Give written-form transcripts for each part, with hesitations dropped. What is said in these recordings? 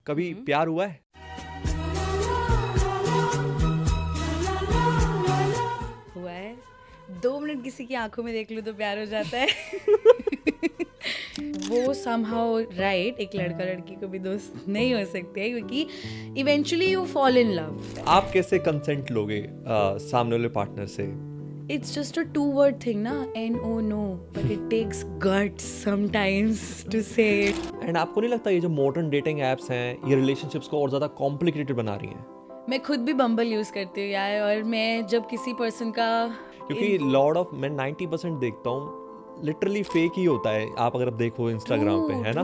कभी प्यार हुआ है? हुआ है। 2 मिनट किसी की आंखों में देख लूं तो प्यार हो जाता है। वो somehow right, एक लड़का लड़की को भी दोस्त नहीं हो सकते क्योंकि eventually you fall in love. आप कैसे कंसेंट लोगे सामने वाले पार्टनर से? It's just a 2-word thing ना, no, no, but it takes guts sometimes to say it. And आपको नहीं लगता ये जो मॉडर्न डेटिंग एप्स हैं ये रिलेशनशिप्स को और ज्यादा कॉम्प्लिकेटेड बना रही हैं? मैं खुद भी बम्बल यूज करती हूँ यार, और मैं जब किसी पर्सन का क्योंकि लॉर्ड ऑफ मैं 90% देखता हूँ लिटरली फेक ही होता है। आप अगर देखो इंस्टाग्राम पे, है ना?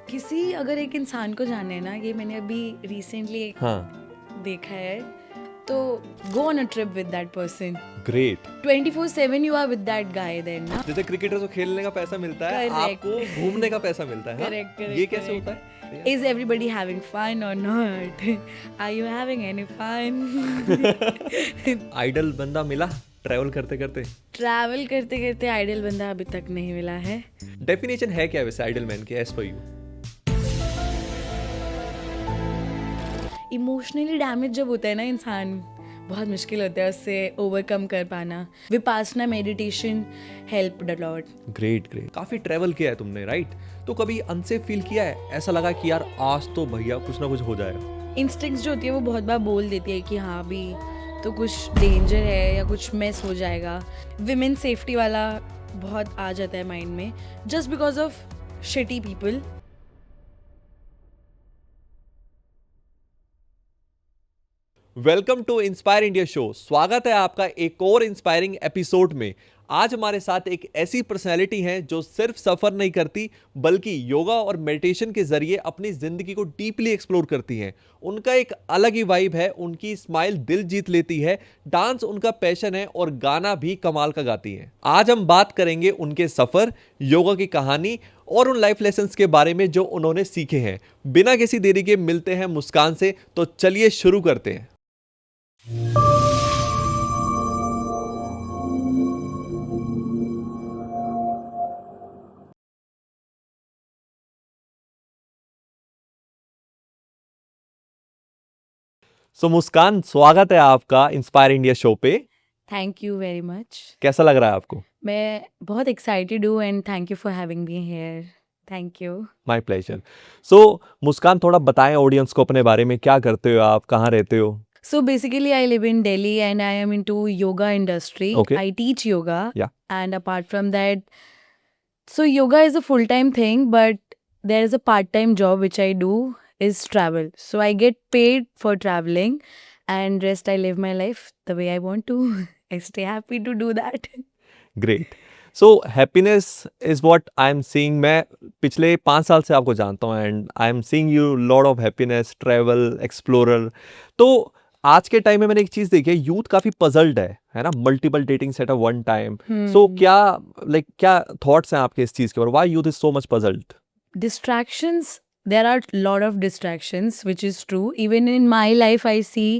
किसी अगर एक इंसान को जानना है ना, ये मैंने अभी रिसेंटली हाँ, देखा है, तो go on a trip with that person. Great. 24/7 you are with that guy then ना। जैसे क्रिकेटर्स को खेलने का पैसा मिलता है, Correct. आपको घूमने का पैसा मिलता है। हाँ? Correct, ये कैसे होता है? Is everybody having fun or not? Are you having any fun? Idol बंदा मिला ट्रैवल करते करते? ट्रैवल करते करते आइडियल बंदा अभी तक नहीं मिला है। डेफिनेशन है क्या वैसे आइडल मैन की एज पर यू? इमोशनली डैमेज जब होता है ना इंसान, बहुत मुश्किल होता है उससे ओवरकम कर पाना। Vipassana meditation helped a lot. Great great. काफी ट्रैवल किया है तुमने, राइट? तो कभी अनसेफ फील किया है? ऐसा लगा कि यार आज तो भैया कुछ ना कुछ हो जाएगा? इंस्टिंक्ट्स जो होती है वो बहुत बार बोल देती है कि हाँ भी तो कुछ डेंजर है या कुछ मिस हो जाएगा। विमेन सेफ्टी वाला बहुत आ जाता है माइंड में, just because of shitty people. Welcome to inspire India show. स्वागत है आपका एक और इंस्पायरिंग एपिसोड में। आज हमारे साथ एक ऐसी पर्सनैलिटी हैं जो सिर्फ सफर नहीं करती बल्कि योगा और मेडिटेशन के जरिए अपनी जिंदगी को डीपली एक्सप्लोर करती हैं। उनका एक अलग ही वाइब है, उनकी स्माइल दिल जीत लेती है, डांस उनका पैशन है और गाना भी कमाल का गाती हैं। आज हम बात करेंगे उनके सफर, योगा की कहानी और उन लाइफ लेसन्स के बारे में जो उन्होंने सीखे हैं। बिना किसी देरी के मिलते हैं मुस्कान से, तो चलिए शुरू करते हैं। मुस्कान, स्वागत है आपका इंस्पायर इंडिया शो पे। Thank you very much. कैसा लग रहा है आपको? मैं बहुत एक्साइटेड हूँ and thank you for having me here. Thank you. My pleasure. Muskan, थोड़ा बताएं ऑडियंस को अपने बारे में, क्या करते हो आप, कहाँ रहते हो? So basically, I live in Delhi and I am into yoga industry. Okay. I teach yoga. Yeah. And apart from that, so yoga is a full-time thing, but there is a part-time job which I do is travel. So I get paid for traveling and rest I live my life the way I want to. I stay happy to do that. Great. Happiness is what I am seeing. मैं पिछले 5 साल से आपको जानता हूँ and I am seeing you lot of happiness, travel, explorer. तो आज के टाइम में मैंने एक चीज देखी है, यूथ काफी पजल्ड है ना? Multiple dating set at one time. क्या थॉट्स हैं आपके इस चीज के ऊपर? Why youth is so much puzzled? Distractions, there are a lot of distractions, which is true. Even in my life, I see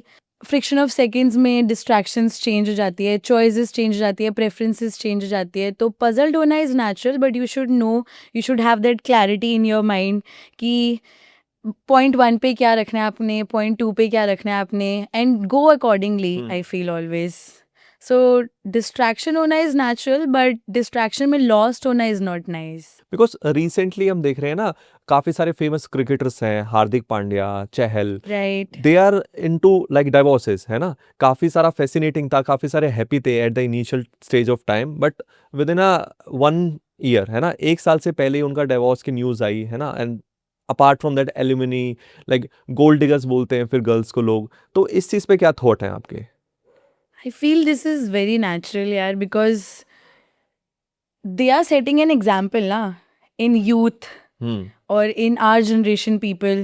friction of seconds में distractions change हो जाती है, चॉइसेस चेंज हो जाती है, प्रेफरेंसेस चेंज हो जाती है। तो पजल्ड होना is natural, but you should know, you should have that clarity in your mind कि पॉइंट 1 पे क्या रखना है आपने, पॉइंट 2 पे क्या रखना है आपने, and go accordingly. I feel always so distraction होना इज़ नेचुरल, बट डिस्ट्रैक्शन में लॉस्ट होना is not nice. Because recently हम देख रहे हैं ना, काफी सारे फेमस क्रिकेटर्स हैं, Hardik Pandya, Chahal, right. They are into like divorces, है ना? काफी सारा फैसिनेटिंग था, काफी सारे हैप्पी थे at the initial stage of time, but with in a 1 year, है ना, 1 साल से पहले ही उनका डिवोर्स की न्यूज आई, है ना? And apart from that alumni, like gold diggers बोलते हैं फिर गर्ल्स को लोग। तो इस चीज पे क्या थॉट है आपके? I feel this is very natural, yaar, because they are setting an example na in youth or in our generation people.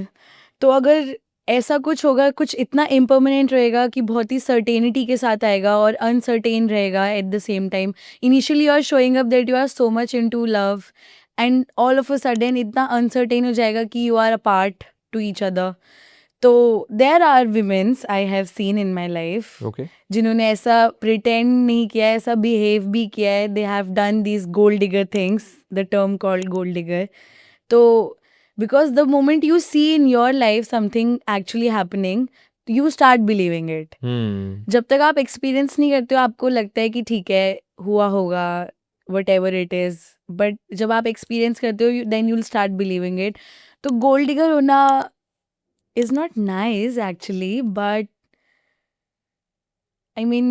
तो अगर ऐसा कुछ होगा, कुछ इतना इम्पर्मानेंट रहेगा कि बहुत ही सर्टेनिटी के साथ आएगा और अनसर्टेन रहेगा at the same time. Initially you are showing up that you are so much into love and all of a sudden इतना अनसर्टेन हो जाएगा कि you are apart to each other. तो there are womens I have seen in my life okay. जिन्होंने ऐसा pretend नहीं किया है, ऐसा बिहेव भी किया है। They have done these gold digger things, the term called gold digger. तो Because the moment you see in your life something actually happening, you start believing it. जब तक आप एक्सपीरियंस नहीं करते हो आपको लगता है कि ठीक है हुआ होगा whatever it is, but जब आप एक्सपीरियंस करते हो then you'll start believing it. तो गोल्ड डिगर होना is not nice actually, but I mean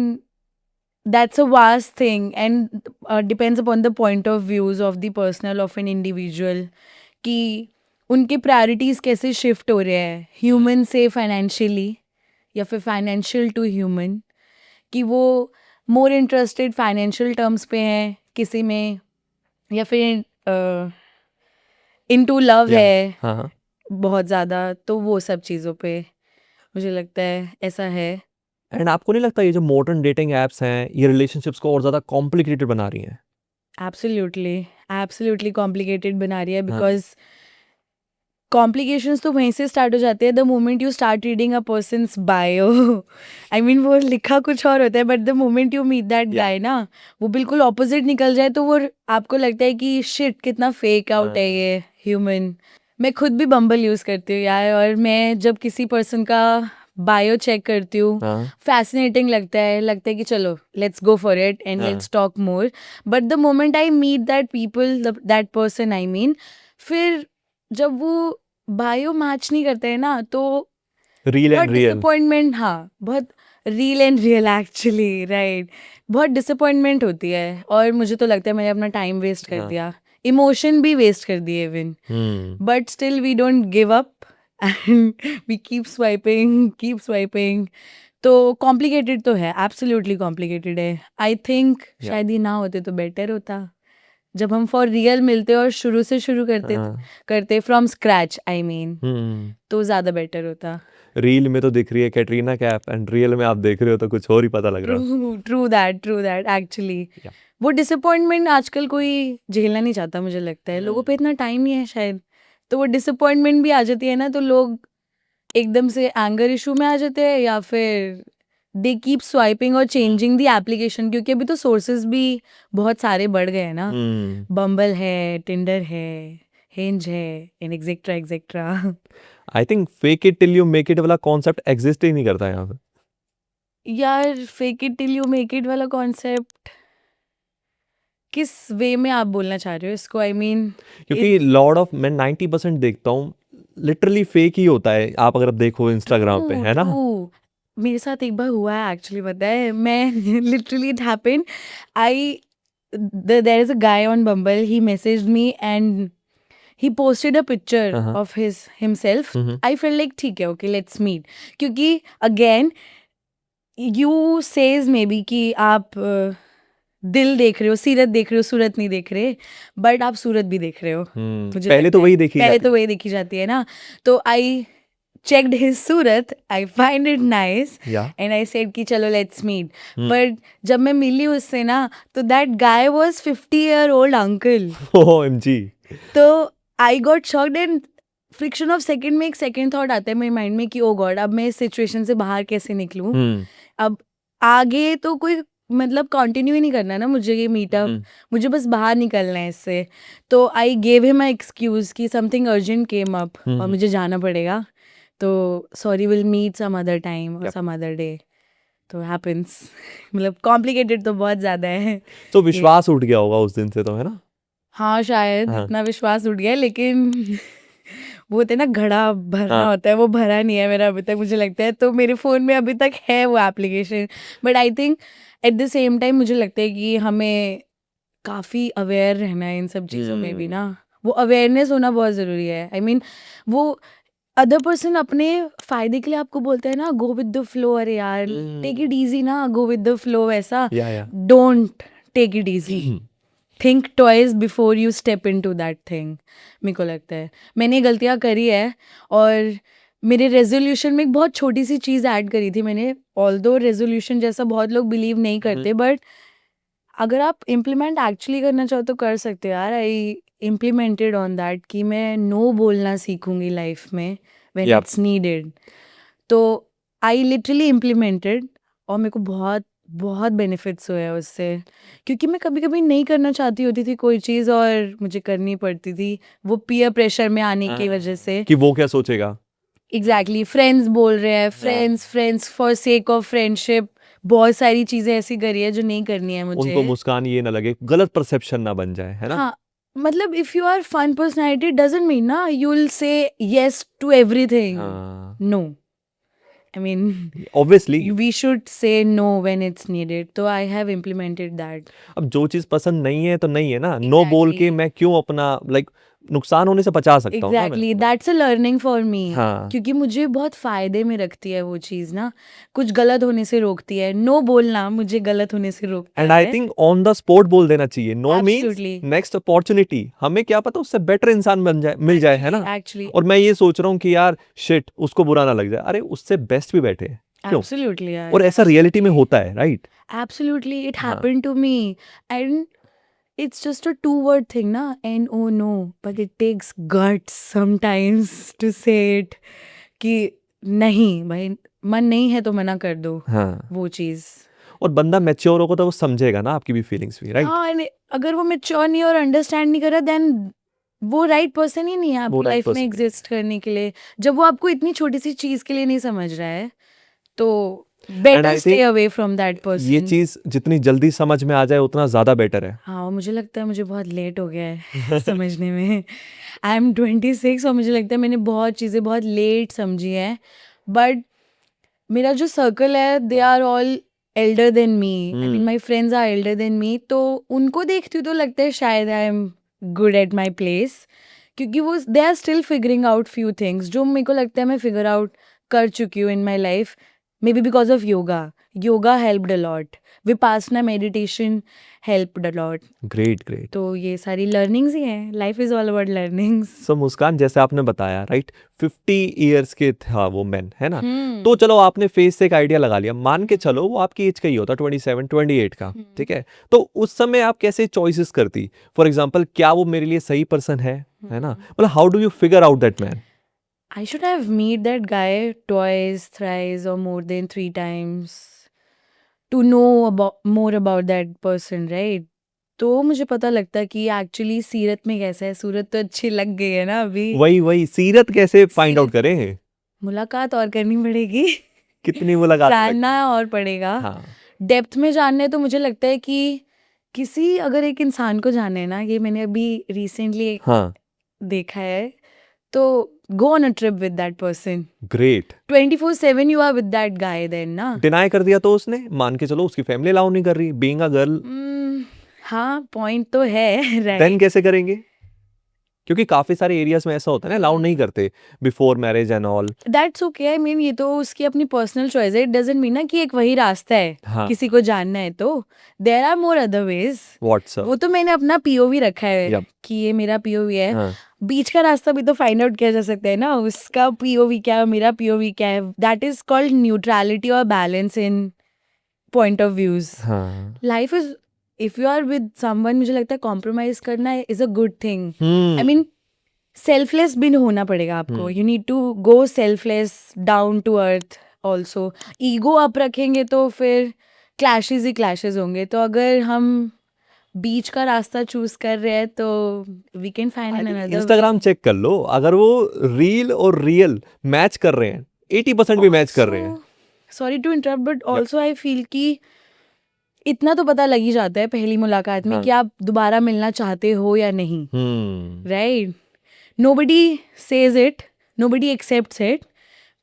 that's a vast thing and depends upon the point of views of the personal of an individual कि उनके priorities कैसे shift हो रहे हैं human से financially या फिर फाइनेंशियल टू ह्यूमन, कि वो मोर इंटरेस्टेड फाइनेंशियल टर्म्स पे हैं किसी में या फिर इनटू लव है हाँ बहुत ज़्यादा, तो वो सब चीज़ों पे मुझे लगता है ऐसा है. एंड आपको नहीं लगता ये जो मॉडर्न डेटिंग एप्स हैं ये रिलेशनशिप्स को और ज़्यादा कॉम्प्लिकेटेड बना रही हैं? एब्सोल्युटली कॉम्प्लिकेटेड बना रही है बिकॉज कॉम्प्लिकेशंस तो वहीं से स्टार्ट हो जाते हैं the moment you start reading a person's bio. I mean वो लिखा कुछ और होता है but the moment you meet that guy ना वो बिल्कुल ऑपोजिट निकल जाए तो वो आपको लगता है कि शिट कितना फेक आउट है ये ह्यूमन. मैं खुद भी बम्बल यूज़ करती हूँ यार, और मैं जब किसी पर्सन का बायो चेक करती हूँ फैसिनेटिंग लगता है कि चलो let's go for it and let's talk more. But the moment I meet that people that person I mean, फिर जब वो बायो मैच नहीं करते हैं ना तो रील बहुत एंड रियल. डिसअपॉइंटमेंट, हाँ बहुत reel and real actually right, बहुत डिसअपॉइंटमेंट होती है. और मुझे तो लगता है मैंने अपना टाइम वेस्ट कर दिया, इमोशन भी वेस्ट कर दिए even, but still we don't give up and we keep swiping. तो कॉम्प्लिकेटेड तो है, एब्सोल्युटली कॉम्प्लिकेटेड है. आई थिंक शायद ये ना होते तो बेटर होता जब हम फॉर रियल मिलते और शुरू से शुरू करते फ्रॉम स्क्रैच आई मीन, तो ज़्यादा बेटर होता. रील में तो दिख रही है कैटरीना कैफ एंड रियल में आप देख रहे हो तो कुछ और ही पता लग रहा है. True that actually. वो डिसअपॉइंटमेंट आजकल कोई झेलना नहीं चाहता मुझे लगता है, लोगों पे इतना टाइम नहीं है शायद, तो वो डिसअपॉइंटमेंट भी आ जाती है ना तो लोग एकदम से एंगर इशू में आ जाते हैं या फिर दे कीप स्वाइपिंग और चेंजिंग दी एप्लीकेशन, क्योंकि अभी तो सोर्सेज भी बहुत सारे बढ़ गए हैं ना. बम्बल है, टिंडर है, हिंज है and etcetera. I think fake it till you make it वाला कॉन्सेप्ट एग्जिस्ट ही नहीं करता यहाँ पे. यार fake it till you make it वाला कॉन्सेप्ट किस वे में आप बोलना चाह रहे हो इसको? आई मीन क्योंकि लॉर्ड ऑफ मैं 90% देखता हूँ लिटरली फेक ही होता है. आप अगर देखो इंस्टाग्राम पे है ना. मेरे साथ एक बार हुआ है एक्चुअली, पता है मैं literally it happened. There is a guy on Bumble, he messaged me and he posted a picture of himself. I felt like ठीक है, okay let's meet, क्योंकि again you says maybe कि आप दिल देख रहे हो, सीरत देख रहे हो, सूरत नहीं देख रहे, बट आप सूरत भी देख रहे हो. पहले तो वही देखी जाती है ना. तो I checked his Surat, I find it nice and I said कि चलो let's meet. But जब मैं मिली उससे ना तो that guy was 50-year-old uncle. OMG. तो I got shocked and friction of second में एक सेकंड थॉट आता है मेरे माइंड में कि ओ गॉड अब मैं इस सिचुएशन से बाहर कैसे निकलूं. अब आगे तो कोई मतलब कंटिन्यू ही नहीं करना ना मुझे ये मीटअप, मुझे बस बाहर निकलना है इससे. तो I gave him a excuse कि समथिंग अर्जेंट केम अप और मुझे जाना पड़ेगा, तो sorry will meet some other time और सम अदर डे. तो हैपेंस. मतलब कॉम्प्लिकेटेड तो बहुत ज़्यादा है. तो विश्वास उठ गया होगा उस दिन से तो, है ना? हाँ शायद इतना विश्वास उठ गया, लेकिन वो होता है ना घड़ा भरना होता है, वो भरा नहीं है मेरा अभी तक मुझे लगता है. तो मेरे फ़ोन में अभी तक है वो application, but I think eight the same time मुझे लगता है कि हमें काफ़ी अवेयर रहना है इन सब चीज़ों में भी ना. वो अवेयरनेस होना बहुत ज़रूरी है. आई मीन वो अदर पर्सन अपने फ़ायदे के लिए आपको बोलते हैं ना गो विद द फ्लो, अरे यार टेक इट ईजी ना, गो विद द फ्लो, वैसा don't take it easy. Think twice before you step in to that thing. मेरे को लगता है मैंने गलतियाँ करी है और मेरे रेजोल्यूशन में एक बहुत छोटी सी चीज़ ऐड करी थी मैंने. ऑल्दो रेजोल्यूशन जैसा बहुत लोग बिलीव नहीं करते, बट अगर आप इम्प्लीमेंट एक्चुअली करना चाहो तो कर सकते हो यार. आई इम्प्लीमेंटेड ऑन दैट कि मैं नो बोलना सीखूंगी लाइफ में व्हेन इट्स नीडेड. तो आई लिटरली इम्प्लीमेंटेड और मेरे को बहुत बहुत बेनिफिट्स हुए हैं उससे, क्योंकि मैं कभी-कभी नहीं करना चाहती होती थी कोई चीज़ और मुझे करनी पड़ती थी, वो पीयर प्रेशर में आने की वजह से। कि वो क्या सोचेगा। एग्जैक्टली, फ्रेंड्स बोल रहे हैं, friends for sake of friendship, बहुत सारी चीज़ें ऐसी करी है जो नहीं करनी है उनको मुझे। मुस्कान ये ना लगे, गलत परसेप्शन ना बन जाए, है ना। हाँ, मतलब if you are fun personality doesn't mean ना you will say yes to everything. हाँ, no, I mean obviously. we should say no when it's needed. So I have implemented that. अब जो चीज पसंद नहीं है तो नहीं है ना, नो बोल के Exactly. मैं क्यों अपना नुकसान होने से बचा सकता हूँ ना मैं। Exactly. That's a learning for me. हाँ, क्योंकि मुझे बहुत फायदे में रखती है वो चीज़ ना, कुछ गलत होने से रोकती है। नो बोलना मुझे गलत होने से रोकता एंड आई है। थिंक ऑन द स्पॉट बोल देना चाहिए। No means Absolutely. Next opportunity, हमें क्या पता उससे बेटर इंसान बन जाए, मिल जाए, है ना। Actually. और मैं ये सोच रहा हूँ कि यार शिट, उसको बुरा ना लग जाए, अरे उससे बेस्ट भी बैठे हैं, क्यों। Absolutely. यार. और ऐसा रियलिटी में होता है, राइट। Absolutely. It हाँ, happened to me. And it's just a two-word thing ना, no, no. But it takes guts sometimes to say it. कि नहीं भाई, मन नहीं है तो मना कर दो हाँ। वो चीज़। और बंदा मैच्योर होगा तो वो समझेगा ना आपकी भी फीलिंग्स भी, राइट। हाँ, and अगर वो मैच्योर नहीं और अंडरस्टैंड नहीं कर रहा, देन वो राइट पर्सन ही नहीं है वो आपकी राइट लाइफ में पर्सन। एग्जिस्ट करने के लिए। जब वो आपको इतनी छोटी सी चीज़ के लिए नहीं समझ रहा है, तो better I stay think away from that ये पर्सन। चीज जितनी जल्दी समझ में आ जाए उतना ज्यादा बेटर है। हाँ, और मुझे लगता है मुझे बहुत लेट हो गया है समझने में। आई एम 26 और मुझे लगता है मैंने बहुत चीज़ें बहुत लेट समझी हैं। बट मेरा जो सर्कल है, they are all elder than me, I mean my friends are elder than me, तो उनको देखती हूँ तो लगता है शायद I am good at my place, क्योंकि वो they are still figuring out few things जो मेरे को लगता है मैं फिगर आउट कर चुकी हूँ in my life, maybe because of yoga helped a lot, Vipassana meditation helped a lot. Great great. तो ये सारी लर्निंग्स ही हैं, life is all about learnings. So Muskan, जैसे आपने बताया, राइट, 50 ईयर्स के था वो मैन, है ना। तो चलो आपने फेस से एक आइडिया लगा लिया, मान के चलो वो आपकी एज का ही होता, 27 28 का, ठीक है। तो उस समय आप कैसे चॉइसेस करती, फॉर एग्जाम्पल क्या वो मेरे लिए सही पर्सन है ना, मतलब how do you figure out that man. I should have met that guy twice, thrice, or more than 3 times to know more about that person, right? तो मुझे पता लगता कि एक्चुअली सीरत में कैसा है। सूरत तो अच्छी लग गई है ना अभी। वही सीरत कैसे फाइंड आउट सीरत करें। मुलाकात और करनी पड़ेगी, कितनी मुलाकात जानना और पड़ेगा। हाँ, डेप्थ में जानने तो मुझे लगता है कि किसी अगर एक इंसान को जानना है ना, ये मैंने अभी रिसेंटली हाँ, देखा है, तो go on a trip with that person. Great. 24/7 you are with that guy then ना। डिनाई कर दिया तो उसने, मान के चलो उसकी फैमिली अलाउ नहीं कर रही, बीइंग अ गर्ल, हाँ, पॉइंट तो है देन राइट। कैसे करेंगे, क्योंकि काफी सारे एरियाज में ऐसा होता है ना, अलाउ नहीं करते before marriage and all. That's okay, I mean ये तो उसकी अपनी पर्सनल चॉइस है। इट डजंट मीन ना कि एक वही रास्ता है, हाँ, किसी को जानना है तो there are more other ways. WhatsApp. वो तो मैंने अपना पीओवी रखा है Yup. कि ये मेरा पीओवी है। हाँ, बीच का रास्ता भी तो फाइंड आउट किया जा सकता है ना, उसका पीओवी क्या है, मेरा पीओवी क्या है। दैट इज कॉल्ड न्यूट्रलिटी और balance in point of views. हाँ, life is, if you are with someone, मुझे लगता है कॉम्प्रोमाइज करना is a good thing. I mean selfless भी होना पड़ेगा आपको। You need to go selfless, down to earth also. Ego up रखेंगे तो फिर क्लैशेस ही क्लैशेस होंगे। तो अगर हम बीच का रास्ता चूज कर रहे हैं तो we can find an another. Instagram check कर लो, अगर वो रील और रियल मैच कर रहे हैं, 80% भी मैच कर रहे हैं। Sorry to interrupt, but also I feel कि इतना तो पता लग ही जाता है पहली मुलाकात में हाँ। कि आप दोबारा मिलना चाहते हो या नहीं, hmm, right. Nobody says it, nobody accepts it.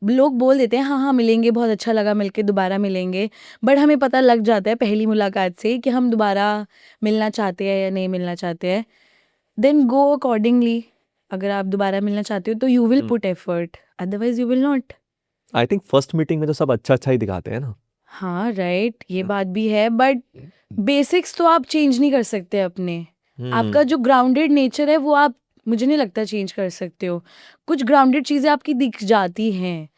लोग बोल देते हैं हाँ हाँ मिलेंगे, बहुत अच्छा लगा मिलके, दोबारा मिलेंगे। बट हमें पता लग जाता है पहली मुलाकात से कि हम दोबारा मिलना चाहते हैं या नहीं मिलना चाहते हैं। Then go accordingly. अगर आप दोबारा मिलना चाहते हो तो you will put effort, otherwise you will not. I think first meeting में तो सब अच्छा अच्छा ही दिखाते हैं ना। हाँ राइट, ये बात भी है, बट बेसिक्स तो आप चेंज नहीं कर सकते अपने। आपका जो ग्राउंडेड नेचर है वो आप, मुझे नहीं लगता चेंज कर सकते हो। कुछ ग्राउंडेड चीज़ें आपकी दिख जाती हैं।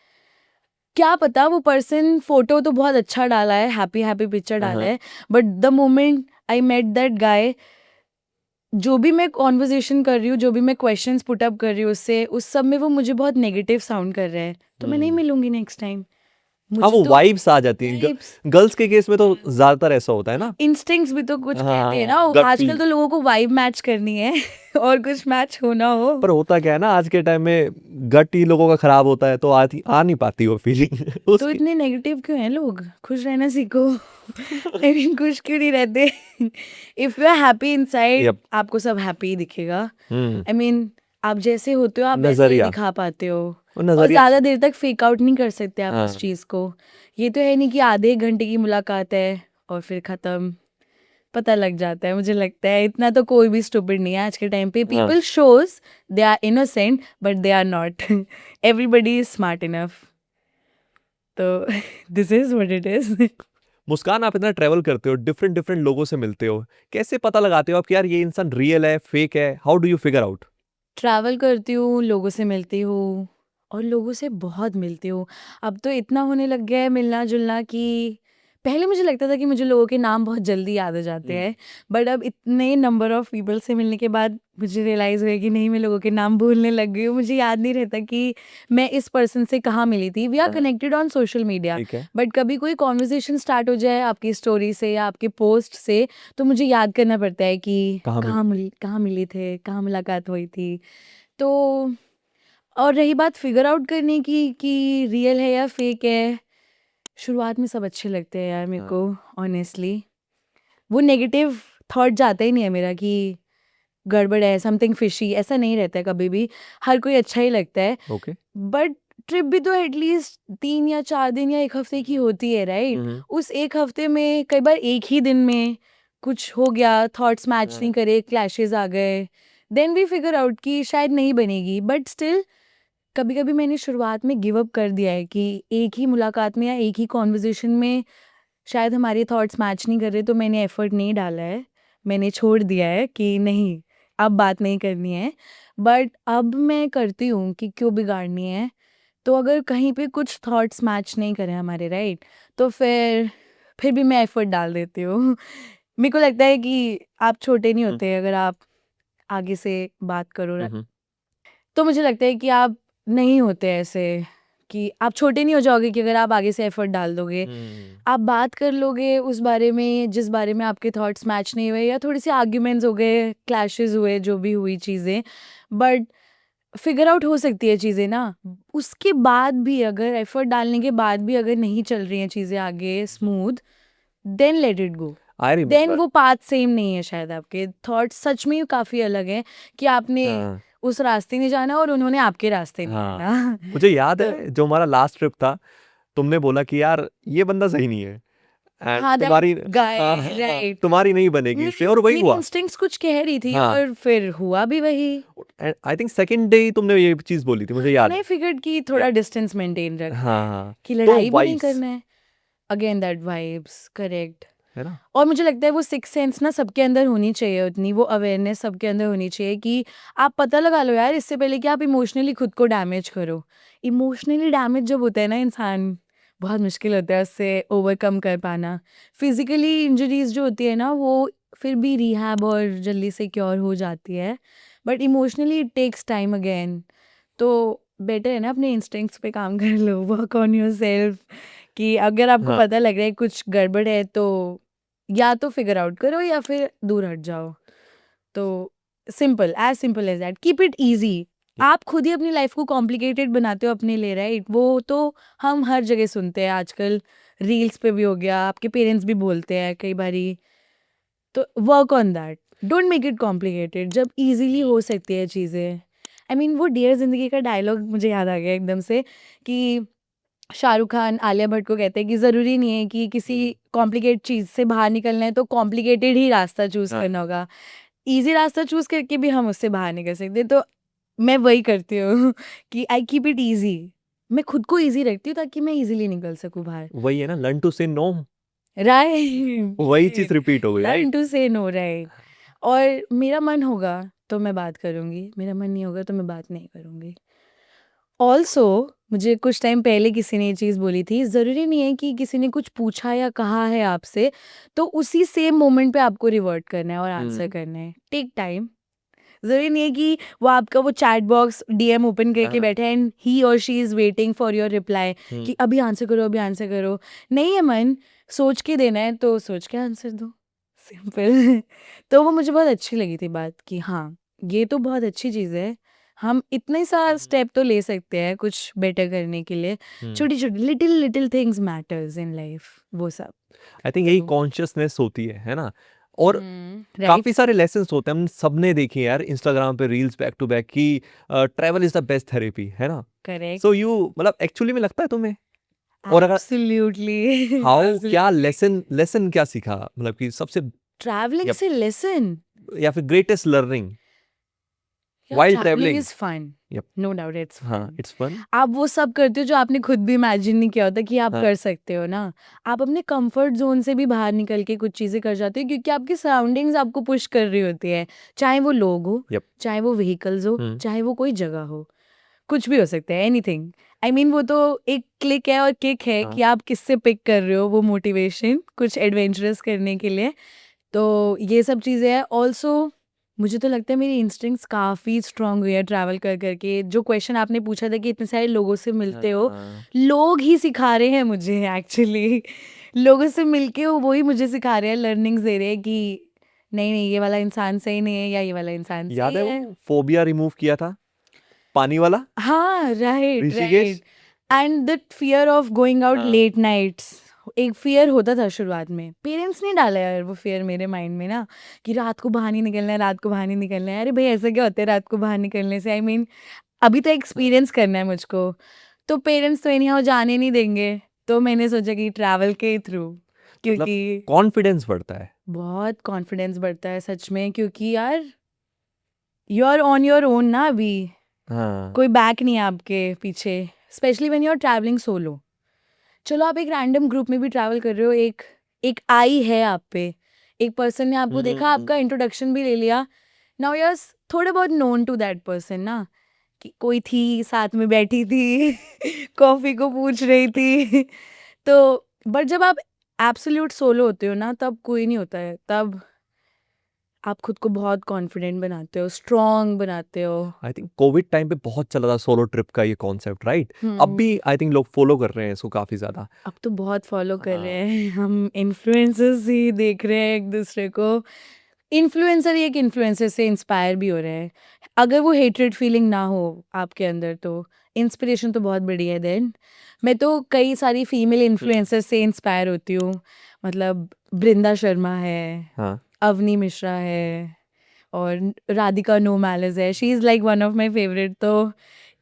क्या पता वो पर्सन फोटो तो बहुत अच्छा डाला है, हैप्पी हैप्पी पिक्चर डाला है, but the moment I met that guy, जो भी मैं कॉन्वर्जेशन कर रही हूँ, जो भी मैं क्वेश्चंस पुट अप कर रही हूँ उससे, उस सब में वो मुझे बहुत नेगेटिव साउंड कर रहा है, तो मैं नहीं मिलूंगी नेक्स्ट टाइम। हाँ, मुझे वो तो वाइब्स आ जाती हैं। vibes, गर्ल्स के केस में तो ज्यादातर ऐसा होता है ना। इंस्टिंक्ट्स भी तो कुछ कहते हैं ना, हाँ, गट आजकल फील। तो लोगों को वाइब मैच करनी है और कुछ मैच होना हो। पर होता क्या है ना, आज के टाइम में गट ही लोगों का खराब होता है, तो आ नहीं पाती वो फीलिंग तो उसकी। इतने नेगेटिव क्यों हैं लोग? खुश रहना सीखो। आई मीन खुश क्यों नहीं रहते? If you are happy inside, yup. आपको सब हैप्पी ही दिखेगा। हम्म। आई मीन आप जैसे होते हो आप वैसे ही नजरिया, दिखा पाते हो, वो और नजरिया। ज़्यादा देर तक फेक आउट नहीं कर सकते आप उस हाँ। चीज़ को। ये तो है नहीं कि आधे एक घंटे की मुलाकात है और फिर ख़त्म, पता लग जाता है। मुझे लगता है इतना तो कोई भी स्टूपिड नहीं है आज के टाइम पे। हाँ। People shows they are innocent but they are not. Everybody is smart enough. तो this is what it is. Muskan, आप इतना ट्रेवल करते हो, डिफरेंट डिफरेंट लोगों से मिलते हो, कैसे पता लगाते हो आप कि यार ये इंसान रियल है, फेक है? How do you figure out? Travel करती हूँ, लोगों से मिलती हूँ, और लोगों से बहुत मिलती हूँ। अब तो इतना होने लग गया है मिलना-जुलना कि पहले मुझे लगता था कि मुझे लोगों के नाम बहुत जल्दी याद हो जाते हैं, बट अब इतने नंबर ऑफ पीपल से मिलने के बाद मुझे रियलाइज़ हुआ कि नहीं, मैं लोगों के नाम भूलने लग गई हूँ। मुझे याद नहीं रहता कि मैं इस पर्सन से कहाँ मिली थी। वी आर हाँ। कनेक्टेड ऑन सोशल मीडिया, ठीक है। बट कभी कोई कन्वर्सेशन स्टार्ट हो जाए आपकी स्टोरी से या आपके पोस्ट से, तो मुझे याद करना पड़ता है कि कहाँ मिले? कहाँ मिले थे, कहाँ मुलाकात हुई थी। तो और रही बात फिगर आउट करने की कि रियल है या फेक है, शुरुआत में सब अच्छे लगते हैं यार मेरे हाँ। को। ऑनेस्टली वो नेगेटिव थॉट जाता ही नहीं है मेरा कि गड़बड़ है, समथिंग फिशी, ऐसा नहीं रहता है कभी भी। हर कोई अच्छा ही लगता है। ओके। बट ट्रिप भी तो एटलीस्ट 3 या 4 दिन या 1 हफ्ते की होती है, राइट? हम्म। उस 1 हफ्ते में कई बार एक ही दिन में कुछ हो गया, थॉट्स मैच नहीं हाँ। करे, क्लैशेस आ गए, देन वी फिगर आउट कि शायद नहीं बनेगी। बट स्टिल कभी-कभी मैंने शुरुआत में गिव अप कर दिया है कि एक ही मुलाकात में या एक ही कॉन्वर्सेशन में शायद हमारे थॉट्स मैच नहीं कर रहे, तो मैंने एफर्ट नहीं डाला है। मैंने छोड़ दिया है कि नहीं, अब बात नहीं करनी है। बट अब मैं करती हूँ कि क्यों बिगाड़नी है? तो अगर कहीं पे कुछ थॉट्स मैच नहीं करें हमारे, राइट? तो फिर भी मैं एफर्ट डाल देती हूँ। मेरे को लगता है कि आप छोटे नहीं हम्म। होते अगर आप आगे से बात करो। हम्म। तो मुझे लगता है कि आप नहीं होते ऐसे, कि आप छोटे नहीं हो जाओगे कि अगर आप आगे से एफर्ट डाल दोगे। हम्म। आप बात कर लोगे उस बारे में जिस बारे में आपके थॉट्स मैच नहीं हुए, या थोड़ी सी आर्ग्यूमेंट्स हो गए, क्लैशेस हुए, जो भी हुई चीज़ें, बट फिगर आउट हो सकती है चीज़ें ना। उसके बाद भी अगर एफर्ट डालने के बाद भी अगर नहीं चल रही हैं चीज़ें आगे smooth, then let it go. I then remember. वो पाथ सेम नहीं है, शायद आपके थॉट्स सच में काफ़ी अलग हैं कि आपने हाँ। उस रास्ते नहीं जाना और उन्होंने आपके रास्ते नहीं हाँ, आना। मुझे याद तो है जो हमारा लास्ट ट्रिप था, तुमने बोला कि यार ये बंदा सही नहीं है, एंड हाँ, दैट तुम्हारी गाय, हाँ, हाँ, हाँ, राइट। तुम्हारी नहीं बनेगी इससे, और वही मेरी हुआ। इंस्टिंक्ट्स कुछ कह रही थी हाँ। और फिर हुआ भी वही। And I think second day ही तुमने ये चीज बोली थी, मुझे याद मैंने है। फिगर्ड कि थोड़ा Yep. डिस्टेंस मेंटेन रख, हाँ हाँ। कि तो लड़ाई भी नहीं वाइब्स करना है। Again that vibes, correct. है ना। और मुझे लगता है वो सिक्स सेंस ना सबके अंदर होनी चाहिए, उतनी वो अवेयरनेस सबके अंदर होनी चाहिए कि आप पता लगा लो यार इससे पहले कि आप इमोशनली खुद को डैमेज करो। इमोशनली डैमेज जब होता है ना इंसान, बहुत मुश्किल होता है उससे ओवरकम कर पाना। फिजिकली इंजरीज जो होती है ना वो फिर भी रिहैब और जल्दी से क्योर हो जाती है, but emotionally it takes time again. तो बेटर है ना अपने इंस्टिंक्ट्स पे काम कर लो, वर्क ऑन योरसेल्फ, कि अगर आपको हाँ। पता लग रहा है कुछ गड़बड़ है तो या तो फिगर आउट करो या फिर दूर हट जाओ। तो simple as that, keep it easy. Yep. आप खुद ही अपनी लाइफ को कॉम्प्लिकेटेड बनाते हो अपने लिए, राइट? वो तो हम हर जगह सुनते हैं आजकल, रील्स पे भी हो गया, आपके पेरेंट्स भी बोलते हैं कई बारी। तो work on that, don't make it complicated जब इजीली हो सकती है चीज़ें। आई मीन वो डियर जिंदगी का डायलॉग मुझे याद आ गया एकदम से, कि शाहरुख खान आलिया भट्ट को कहते हैं कि ज़रूरी नहीं है कि किसी कॉम्प्लिकेट चीज़ से बाहर निकलना है तो कॉम्प्लिकेटेड ही रास्ता चूज़ हाँ। करना होगा। ईज़ी रास्ता चूज़ करके भी हम उससे बाहर निकल सकते हैं। तो मैं वही करती हूँ कि आई कीप इट ईज़ी। मैं खुद को ईज़ी रखती हूँ ताकि मैं ईज़िली निकल सकूँ बाहर। वही है ना, लर्न टू से नो। वही चीज राइट, रिपीट हो गई, लर्न राइट। टू से नो, राइट। और मेरा मन होगा तो मैं बात करूँगी, मेरा मन नहीं होगा तो मैं बात नहीं करूँगी। ऑल्सो मुझे कुछ टाइम पहले किसी ने ये चीज़ बोली थी, ज़रूरी नहीं है कि किसी ने कुछ पूछा या कहा है आपसे तो उसी सेम मोमेंट पे आपको रिवर्ट करना है और आंसर करना है। Take time. ज़रूरी नहीं है कि वो आपका वो चैट बॉक्स डीएम ओपन करके हाँ। बैठे एंड ही और she is waiting for your reply कि अभी आंसर करो, अभी आंसर करो। नहीं है मन, सोच के देना है तो सोच के आंसर दो, सिंपल। तो वो मुझे बहुत अच्छी लगी थी बात कि हाँ, ये तो बहुत अच्छी चीज़ है। हम इतने सा स्टेप तो ले सकते हैं कुछ बेटर करने के लिए। छोटी-छोटी little things matters in life, वो सब। आई थिंक यही तो कॉन्शियसनेस होती है ना? और राइट। काफ़ी सारे लेसन्स होते हैं, हम सबने देखे हैं यार इंस्टाग्राम पे रील्स बैक टू बैक कि travel is the best therapy, है ना? करेक्ट। सो यू मतलब एक्चुअली में लगता है तुम्हें? और अगर एब्सोल्युटली। हाउ क्या लेसन लेसन क्या सीखा? मतलब कि सबसे ट्रैवलिंग या से लेसन, या फिर ग्रेटेस्ट लर्निंग यार while travelling travelling? Is fun, yup. No doubt it's हाँ, फन। It's fun. आप वो सब करते हो जो आपने खुद भी इमेजिन नहीं किया होता कि आप हाँ। कर सकते हो ना। आप अपने कंफर्ट जोन से भी बाहर निकल के कुछ चीज़ें कर जाते हो क्योंकि आपकी सराउंडिंग्स आपको पुश कर रही होती है, चाहे वो लोग हो, यप। चाहे वो व्हीकल्स हो, हुँ। चाहे वो कोई जगह हो, कुछ भी हो सकता है, एनीथिंग। आई मीन वो तो एक क्लिक है और किक है हाँ। कि आप किससे पिक कर रहे हो वो मोटिवेशन कुछ एडवेंचरस करने के लिए। तो ये सब चीज़ें हैं। ऑल्सो मुझे तो लगता है मेरी इंस्टिंक्ट्स काफ़ी स्ट्रांग हुई है ट्रैवल कर करके। जो क्वेश्चन आपने पूछा था कि इतने सारे लोगों से मिलते हो, हाँ। लोग ही सिखा रहे हैं मुझे एक्चुअली। लोगों से मिलके वो ही मुझे सिखा रहे हैं, लर्निंग्स दे रहे हैं कि नहीं नहीं ये वाला इंसान सही नहीं है या ये वाला इंसान याद सही है है। वो फोबिया रिमूव किया था? पानी वाला? हाँ, right, Rishikesh? Right. And that fear of going out हाँ। लेट नाइट्स, एक फियर होता था शुरुआत में। पेरेंट्स ने डाला यार वो फियर मेरे माइंड में ना कि रात को बाहर नहीं निकलना है, रात को बाहर नहीं निकलना है। अरे भाई ऐसा क्या होता है रात को बाहर निकलने से? आई मीन अभी तो एक्सपीरियंस करना है मुझको। तो पेरेंट्स तो एनी हाउ जाने नहीं देंगे। तो मैंने सोचा कि ट्रैवल के थ्रू, मतलब क्योंकि कॉन्फिडेंस बढ़ता है। बहुत कॉन्फिडेंस बढ़ता है सच में, क्योंकि यार you are on your own ना अभी। हाँ। कोई बैक नहीं है आपके पीछे, specially when you are travelling solo. चलो आप एक रैंडम ग्रुप में भी ट्रैवल कर रहे हो, एक एक आई है आप पे, एक पर्सन ने आपको देखा, आपका इंट्रोडक्शन भी ले लिया। नाउ यू आर थोड़े बहुत नोन टू दैट पर्सन ना, कि कोई थी साथ में बैठी थी कॉफ़ी को पूछ रही थी तो बट जब आप एब्सोल्यूट सोलो होते हो ना तब कोई नहीं होता है। तब आप खुद को बहुत कॉन्फिडेंट बनाते हो, स्ट्रॉन्ग बनाते हो। आई थिंक कोविड टाइम पे बहुत चला था सोलो ट्रिप का ये कॉन्सेप्ट, राइट? अब भी आई थिंक लोग फॉलो कर रहे हैं इसको काफ़ी ज़्यादा। अब तो बहुत फॉलो कर रहे हाँ। हैं, हम इन्फ्लुएंसर्स ही देख रहे हैं एक दूसरे को। इन्फ्लुएंसर ही एक इन्फ्लुएंसर से इंस्पायर भी हो रहे हैं। अगर वो हेट्रेड फीलिंग ना हो आपके अंदर तो इंस्पिरेशन तो बहुत बड़ी है। देन मैं तो कई सारी फीमेल इन्फ्लुएंसर से इंस्पायर होती हूँ। मतलब बृंदा शर्मा है, हाँ। अवनी मिश्रा है और राधिका नोमैलिस है। She is like one of my favourite. तो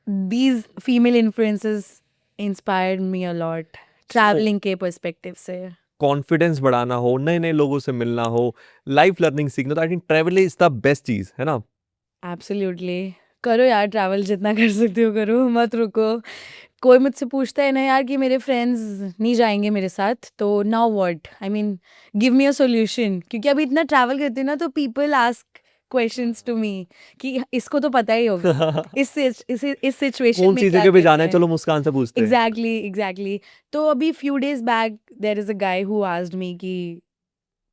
these female influencers inspired me a lot travelling के पर्सपेक्टिव से। कॉन्फिडेंस बढ़ाना हो, नए-नए लोगों से मिलना हो, लाइफ लर्निंग सीखना, तो I think travel is the best चीज़, है ना? एब्सोल्युटली। करो यार ट्रैवल, जितना कर सकते हो करो, मत रुको। कोई मुझसे पूछता है ना यार कि मेरे फ्रेंड्स नहीं जाएँगे मेरे साथ, तो now what? I mean give me a solution, क्योंकि अभी इतना ट्रैवल करती हूँ ना तो people ask questions to me कि इसको तो पता ही होगा। इस सिचुएशन में कौन-सी क्या जगह पे करना जाना है? है? चलो मुस्कान से पूछते हैं। Exactly, exactly. तो अभी few days back there is a guy who asked me कि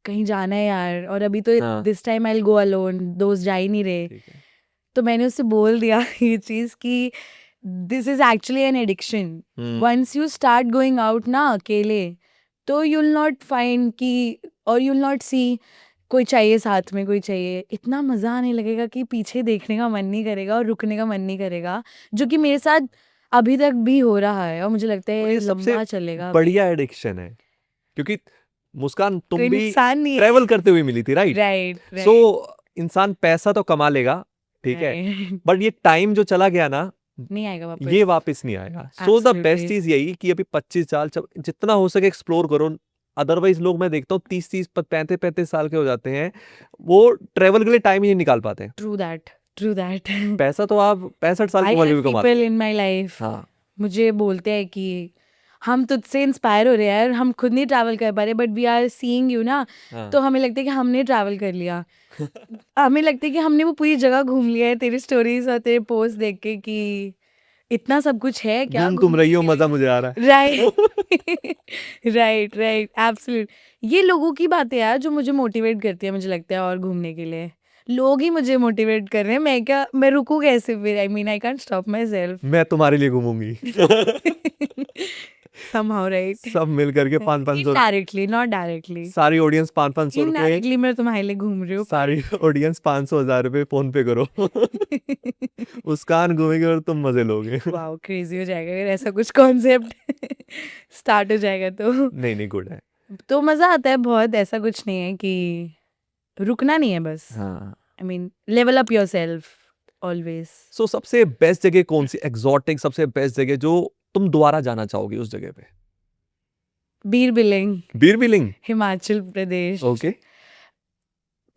कहीं जाना है यार, और अभी तो हाँ। This time I will go alone, दोस्त जा ही नहीं रहे। ठीक है। तो मैंने उससे बोल दिया ये चीज़ कि this is actually an addiction. Once you start going out ना अकेले, तो यू विल नॉट फाइंड कि, और यू विल नॉट सी कोई चाहिए साथ में, कोई चाहिए। इतना मज़ा आने लगेगा कि पीछे देखने का मन नहीं करेगा और रुकने का मन नहीं करेगा, जो कि मेरे साथ अभी तक भी हो रहा है और मुझे लगता है और ये ये सबसे लंबा चलेगा अभी। बढ़िया एडिक्शन है, क्योंकि मुस्कान तुम कोई भी नुकसान नहीं है। ट्रैवल करते हुए मिली थी, राइट? राइट, सो राइट, इंसान पैसा तो कमा लेगा, ठीक है, राइट। बट ये टाइम जो चला गया ना, नहीं आएगा ये वापस। वापस नहीं आएगा। So the best absolutely. चीज़ यही कि अभी 25 साल जितना हो सके एक्सप्लोर करो। अदरवाइज लोग मैं देखता हूँ 30-30 35-35 साल के हो जाते हैं, वो ट्रैवल के लिए टाइम ही नहीं निकाल पाते। True that, true that. पैसा तो आप 65 साल की आई उम्र हैव में भी कमाते पीपल हैं। इन माय लाइफ हाँ। मुझे बोलते हैं कि हम तुझसे इंस्पायर हो रहे हैं यार, हम खुद नहीं ट्रैवल कर पा रहे but we are seeing you ना, हाँ। तो हमें लगता है कि हमने ट्रैवल कर लिया। हमें लगता है कि हमने वो पूरी जगह घूम लिया है तेरी स्टोरीज और तेरे पोस्ट देख के कि इतना सब कुछ है क्या घूम तुम घूमने रही हो, के मजा लिए। मुझे आ रहा राइट, है। Right, right, absolute. ये लोगों की बातें यार जो मुझे मोटिवेट करती है, मुझे लगता है और घूमने के लिए। लोग ही मुझे मोटिवेट कर रहे हैं, मैं रुकूं कैसे फिर? आई mean I can't stop my self. मैं तुम्हारे लिए घूमूंगी। somehow right। सब मिल करके 500 indirectly not directly, सारी ऑडियंस 500 रुपए, indirectly मैं तुम्हारे लिए घूम रही हूँ। सारी ऑडियंस 500,000 रुपए फोन पे करो। मुस्कान घूमेगी और तुम मजे लोगे। वाओ क्रेजी हो जाएगा अगर ऐसा कुछ कॉन्सेप्ट स्टार्ट हो जाएगा तो। नहीं गुड है। तो मजा आता है बहुत, ऐसा कुछ नहीं है कि रुकना नहीं है बस। हाँ। I mean level up yourself always. So सबसे बेस्ट जगह कौन सी, एग्जॉटिक सबसे बेस्ट जगह जो तुम दोबारा जाना चाहोगे उस जगह पे? बीर बिलिंग, बीर बिलिंग, हिमाचल प्रदेश। ओके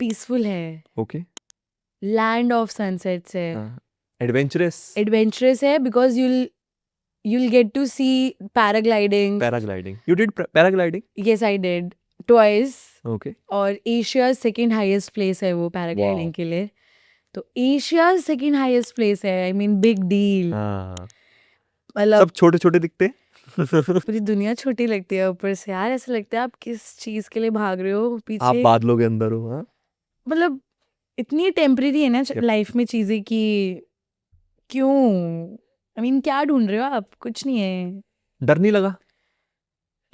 पीसफुल है, ओके, लैंड ऑफ सनसेट्स है, एडवेंचरस, एडवेंचरस है because you'll get to see paragliding. Paragliding, you did paragliding? Yes, I did twice. Okay, और एशिया सेकेंड हाईएस्ट प्लेस है वो पैराग्लाइडिंग के लिए। तो एशिया सेकेंड हाईएस्ट प्लेस है, आई मीन बिग डील। हाँ मतलब सब छोटे छोटे दिखते हैं। पूरी दुनिया छोटी लगती है ऊपर से यार, ऐसा लगता है आप किस चीज के लिए भाग रहे हो आप पीछे। बादलों के अंदर हो। हाँ मतलब इतनी टेम्परेरी है ना Yep. लाइफ में चीजें कि क्यों, आई मीन क्या ढूंढ रहे हो आप? कुछ नहीं है। डर नहीं लगा?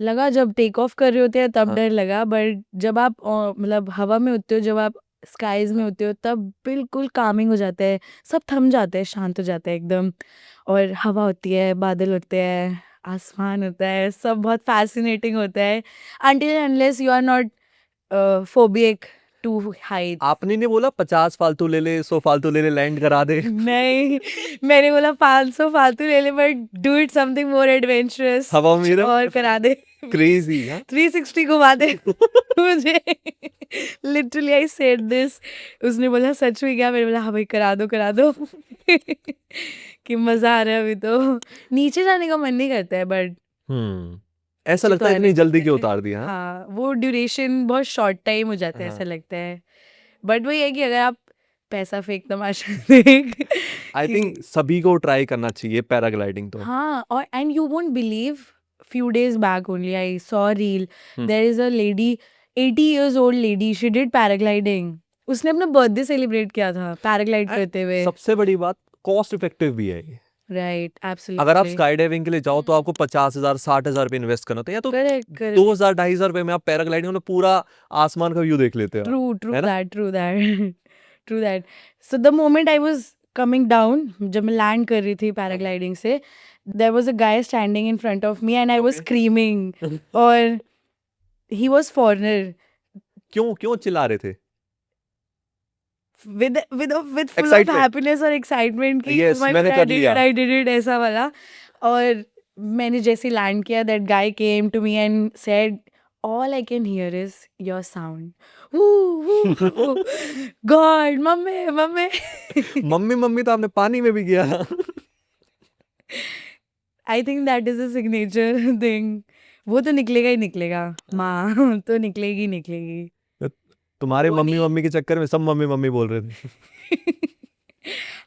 लगा जब टेक ऑफ कर रहे होते हैं तब हाँ। डर लगा, बट जब आप मतलब हवा में होते हो, जब आप स्काईज में होते हो तब बिल्कुल कामिंग हो जाता है, सब थम जाता है, शांत हो जाता है एकदम। और हवा होती है, बादल होते हैं, आसमान होता है, सब बहुत फैसिनेटिंग होता है until and unless you are not phobic to heights। आपने नहीं बोला 50 फालतू ले ले, 100 फालतू ले ले, लैंड करा दे? नहीं, मैंने बोला 500 फालतू ले ले but do it something more adventurous, हवा में ना? और करा दे। क्रेजी। 360 घुमा दे मुझे। Literally I said this. उसने बोला सच में क्या? मैंने बोला हाँ भाई करा दो कि मजा आ रहा है। अभी तो नीचे जाने का मन नहीं करता है बट ऐसा लगता है इतनी जल्दी क्यों उतार दिया? हाँ? हाँ वो ड्यूरेशन बहुत शॉर्ट टाइम हो जाता है, हाँ। ऐसा लगता है। बट वही है कि अगर आप पैसा फेंक तमाशा देख आई थिंक सभी को ट्राई करना चाहिए पैराग्लाइडिंग तो। हाँ। और and you won't believe, few days back only I saw a reel. There is a lady, 80 years old lady, she did paragliding. उसने अपना बर्थडे सेलिब्रेट किया था पैराग्लाइड करते हुए। सबसे बड़ी बात कॉस्ट इफेक्टिव भी है ये। Right, absolutely. अगर आप स्काई डाइविंग के लिए जाओ तो आपको 50,000 60,000 रुपए इन्वेस्ट करना होता है, या तो करेक्ट 2,000 2,500 रुपए में आप पैराग्लाइडिंग में पूरा आसमान का व्यू देख लेते हो। True that. So the moment I was coming down, जब मैं लैंड कर रही थी पैराग्लाइडिंग से, there was a guy standing in front of me and I was screaming और he was foreigner। क्यों चिल्ला रहे थे? with full of Excitement. happiness और excitement कि Yes, my मैंने कर friend did लिया। it, I did it, ऐसा वाला। और मैंने जैसे लैंड किया, that guy came to me and said all I can hear is your sound। God, mummy mummy तो आपने पानी में भी किया। I think that is a signature thing। वो तो निकलेगा ही निकलेगा, माँ तो निकलेगी। तुम्हारे वो मम्मी नहीं। मम्मी के चक्कर में सब मम्मी बोल रहे थे।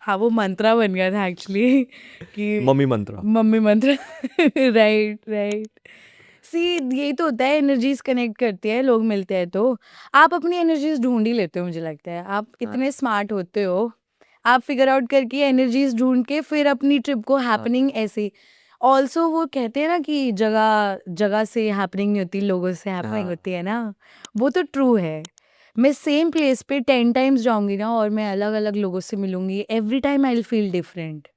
हाँ वो मंत्रा बन गया था एक्चुअली कि मम्मी मंत्रा। राइट। सी यही तो होता है, एनर्जीज कनेक्ट करती है, लोग मिलते हैं तो आप अपनी एनर्जीज ढूंढ ही लेते हो। मुझे लगता है आप इतने स्मार्ट होते हो, आप फिगर आउट करके एनर्जीज ढूंढ के फिर अपनी ट्रिप को हैपनिंग ऐसे। ऑल्सो वो कहते हैं ना कि जगह से हैपनिंग नहीं होती, लोगों से हैपनिंग होती है ना। वो तो ट्रू है। मैं सेम प्लेस पे 10 टाइम्स जाऊंगी ना और मैं अलग अलग लोगों से मिलूंगी, every time I will feel different.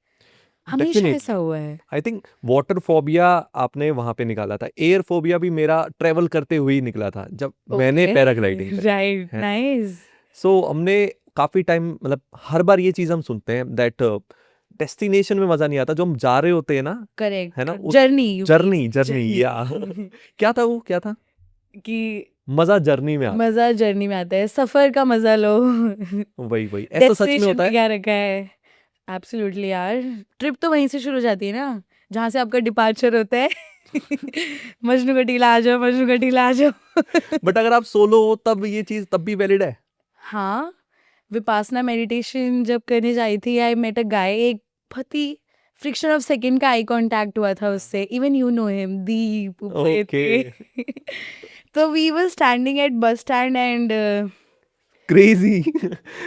हमेशा Definitely. ऐसा हुआ है। आई थिंक वाटर फोबिया आपने वहां पे निकाला था, एयर फोबिया भी मेरा ट्रेवल करते हुए ही निकला था जब मैंने पैराग्लाइडिंग करी। Right, nice. सो हमने काफी टाइम, मतलब हर बार ये चीज हम सुनते हैं दैट डेस्टिनेशन में मजा नहीं आता, जो हम जा रहे होते हैं ना, करेक्ट, है ना, जर्नी या क्या था कि मजा जर्नी में आता मजा जर्नी में आता है, सफर का मजा लो। है। वही ऐसा सच में Destination होता पे है। क्या रखा है? एब्सोल्युटली यार, ट्रिप तो वहीं से शुरू हो जाती है ना जहाँ से आपका डिपार्चर होता है। मजनू का टीला आ जाओ। बट अगर आप सोलो हो तब ये चीज तब भी वैलिड है। हाँ, विपासना मेडिटेशन जब करने जाई थी, आई मेट अ गाय, एक बहुत ही फ्रिक्शन ऑफ सेकंड का आई कांटेक्ट हुआ था उससे। Even you know him, Deep Okay. तो we were standing at bus stand and crazy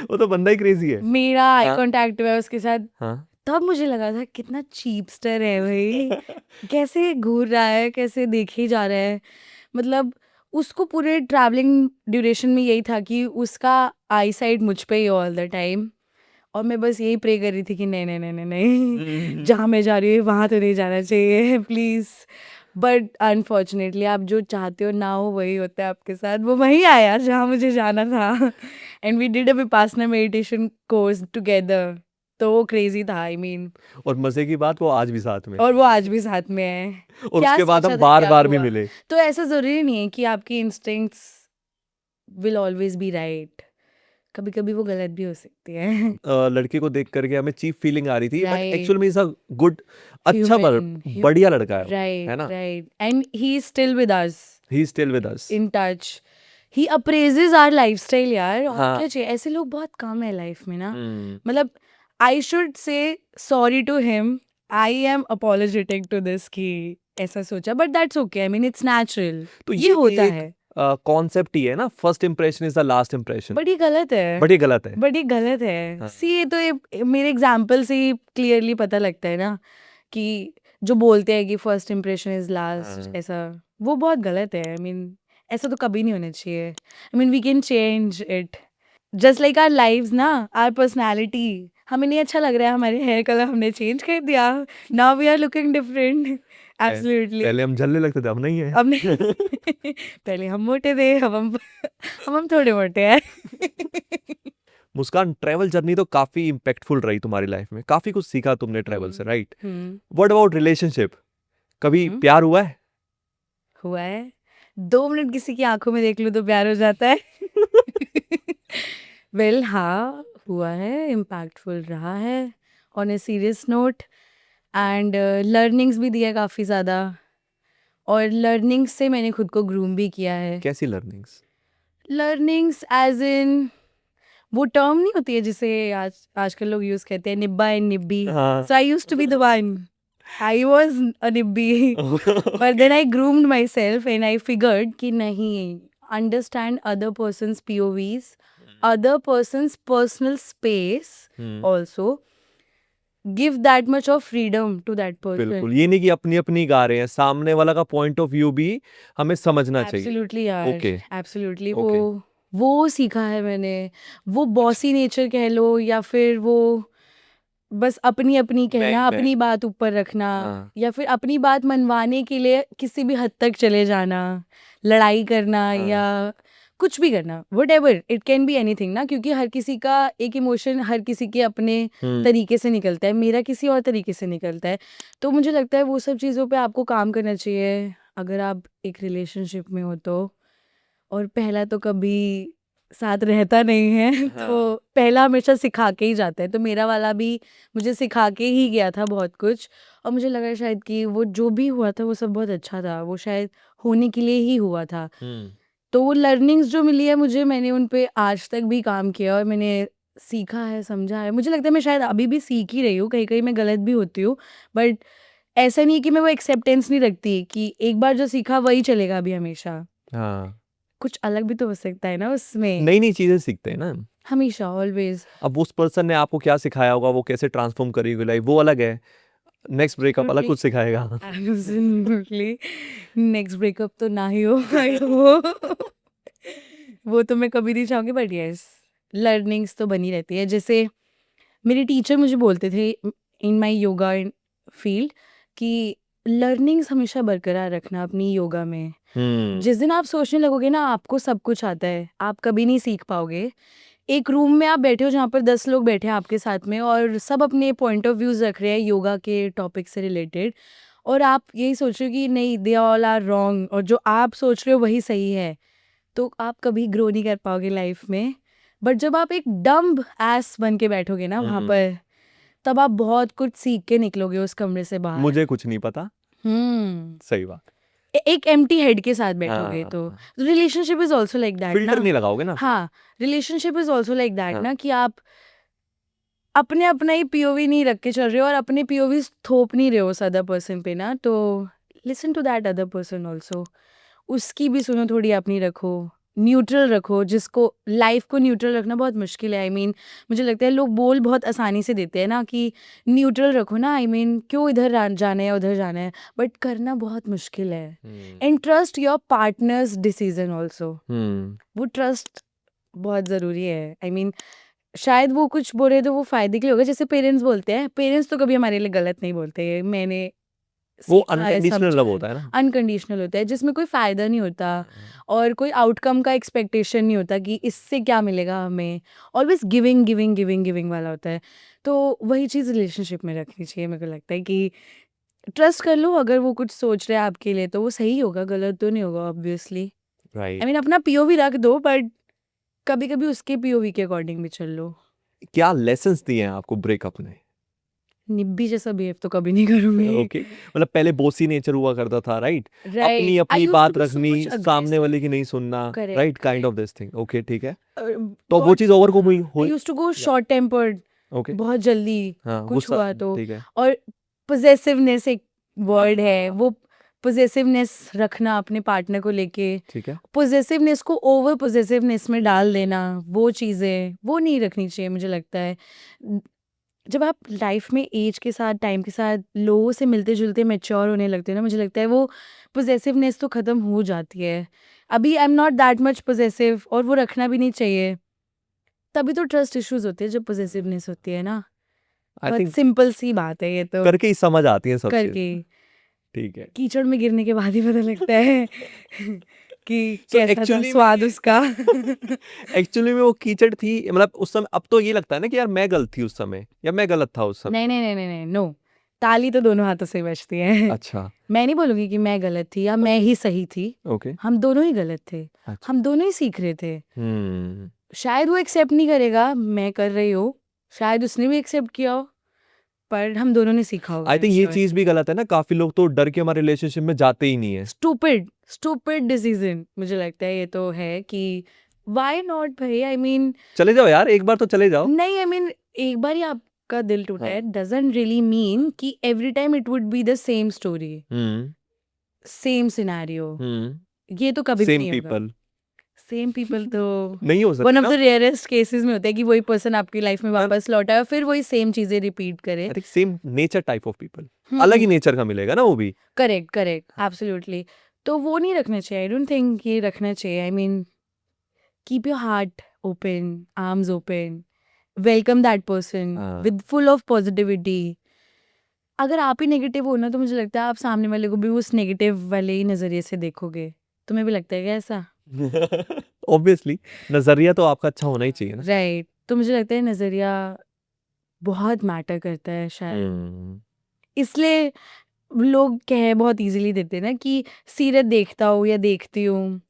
वो तो बंदा ही क्रेजी है। मेरा आई हाँ कांटेक्ट हुआ उसके साथ, हाँ तब मुझे लगा था कितना चीपस्टर है भाई, कैसे घूर रहा है, कैसे देखे जा रहा है। मतलब उसको पूरे ट्रैवलिंग ड्यूरेशन में यही था कि उसका आई साइड मुझ पे ही ऑल द टाइम, और मैं बस यही प्रे कर रही थी कि नहीं नहीं नहीं नहीं नहीं, जहाँ मैं जा रही हूँ वहाँ तो नहीं जाना चाहिए प्लीज़। बट अनफॉर्चुनेटली आप जो चाहते हो ना हो वही होता है आपके साथ, वो वहीं आया जहाँ मुझे जाना था। And we did a Vipassana meditation course together, तो वो क्रेजी था आई मीन। और मजे की बात वो आज भी साथ में, और वो आज भी साथ में है। और क्या उसके बाद सोचा हम था बार क्या बार भी हुआ? मिले। तो ऐसा ज़रूरी नहीं है कि आपकी instincts will always be right, कभी कभी वो गलत भी हो सकती है। लड़के को देख करके हमें चीप फीलिंग आ रही थी, बट राइट, एक्चुअल में इज अ गुड, अच्छा human, बढ़िया लड़का है वो, है right, ना। right, and he is still with us, he is still with us. in touch. He appraises our lifestyle यार, और हाँ क्या चाहिए, ऐसे लोग बहुत कम है लाइफ में ना। हम्म, मतलब I should say sorry to him, I am apologetic to this कि ऐसा सोचा, but that's okay, I mean it's natural, तो ये ये भी होता एक है। कॉन्सेप्ट ही है ना, first impression is the last impression, but ये गलत है, बट ये गलत है। बट ये गलत है। हाँ सी ये तो ये मेरे एग्जाम्पल से ही क्लियरली पता लगता है ना कि जो बोलते हैं कि फर्स्ट इम्प्रेशन इज लास्ट, हाँ ऐसा वो बहुत गलत है। आई मीन ऐसा तो कभी नहीं होना चाहिए। I mean we can change it, just like our lives ना, आवर पर्सनालिटी। हमें नहीं अच्छा लग रहा है, हमारे हेयर कलर हमने चेंज कर दिया, now we are looking different. Absolutely. पहले हम जलने लगते थे, अब नहीं है। अब नहीं पहले हम मोटे थे, अब हम थोड़े मोटे हैं। मुस्कान, ट्रैवल जर्नी तो काफी इम्पैक्टफुल रही तुम्हारी लाइफ में, काफी कुछ सीखा तुमने ट्रैवल से, right. Hmm, what about relationship, कभी हम्म, प्यार हुआ है? हुआ है। 2 मिनट किसी की आंखों में देख लूं तो प्यार हो जाता है। वेल हाँ, हुआ है, इम्पैक्टफुल रहा है on a serious note, and learnings भी दिया काफ़ी ज़्यादा, और लर्निंग्स से मैंने खुद को ग्रूम भी किया है। कैसी लर्निंग्स? लर्निंग्स एज इन वो टर्म नहीं होती है जिसे आजकल लोग यूज़ करते हैं, निब्बा एंड निब्बी। हाँ so I used to be the one, I was a निब्बी, but then I groomed myself and I figured कि नहीं, understand other person's POVs, other person's personal space also, give that much of freedom to that person. बिल्कुल, ये नहीं कि अपनी अपनी गा रहे हैं, सामने वाला का पॉइंट ऑफ व्यू भी हमें समझना चाहिए। Absolutely यार, ओके absolutely। ओके। वो सीखा है मैंने। वो बॉसी नेचर कह लो या फिर वो बस अपनी अपनी कहना, मैं अपनी बात ऊपर रखना, हाँ या फिर अपनी बात मनवाने के लिए किसी भी हद तक चले जाना, लड़ाई करना या हाँ कुछ भी करना, what ever it can be anything ना, क्योंकि हर किसी का एक इमोशन हर किसी के अपने तरीके से निकलता है, मेरा किसी और तरीके से निकलता है। तो मुझे लगता है वो सब चीज़ों पे आपको काम करना चाहिए अगर आप एक रिलेशनशिप में हो तो। और पहला तो कभी साथ रहता नहीं है तो हाँ पहला हमेशा सिखा के ही जाता है, तो मेरा वाला भी मुझे सिखा के ही गया था बहुत कुछ, और मुझे लगा शायद कि वो जो भी हुआ था वो सब बहुत अच्छा था, वो शायद होने के लिए ही हुआ था। तो वो लर्निंग्स जो मिली है मुझे, मैंने उन पे आज तक भी काम किया और मैंने सीखा है, समझा है। मुझे लगता है मैं शायद अभी भी सीख ही रही हूँ, कहीं कहीं मैं गलत भी होती हूँ, बट ऐसा नहीं है कि मैं वो एक्सेप्टेंस नहीं रखती कि एक बार जो सीखा वही चलेगा अभी हमेशा, हाँ, कुछ अलग भी तो हो सकता है ना उसमें, नई नई चीजें सीखते हैं ना। हमेशा ऑलवेज। अब उस पर्सन ने आपको क्या सिखाया होगा, वो कैसे ट्रांसफॉर्म करी होगी लाइफ, वो अलग है। नेक्स्ट ब्रेकअप अलग कुछ सिखाएगा। एब्सोल्युटली। नेक्स्ट ब्रेकअप तो ना ही हो आई हो, वो तो मैं कभी नहीं चाहूँगी, बट यस लर्निंग्स तो बनी रहती है। जैसे मेरे टीचर मुझे बोलते थे इन माय योगा फील्ड कि लर्निंग्स हमेशा बरकरार रखना अपनी योगा में। जिस दिन आप सोचने लगोगे ना आपको सब कुछ आता है, आप कभी नहीं सीख पाओगे। एक रूम में आप बैठे हो जहाँ पर 10 लोग बैठे हैं आपके साथ में और सब अपने पॉइंट ऑफ व्यूज़ रख रहे हैं योगा के टॉपिक से रिलेटेड, और आप यही सोच रहे हो कि नहीं दे ऑल आर रॉन्ग, और जो आप सोच रहे हो वही सही है, तो आप कभी ग्रो नहीं कर पाओगे लाइफ में। बट जब आप एक डम्ब एस बन के बैठोगे ना वहाँ पर, तब आप बहुत कुछ सीख के निकलोगे उस कमरे से बाहर। मुझे कुछ नहीं पता, हम्म, सही बात। एक एम्प्टी हेड के साथ बैठोगे हाँ तो relationship is also like that ना। फिल्टर नहीं लगाओगे ना। हाँ, relationship is also like that हाँ ना कि आप अपने अपना ही पीओवी नहीं रख के चल रहे हो और अपने पीओवी थोप नहीं रहे हो उस अदर पर्सन पे ना, तो listen to that other person also, उसकी भी सुनो थोड़ी, अपनी रखो। न्यूट्रल रखो, जिसको लाइफ को न्यूट्रल रखना बहुत मुश्किल है। मुझे लगता है लोग बोल बहुत आसानी से देते हैं ना कि न्यूट्रल रखो ना, क्यों इधर जाना है उधर जाना है, बट करना बहुत मुश्किल है। And trust your partners decision also, वो ट्रस्ट बहुत ज़रूरी है। शायद वो कुछ बोले तो वो फ़ायदे के लिए होगा, जैसे पेरेंट्स बोलते हैं, पेरेंट्स तो कभी हमारे लिए गलत नहीं बोलते, मैंने वो सीखा है, अनकंडीशनल समझा लव है। होता है ना। अनकंडीशनल होता है, जिसमें कोई फ़ायदा नहीं होता और कोई आउटकम का एक्सपेक्टेशन नहीं होता कि इससे क्या मिलेगा हमें, always giving giving giving giving वाला होता है। तो वही चीज़ रिलेशनशिप में रखनी चाहिए। मेरे को लगता है कि ट्रस्ट कर लो, अगर वो कुछ सोच रहा है आपके लिए तो वो सही होगा, गलत तो नहीं होगा ऑब्वियसली। राइट। अपना पीओवी रख दो, बट कभी कभी उसके पीओवी के अकॉर्डिंग भी चल लो। क्या लेसन्स दिए हैं आपको ब्रेकअप ने? निब्बी जैसा बिहेव तो कभी नहीं करूंगी। ओके, मतलब पहले बोसी नेचर हुआ करता था, राइट? अपनी राइट, आई अपनी यूज टू बात बी सो रखनी, मच सामने अग्रेसिव। वाले की नहीं सुनना, correct right? Kind of correct. This thing. Okay, ठीक है। तो वो चीज ओवर हुई आई हुई यूज टू गो या शॉर्ट टेम्पर्ड, ओके। बहुत जल्दी हाँ, कुछ गुस्सा, हुआ तो। ठीक है। और पोजेसिवनेस एक वर्ड है, वो पोजेसिवनेस रखना अपने पार्टनर को लेके, ठीक है। पोजेसिवनेस को ओवर पोजेसिवनेस में डाल देना, वो चीज़ें वो नहीं रखनी चाहिए मुझे लगता है। जब आप लाइफ में एज के साथ, टाइम के साथ लोगों से मिलते जुलते मैच्योर होने लगते हैं ना, मुझे लगता है वो पोजेसिवनेस तो ख़त्म हो जाती है। अभी आई am not that much possessive, और वो रखना भी नहीं चाहिए। तभी तो ट्रस्ट इश्यूज होते हैं जब पोजेसिवनेस होती है ना। आई बहुत थिंक सिंपल सी बात है ये तो, करके ही समझ आती है सब चीज। करके ठीक है। कीचड़ में गिरने के बाद ही पता लगता है कि सो कैसा था एक्चुअली स्वाद में उसका। एक्चुअली में वो कीचड़ थी, मतलब उस समय। अब तो ये लगता है ना कि यार मैं गलत थी उस समय या मैं गलत था उस समय। नहीं नहीं नहीं नहीं नहीं, नो, ताली तो दोनों हाथों से बजती है। अच्छा। मैं नहीं बोलूंगी कि मैं गलत थी या मैं ही सही थी, ओके। हम दोनों ही गलत थे, अच्छा। हम दोनों ही सीख रहे थे। हम्म। शायद वो एक्सेप्ट नहीं करेगा मैं कर रही हूँ, शायद उसने भी एक्सेप्ट किया हो, पर हम दोनों ने सीखा होगा, आई आई एम थिंक ये श्योर। चीज भी गलत है ना, काफी लोग तो डर के हमारे रिलेशनशिप में जाते ही नहीं है। स्टूपिड स्टूपिड डिसीजन मुझे लगता है ये तो है कि व्हाई नॉट भाई। चले जाओ यार, एक बार तो चले जाओ। नहीं, एक बार ही आपका दिल टूटा हाँ। है डजंट रियली मीन कि every time it would be the same story, hmm. Same scenario. Hmm. ये तो कभी भी सेम नहीं होगा। पीपल सेम पीपल तो नहीं हो वन सकते ऑफ ना। द रेयरेस्ट केसेस में होता है कि वही पर्सन आपकी लाइफ में आई वापस लौटा है और फिर वही सेम चीजें रिपीट करे। Think same nature type of people, अलग ही नेचर का मिलेगा ना वो भी। Correct correct, absolutely. तो वो नहीं रखना चाहिए, आई डोंट थिंक ये रखना चाहिए। Keep your heart open, arms open, welcome that person हाँ। With full of positivity. अगर आप ही नेगेटिव हो ना, तो मुझे लगता है आप सामने वाले को भी उस नेगेटिव वाले ही नज़रिए से देखोगे। तुम्हें भी लगता है क्या ऐसा? ऑब्वियसली नजरिया तो आपका अच्छा होना ही चाहिए ना। राइट, तो मुझे लगता है नज़रिया बहुत मैटर करता है शायद। हम्म। इसलिए लोग कह बहुत इजीली देते हैं ना कि सीरत देखता हूँ या देखती हूँ।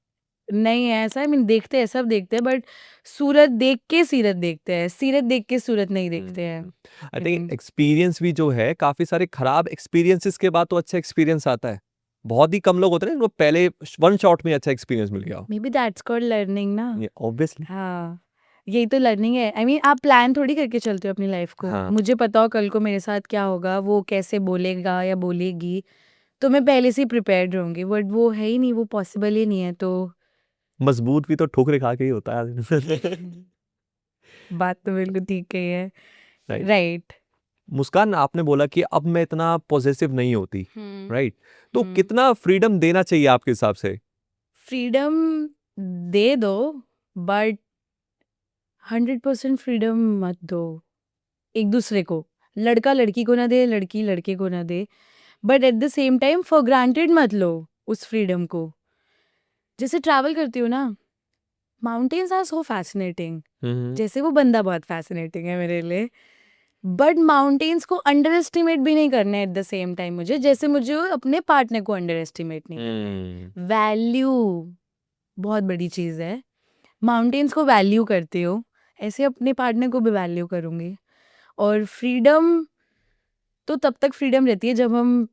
नहीं है ऐसा, देखते हैं, सब देखते हैं, बट सूरत देख के सीरत देखते हैं, सीरत देख के सूरत नहीं देखते हैं। आई आई थिंक मीन एक्सपीरियंस भी जो है, काफी सारे खराब एक्सपीरियंसेस के बाद तो अच्छा एक्सपीरियंस आता है। बहुत ही कम लोग होते हैं जिनको पहले वन शॉट में अच्छा एक्सपीरियंस मिल गया। May be that's called learning ना। ऑब्वियसली। हाँ, यही तो लर्निंग है। आप प्लान थोड़ी करके चलते हो अपनी लाइफ को, हाँ। मुझे पता हो कल को मेरे साथ क्या होगा, वो कैसे बोलेगा या बोलेगी, तो मैं पहले से ही प्रिपेयर्ड रहूंगी, बट वो है ही नहीं, वो पॉसिबल ही नहीं है। तो मजबूत भी तो ठोकरे खा के ही होता है। बात तो बिल्कुल ठीक कही है। राइट। राइट। मुस्कान, आपने बोला कि अब मैं इतना पॉजेसिव नहीं होती, हम्म राइट? तो हम्म कितना फ्रीडम देना चाहिए आपके हिसाब से? फ्रीडम दे दो, बट 100% फ्रीडम मत दो एक दूसरे को। लड़का लड़की को ना दे, लड़की लड़के को ना दे, but at the same time for granted मत लो उस फ्रीडम को। जैसे ट्रैवल करती हूँ ना, माउंटेन्स आर सो फैसिनेटिंग, जैसे वो बंदा बहुत फैसिनेटिंग है मेरे लिए, बट माउंटेन्स को अंडर एस्टिमेट भी नहीं करना है एट द सेम टाइम मुझे, जैसे मुझे अपने पार्टनर को अंडर एस्टिमेट नहीं करना है। वैल्यू बहुत बड़ी चीज़ है। माउंटेन्स को वैल्यू करती हो, ऐसे अपने पार्टनर को भी वैल्यू करूँगी। और फ्रीडम तो तब तक फ्रीडम रहती है जब हम,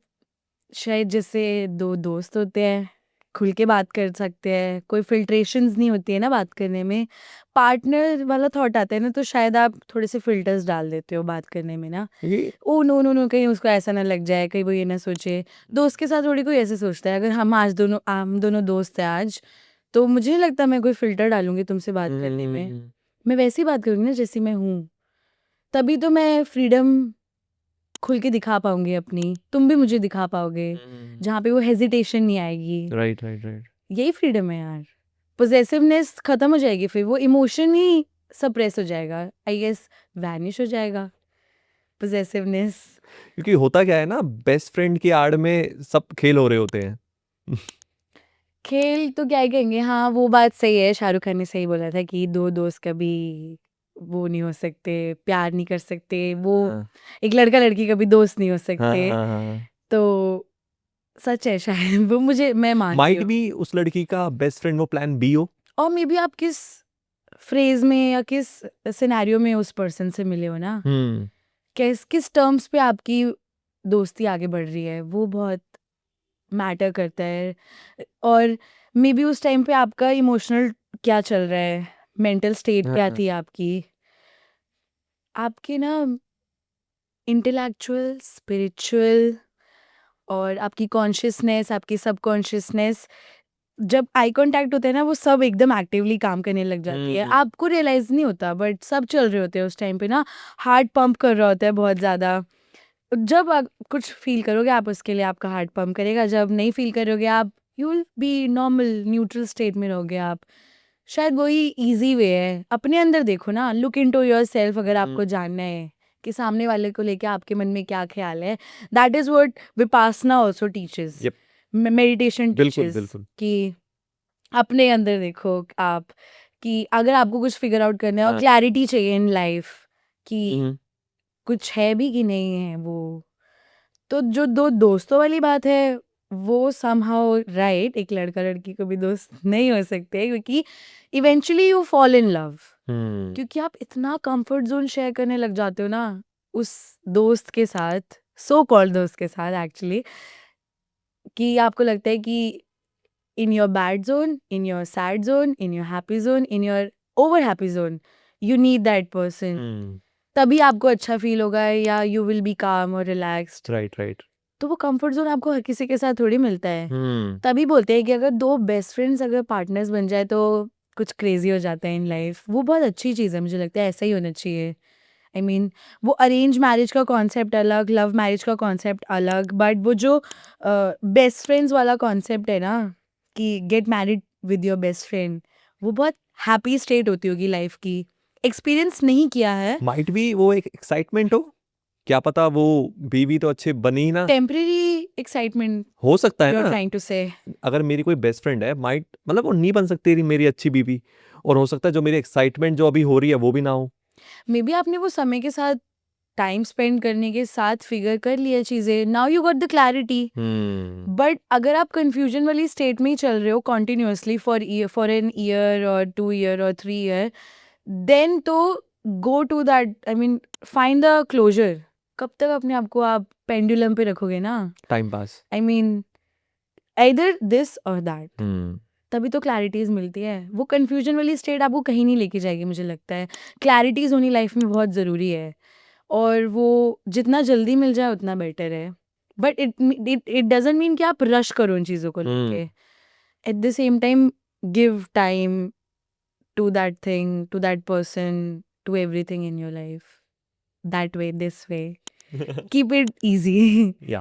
शायद जैसे दो दोस्त होते हैं, खुल के बात कर सकते हैं, कोई फिल्ट्रेशंस नहीं होती है ना बात करने में। पार्टनर वाला थॉट आता है ना, तो शायद आप थोड़े से फिल्टर्स डाल देते हो बात करने में ना। ये ओ नो नो नो, कहीं उसको ऐसा ना लग जाए, कहीं वो ये ना सोचे। दोस्त के साथ थोड़ी कोई ऐसे सोचता है, अगर हम दोनों दोस्त हैं आज, तो मुझे नहीं लगता मैं कोई फ़िल्टर डालूँगी तुमसे बात करने में। मैं वैसी बात करूँगी ना जैसी मैं हूँ, तभी तो मैं फ्रीडम खुल के दिखा पाऊँगी अपनी, तुम भी मुझे दिखा पाओगे, जहाँ पे वो हेजिटेशन नहीं आएगी। Right right right. यही फ्रीडम है यार। पोजेसिवनेस खत्म हो जाएगी, फिर वो इमोशन ही सप्रेस हो जाएगा, आई गेस वैनिश हो जाएगा पोजेसिवनेस। क्योंकि होता क्या है ना, बेस्ट फ्रेंड की आड़ में सब खेल हो रहे होते हैं। खेल तो क्या ही कहेंगे, हाँ वो बात सही है, शाहरुख खान ने सही बोला था कि दो दोस्त कभी वो नहीं हो सकते, प्यार नहीं कर सकते, वो हाँ एक लड़का लड़की कभी दोस्त नहीं हो हाँ सकते। हाँ हाँ। तो सच है शायद, वो मैं मानती माइट हूँ। भी उस लड़की का बेस्ट फ्रेंड वो प्लान बी हो। और मे बी आप किस फ्रेज में या किस सिनेरियो में उस पर्सन से मिले हो ना, किस टर्म्स पे आपकी दोस्ती आगे बढ़ रही है, वो बहुत मैटर करता है। और मे बी उस टाइम पे आपका इमोशनल क्या चल रहा है, मेंटल स्टेट क्या थी आपकी, आपकी ना इंटेलेक्चुअल, स्पिरिचुअल और आपकी कॉन्शियसनेस, आपकी सबकॉन्शियसनेस, जब आई कांटेक्ट होता है ना, वो सब एकदम एक्टिवली काम करने लग जाती है। आपको रियलाइज नहीं होता बट सब चल रहे होते हैं उस टाइम पे ना, हार्ट पंप कर रहा होता है बहुत ज़्यादा। जब आप कुछ फील करोगे आप उसके लिए आपका हार्ट पंप करेगा, जब नहीं फील करोगे आप you will be normal neutral state में रहोगे आप। शायद वही इजी वे है, अपने अंदर देखो ना, लुक इनटू योरसेल्फ अगर आपको जानना है कि सामने वाले को लेके आपके मन में क्या ख्याल है। That is what Vipassana also teaches, Yep. Meditation बिल्कुल टीचेस, बिल्कुल। कि अपने अंदर देखो आप, कि अगर आपको कुछ फिगर आउट करना है और हाँ। क्लैरिटी चाहिए इन लाइफ कि हम्म, कुछ है भी कि नहीं है वो, तो जो दो दोस्तों वाली बात है वो समहाउ राइट, एक लड़का लड़की को भी दोस्त नहीं हो सकते क्योंकि eventually you fall in love, क्योंकि आप इतना कंफर्ट जोन शेयर करने लग जाते हो ना उस दोस्त के साथ, सो कॉल्ड दोस्त के साथ एक्चुअली, कि आपको लगता है कि in your bad zone, in your sad zone, in your happy zone, in your over happy zone, you need that person. तभी आपको अच्छा फील होगा या यू विल बी काम और रिलैक्स्ड। Right right. तो वो कंफर्ट जोन आपको हर किसी के साथ थोड़ी मिलता है। तभी बोलते हैं कि अगर दो बेस्ट फ्रेंड्स अगर पार्टनर्स बन जाए तो कुछ क्रेजी हो जाता है इन लाइफ। वो बहुत अच्छी चीज़ है, मुझे लगता है ऐसा ही होना चाहिए। आई मीन वो अरेंज मैरिज का कॉन्सेप्ट अलग, लव मैरिज का कॉन्सेप्ट अलग, बट वो जो बेस्ट फ्रेंड्स वाला कॉन्सेप्ट है ना कि get married with your best friend, वो बहुत हैप्पी स्टेट होती होगी लाइफ की। एक्सपीरियंस नहीं किया है, माइट भी वो एक एक्साइटमेंट हो, क्या पता वो बीवी तो अच्छे बनी ही ना, टेम्परेरी एक्साइटमेंट हो सकता है यू आर ना। ट्राइंग टू से। अगर मेरी कोई बेस्ट फ्रेंड है, माइट मतलब वो नहीं बन सकती मेरी अच्छी बीवी, और हो सकता है जो मेरी एक्साइटमेंट जो अभी हो रही है वो भी ना हो। मे बी आपने वो समय के साथ टाइम स्पेंड करने के साथ फिगर कर लिया चीज़ें, now you got the clarity. But अगर आप कंफ्यूजन वाली स्टेट में ही चल रहे हो कॉन्टिन्यूसली फॉर एन ईयर और 2 ईयर और 3 ईयर, देन तो go to that, I mean find the closure. कब तक अपने आप को आप पेंडुलम पे रखोगे ना, time pass. I mean either this और दैट, तभी तो क्लैरिटीज मिलती है। वो कंफ्यूजन वाली स्टेट आपको कहीं नहीं लेके जाएगी, मुझे लगता है क्लैरिटीज होनी लाइफ में बहुत ज़रूरी है, और वो जितना जल्दी मिल जाए उतना बेटर है। बट इट डजेंट मीन कि आप रश करो इन चीज़ों को लेके। At the same time give time to that thing, to that person, to everything in your life, that way, this way, keep it easy. या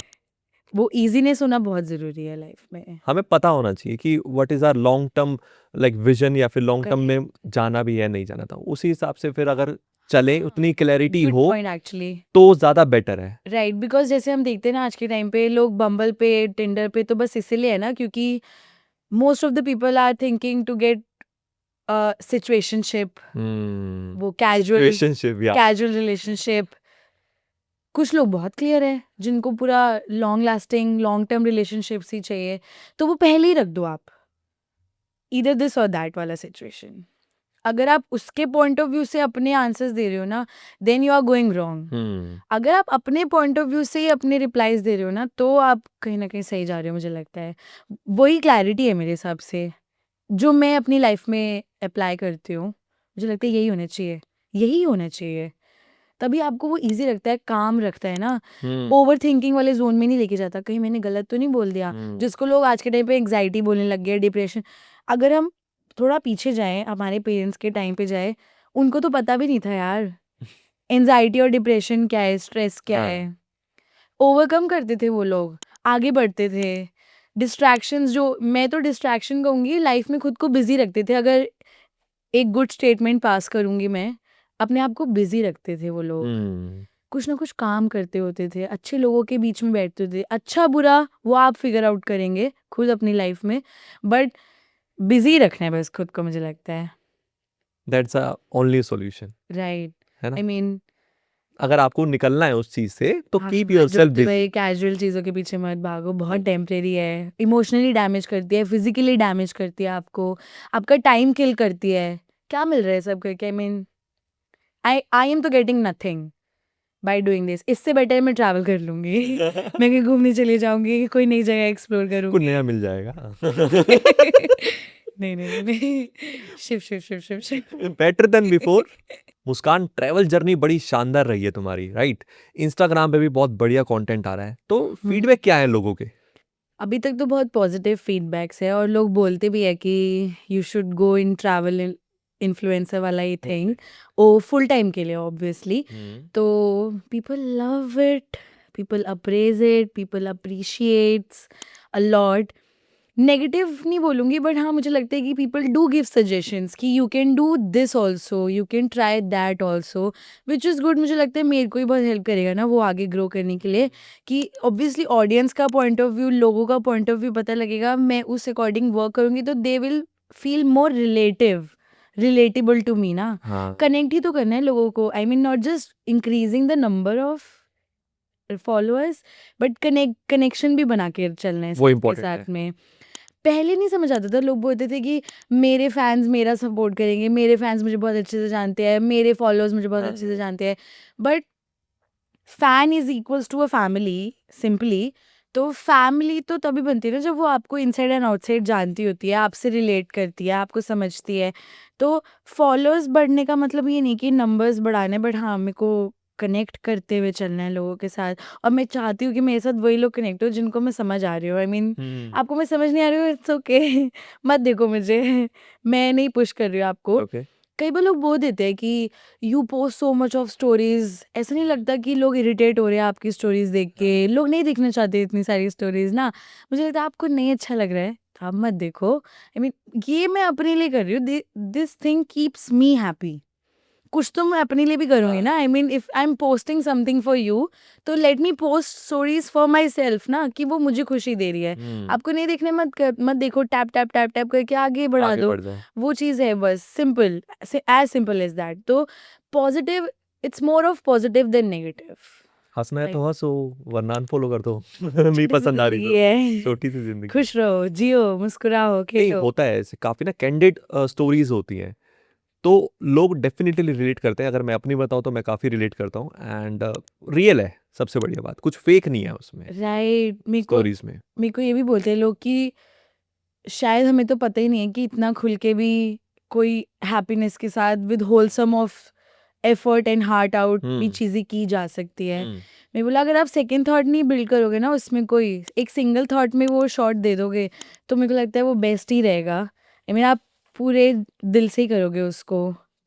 वो ईजीनेस होना बहुत ज़रूरी है लाइफ में। हमें पता होना चाहिए कि what is our long term like vision, या फिर लॉन्ग टर्म में जाना भी है नहीं जाना था, उसी हिसाब से फिर अगर चले, उतनी क्लैरिटी गुड हो पॉइंट एक्चुअली, तो ज्यादा बेटर है। राइट। बिकॉज जैसे हम देखते हैं ना आज के टाइम पे लोग बम्बल पे, टिंडर पे, तो बस इसीलिए है ना क्योंकि most of the people are thinking to get situationship, वो कैजुअल रिलेशनशिप या कैजुअल रिलेशनशिप। कुछ लोग बहुत क्लियर है जिनको पूरा long lasting long term relationships ही चाहिए, तो वो पहले ही रख दो आप, इधर दिस और दैट वाला सिचुएशन। अगर आप उसके पॉइंट ऑफ व्यू से अपने आंसर्स दे रहे हो ना, then you are going wrong. अगर आप अपने पॉइंट ऑफ व्यू से ही अपने रिप्लाईज दे रहे हो ना, तो आप कहीं ना कहीं सही जा रहे हो, मुझे लगता है। वही क्लैरिटी है मेरे हिसाब से जो मैं अपनी लाइफ में अप्लाई करती हूँ। मुझे लगता है यही होना चाहिए, यही होना चाहिए। तभी आपको वो इजी लगता है, काम रखता है ना, ओवर थिंकिंग वाले जोन में नहीं लेके जाता, कहीं मैंने गलत तो नहीं बोल दिया, जिसको लोग आज के टाइम पे एंग्जाइटी बोलने लग गए, डिप्रेशन। अगर हम थोड़ा पीछे जाएँ, हमारे पेरेंट्स के टाइम पे जाएँ, उनको तो पता भी नहीं था यार, एंग्ज़ायटी और डिप्रेशन क्या है, स्ट्रेस क्या हाँ। है। ओवरकम करते थे वो लोग, आगे बढ़ते थे। डिस्ट्रैक्शंस जो मैं तो डिस्ट्रैक्शन कहूँगी लाइफ़ में खुद को बिज़ी रखते थे। अगर एक गुड स्टेटमेंट पास करूँगी मैं, अपने आप को बिज़ी रखते थे वो लोग। हुँ। कुछ ना कुछ काम करते होते थे, अच्छे लोगों के बीच में बैठते थे। अच्छा-बुरा वो आप फ़िगर आउट करेंगे खुद अपनी लाइफ़ में, बट बिज़ी रखना है बस खुद को, मुझे लगता है। That's a only solution, right, है ना? आई मीन अगर आपको निकलना है उस चीज़ से तो कीप भागना जो योरसेल्फ तो बिज़ी। भाई कैजुअल चीज़ों के पीछे मत भागो, बहुत टेम्परेरी है, इमोशनली डैमेज करती है, फिज़िकली डैमेज करती है आपको, आपका टाइम किल करती है। क्या मिल रहा है सब करके? आई मीन आई एम तो getting nothing by doing this. इससे बेटर मैं ट्रैवल कर लूँगी। मैं कहीं घूमने चली जाऊँगी, कोई नई जगह एक्सप्लोर कुछ करूँगी। नया मिल जाएगा। नहीं, नहीं, नहीं, नहीं। Shiv, Shiv, Shiv, Shiv, Shiv. Better than before. Muskan, travel journey बड़ी शानदार रही है तुम्हारी, राइट? इंस्टाग्राम पे भी बहुत बढ़िया कंटेंट आ रहा है। तो हुँ। फीडबैक क्या है लोगों के? अभी तक तो बहुत पॉजिटिव फीडबैक्स है और लोग बोलते भी है कि you should go in travel influencer वाला ये थिंग ओ फुल टाइम के लिए ऑब्वियसली। हुँ। तो people love it, people apprise it, people appreciates a lot. Negative नहीं बोलूँगी बट हाँ मुझे लगता है कि पीपल डू गिव सजेशंस कि you can do this also, you can try that also, which is good. मुझे लगता है मेरे को ही बहुत हेल्प करेगा ना वो आगे ग्रो करने के लिए, कि ऑब्वियसली ऑडियंस का पॉइंट ऑफ व्यू, लोगों का पॉइंट ऑफ व्यू पता लगेगा, मैं उस अकॉर्डिंग वर्क करूँगी तो they will feel more relatable to me ना। हाँ, कनेक्ट ही तो करना है लोगों को, I mean not just increasing the number of followers but connection भी बना के चलना है वो सबके इम्पोर्टेंट है। साथ में। पहले नहीं समझ आता था, लोग बोलते थे कि मेरे फैंस मेरा सपोर्ट करेंगे, मेरे फैंस मुझे बहुत अच्छे से जानते हैं, मेरे फॉलोअर्स मुझे बहुत अच्छे से जानते हैं, but fan is equals to a family simply. तो फैमिली तो तभी बनती है ना जब वो आपको इनसाइड एंड आउटसाइड जानती होती है, आपसे रिलेट करती है, आपको समझती है। तो फॉलोअर्स बढ़ने का मतलब ये नहीं कि नंबर्स बढ़ाने, बट हाँ मेरे को कनेक्ट करते हुए चलना है लोगों के साथ। और मैं चाहती हूँ कि मेरे साथ वही लोग कनेक्ट हो जिनको मैं समझ आ रही हूँ। आई मीन हुँ। आपको मैं समझ नहीं आ रही हूँ, इट्स ओके। मत देखो मुझे। मैं नहीं पुश कर रही हूँ आपको। ओके। कई बार लोग बोल देते हैं कि you post so much of stories. ऐसा नहीं लगता कि लोग इरिटेट हो रहे हैं आपकी स्टोरीज देख के? लोग नहीं देखना चाहते इतनी सारी स्टोरीज ना। मुझे लगता है आपको नहीं अच्छा लग रहा है तो आप मत देखो। आई मीन ये मैं अपने लिए कर रही हूँ, this thing keeps me happy. कुछ तो मैं अपने लिए भी करूँगी ना। I mean if I am posting something for you तो let me post stories for myself ना, कि वो मुझे खुशी दे रही है। हुँ। आपको नहीं देखने मत देखो, टैप टैप टैप टैप करके आगे बढ़ा आगे दो। बढ़ जाओ। वो चीज़ है बस, simple, as simple as that. तो positive, it's more of positive than negative. हँसना है लाइक तो हँसो, वरना अनफ़ॉलो कर दो। नहीं छोटी सी पसंद आ रही जिंदगी तो। है। छोटी-सी ज़िंदगी। खुश रहो, जियो, मुस्कुराओ, नहीं, खेलो। होता है ऐसे, काफ़ी ना कैंडिड स्टोरीज़ होती हैं। तो लोग डेफ़िनिटली रिलेट करते हैं। अगर मैं अपनी बताऊँ तो मैं काफ़ी रिलेट करता हूँ एंड रियल है, सबसे बढ़िया बात। कुछ फ़ेक नहीं है उसमें, राइट। स्टोरीज़ में। मेरे को ये भी बोलते हैं लोग कि शायद हमें तो पता ही नहीं है कि इतना खुल के भी कोई हैप्पीनेस के साथ with wholesome of effort and heart out भी हुँ। चीज़ें की जा सकती है। हुँ। मैं बोला अगर आप सेकंड थॉट नहीं बिल्ड करोगे ना उसमें, कोई एक सिंगल थॉट में वो शॉट दे दोगे तो मेरे को लगता है वो बेस्ट ही रहेगा। आई मीन आप पूरे दिल से ही करोगे उसको,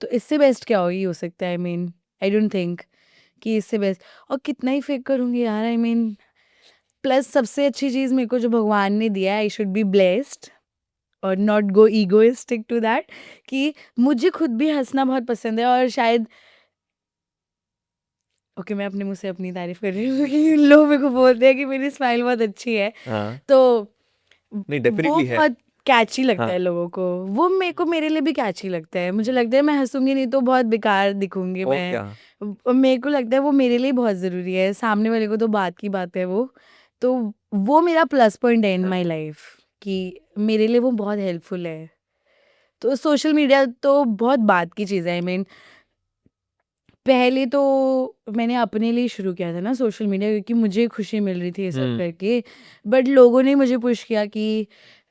तो इससे बेस्ट क्या हो सकता है? I mean I don't think कि इससे बेस्ट। और कितना ही फेक करूँगी यार, आई मीन प्लस सबसे अच्छी चीज़ मेरे को जो भगवान ने दिया है, आई शुड बी ब्लेस्ड और not go egoistic to that, कि मुझे खुद भी हँसना बहुत पसंद है। और शायद ओके मैं अपने मुँह से अपनी तारीफ़ कर रही हूँ क्योंकि लोग मेरे को बोलते हैं कि मेरी स्माइल बहुत अच्छी है। हाँ। तो नहीं, वो डेफ़िनिटली है। बहुत कैची लगता हाँ। है लोगों को। वो मेरे को मेरे लिए भी कैची लगता है। मुझे लगता है मैं हँसूँगी नहीं तो बहुत बेकार दिखूँगी और मैं। क्या। मेरे को लगता है वो मेरे लिए बहुत ज़रूरी है। सामने वाले को तो बात की बात है वो। तो वो मेरा प्लस पॉइंट है इन माय लाइफ़, कि मेरे लिए वो बहुत हेल्पफुल है। तो सोशल मीडिया तो बहुत बात की चीज़ है। आई मीन पहले तो मैंने अपने लिए शुरू किया था ना सोशल मीडिया, क्योंकि मुझे खुशी मिल रही थी ये सब हुँ। करके। बट लोगों ने मुझे पुश किया कि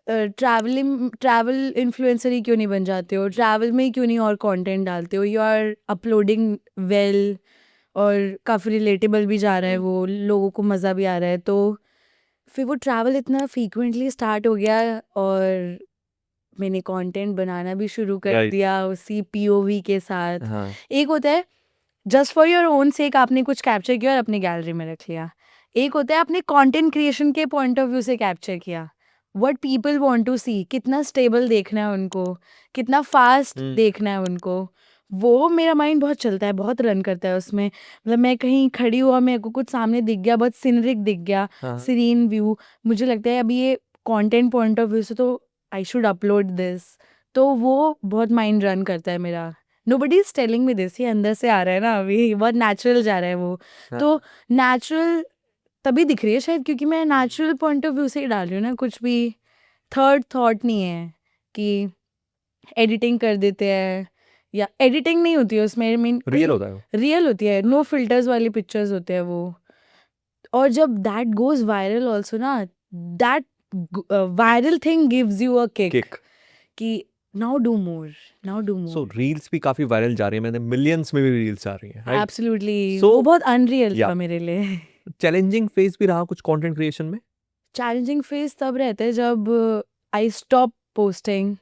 ट्रैवल इन्फ्लुएंसर ही क्यों नहीं बन जाते हो, ट्रैवल में ही क्यों नहीं और कंटेंट डालते हो, यू आर अपलोडिंग वेल। और काफ़ी रिलेटेबल भी जा रहा है वो, लोगों को मज़ा भी आ रहा है। तो फिर वो ट्रैवल इतना फ्रीक्वेंटली स्टार्ट हो गया और मैंने कंटेंट बनाना भी शुरू कर Right. दिया उसी पीओवी के साथ। हाँ एक होता है जस्ट फॉर योर ओन सेक आपने कुछ कैप्चर किया और अपनी गैलरी में रख लिया। एक होता है आपने कंटेंट क्रिएशन के पॉइंट ऑफ व्यू से कैप्चर किया, व्हाट पीपल वांट टू सी, कितना स्टेबल देखना है उनको, कितना फास्ट हम्म, देखना है उनको। वो मेरा माइंड बहुत चलता है, बहुत रन करता है उसमें। मतलब मैं कहीं खड़ी हुआ, मेरे को कुछ सामने दिख गया, बहुत सीनरिक दिख गया, हाँ सीरीन व्यू, मुझे लगता है अभी ये कंटेंट पॉइंट ऑफ व्यू से तो आई शुड अपलोड दिस, तो वो बहुत माइंड रन करता है मेरा। Nobody is telling me this, ये अंदर से आ रहा है ना, अभी बहुत नेचुरल जा रहा है वो। हाँ तो नेचुरल तभी दिख रही है शायद क्योंकि मैं नेचुरल पॉइंट ऑफ व्यू से ही डाल रही हूँ ना, कुछ भी थर्ड थॉट नहीं है कि एडिटिंग कर देते हैं, या एडिटिंग नहीं होती है उसमें, आई मीन रियल होता है वो। रियल होती है, नो फिल्टर्स वाली पिक्चर्स होते हैं वो। और जब दैट गोज वायरल ऑल्सो ना, that viral thing gives you a kick kick. कि now do more, now do so more. Reels भी काफी वायरल जा रही है, मैंने मिलियंस में भी रील्स आ रही हैं, राइट? एब्सोल्युटली, So, वो बहुत अनरियल या था मेरे लिए। चैलेंजिंग फेज भी रहा कुछ कंटेंट क्रिएशन में? चैलेंजिंग फेज तब रहता है जब I stop posting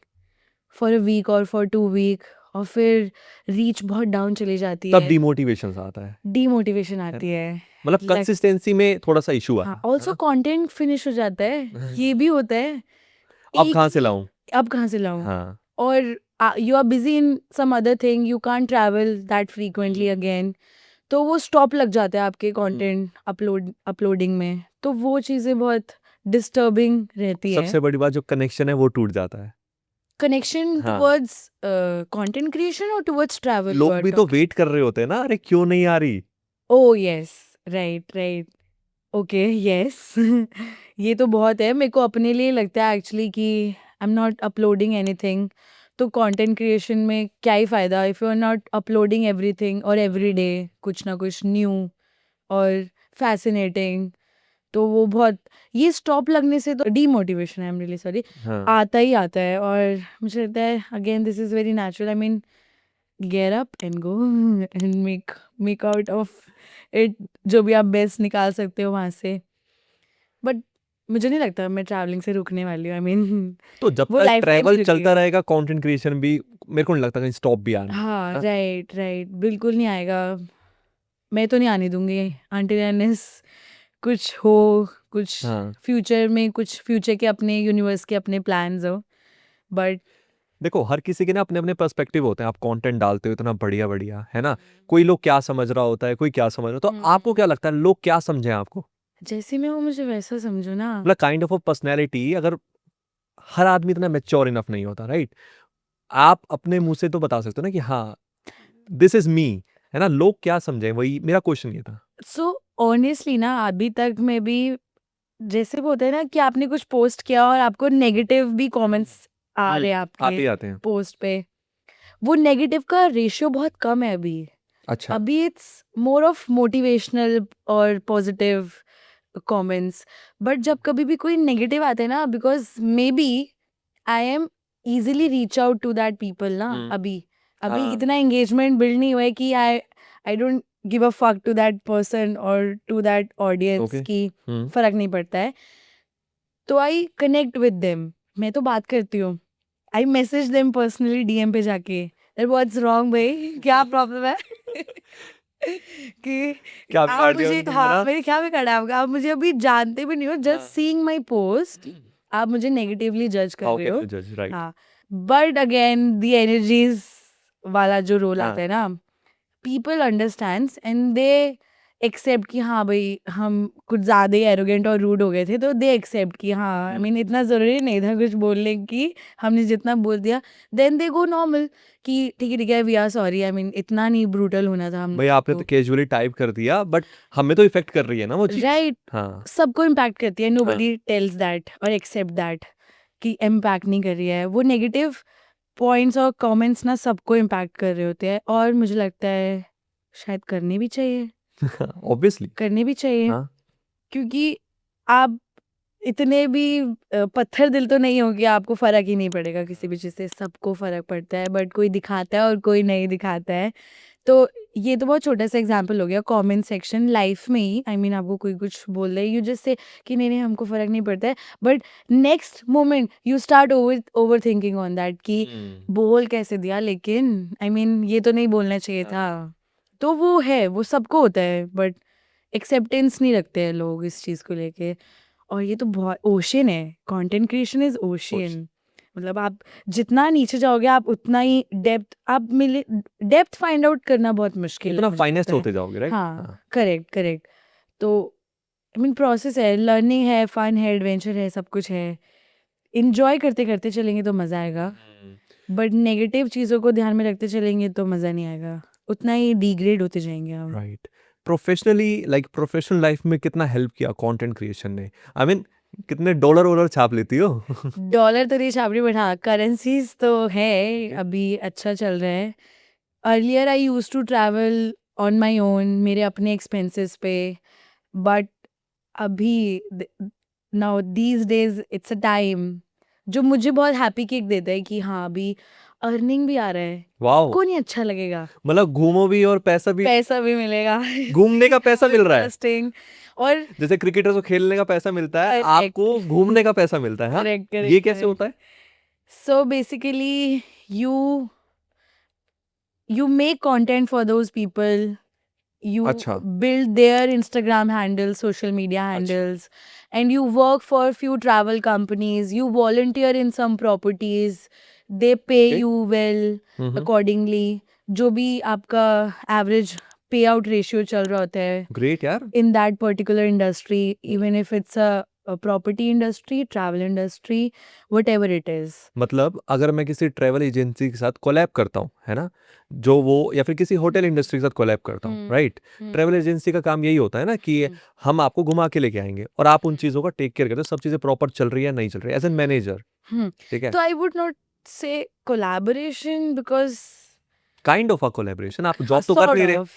for a week और फॉर 2 वीक, और फिर रीच बहुत डाउन चली जाती तब है, डिमोटिवेशन आता है, डीमोटिवेशन आती है। मतलब लग कंसिस्टेंसी में थोड़ा सा इशू हाँ, आया, ऑल्सो कंटेंट फिनिश हो जाता है, ये भी होता है। अब एक कहाँ से लाऊं? अब कहाँ से लाऊं? हाँ और you are busy in some other thing, you can't travel that frequently again, तो वो स्टॉप लग जाता है आपके कंटेंट अपलोडिंग में, तो वो चीज़ें बहुत डिस्टर्बिंग रहती है। सबसे बड़ी बात, जो कनेक्शन है वो टूट जाता है। कनेक्शन हाँ, टुवर्ड्स कंटेंट क्रिएशन और टुवर्ड्स ट्रैवल यू लोग आर भी तो टॉकिंग? वेट कर रहे होते हैं ना, अरे क्यों नहीं आ रही? Oh yes, right right, okay yes. ये तो बहुत है, मेरे को अपने लिए लगता है एक्चुअली कि I am not uploading anything, तो कंटेंट क्रिएशन में क्या ही फ़ायदा if you are not uploading everything और एवरी डे कुछ ना कुछ न्यू और फैसिनेटिंग। तो वो बहुत, ये स्टॉप लगने से तो demotivation, I am really sorry, हाँ आता ही आता है। और मुझे लगता है again this is very natural, I mean get up and go and make out of it, जो भी आप बेस्ट निकाल सकते हो वहाँ से। बट मुझे नहीं लगता मैं ट्रैवलिंग से रुकने वाली हूँ, आई मीन तो जब वो तक लाइफ टाइम ट्रैवल चलता रुकेगा। रहेगा, कंटेंट क्रिएशन भी मेरे को नहीं लगता कहीं स्टॉप भी आना है। हाँ हाँ? राइट राइट, बिल्कुल नहीं आएगा, मैं तो नहीं आने दूंगी until unless कुछ हो, कुछ हाँ फ्यूचर में, कुछ फ्यूचर के अपने यूनिवर्स के अपने प्लान्स हो। बट देखो, हर किसी के ना अपने अपने पर्सपेक्टिव होते हैं। आप कंटेंट डालते हो इतना बढ़िया बढ़िया, है ना? कोई लोग क्या समझ रहा होता है, कोई क्या समझ रहा, तो आपको क्या लगता है लोग क्या समझे आपको? जैसे मैं हूँ मुझे वैसा समझो ना। मतलब काइंड ऑफ अ पर्सनैलिटी, अगर हर आदमी इतना मैच्योर इनफ नहीं होता, राइट? आप अपने मुंह से तो बता सकते हो ना कि हाँ, दिस इज मी, है ना? लोग क्या समझे, वही मेरा क्वेश्चन ये था। सो ऑनेस्टली ना, अभी तक मैं भी, जैसे वो होता है ना कि आपने कुछ पोस्ट किया और आपको नेगेटिव भी कमेंट्स आ रहे हैं आते आपके ही आते हैं। पोस्ट पे, वो नेगेटिव का रेशियो बहुत कम है अभी। अच्छा। अभी इट्स मोर ऑफ मोटिवेशनल और पॉजिटिव कमेंट्स। बट जब कभी भी कोई नेगेटिव आता है ना, because may be I am easily reach out to that people ना, अभी अभी हाँ इतना एंगेजमेंट बिल्ड नहीं हुआ है कि I don't give a fuck to that person और टू दैट ऑडियंस ओके। की फर्क नहीं पड़ता है, तो आई कनेक्ट विद देम, मैं तो बात करती हूँ, I message them personally DM पे जाके, व्हाट्स रॉन्ग भाई, क्या प्रॉब्लम है? कि क्या आप बिगाड़ दिया मुझे, उनका, है हाँ ना? मेरे क्या बिगाड़ा है आपका? आप मुझे अभी जानते भी नहीं हो, जस्ट सीइंग माय पोस्ट आप मुझे नेगेटिवली जज कर हाउ रहे कैन हो। यू जज, राइट? हाँ, बट अगेन द एनर्जीज वाला जो रोल हाँ आता है ना, people understands and they accept कि हाँ भाई हम कुछ ज़्यादा ही एरोगेंट और रूड हो गए थे, तो दे एक्सेप्ट कि हाँ आई मीन इतना ज़रूरी नहीं था कुछ बोलने की, हमने जितना बोल दिया, देन दे गो नॉर्मल कि ठीक है we are sorry, I mean इतना नहीं ब्रूटल होना था हम भाई, आपने तो तो। कैजुअली टाइप कर दिया, बट हमें तो इफेक्ट कर रही है ना वो चीज। राइट, हाँ सबको इम्पैक्ट करती है, नो हाँ बडी टेल्स दैट और एक्सेप्ट दैट कि इम्पैक्ट नहीं कर रही है वो। नेगेटिव पॉइंट्स और कमेंट्स ना सबको इम्पैक्ट कर रहे होते हैं, और मुझे लगता है शायद करने भी चाहिए, ऑब्वियसली। करने भी चाहिए, हाँ क्योंकि आप इतने भी पत्थर दिल तो नहीं हो कि आपको फ़र्क ही नहीं पड़ेगा किसी भी चीज़ से, सबको फ़र्क पड़ता है, बट कोई दिखाता है और कोई नहीं दिखाता है। तो ये तो बहुत छोटा सा एग्जांपल हो गया कमेंट सेक्शन लाइफ में ही। आई मीन आपको कोई कुछ बोल रहा है, यू जस्ट से कि नहीं नहीं हमको फर्क नहीं पड़ता है, but next moment you start over thinking on that कि बोल कैसे दिया, लेकिन आई मीन ये तो नहीं बोलना चाहिए था। तो वो है, वो सबको होता है, बट एक्सेप्टेंस नहीं रखते हैं लोग इस चीज़ को लेके। और ये तो बहुत ओशियन है, कंटेंट क्रिएशन इज ओशियन। मतलब आप जितना नीचे जाओगे आप उतना ही डेप्थ फाइंड आउट करना बहुत मुश्किल उतना मुझे फाइनेस्ट लगता है। होते जाओगे, राइट? हाँ, करेक्ट करेक्ट। तो आई मीन प्रोसेस है, लर्निंग है, फन है, एडवेंचर है, सब कुछ है। इंजॉय करते करते चलेंगे तो मज़ा आएगा, बट नेगेटिव चीज़ों को ध्यान में रखते चलेंगे तो मज़ा नहीं आएगा, उतना ही डिग्रेड होते जाएंगे हम। Right. Professionally, like professional life में कितना हेल्प किया कंटेंट क्रिएशन ने? आई मीन कितने डॉलर वॉलर छाप लेती हो? डॉलर तो नहीं छाप रही, बट हाँ करेंसीज तो है, अभी अच्छा चल रहा है। Earlier I use to travel on my own, मेरे अपने एक्सपेंसेस पे, बट अभी now these days it's a time जो मुझे बहुत हैप्पी किक देता है कि हाँ अभी अर्निंग भी आ रहा है, वाओ, को नहीं अच्छा लगेगा, मतलब घूमो भी और पैसा भी, पैसा भी मिलेगा। घूमने का पैसा मिल रहा है। इंटरेस्टिंग। और जैसे क्रिकेटर्स को खेलने का पैसा मिलता है, करेक्ट आपको घूमने का पैसा मिलता है। हाँ, करेक्ट ये करेक्ट कैसे करेक्ट। होता है? So basically, you make content for those people. You अच्छा, build their Instagram handles, social media handles, and you work for a few travel companies. You volunteer in some properties. They pay Okay. you well accordingly. जो भी आपका average payout ratio चल रहा होता है great यार। in that particular industry, even if it's a property industry, travel industry, whatever it is. मतलब अगर मैं किसी ट्रैवल एजेंसी के साथ कोलैब करता हूँ, है ना, जो वो, या फिर किसी होटल इंडस्ट्री के साथ कोलैब करता हूँ, राइट? ट्रैवल एजेंसी का काम यही होता है ना कि हम आपको घुमा के लेके आएंगे और आप उन चीज़ों का टेक केयर करते हो, सब चीज़ें प्रॉपर चल रही है नहीं चल रही है, एज एन मैनेजर। ठीक है, तो I would not say collaboration because kind of a collaboration. आप जॉब तो कर sort नहीं रहे, of,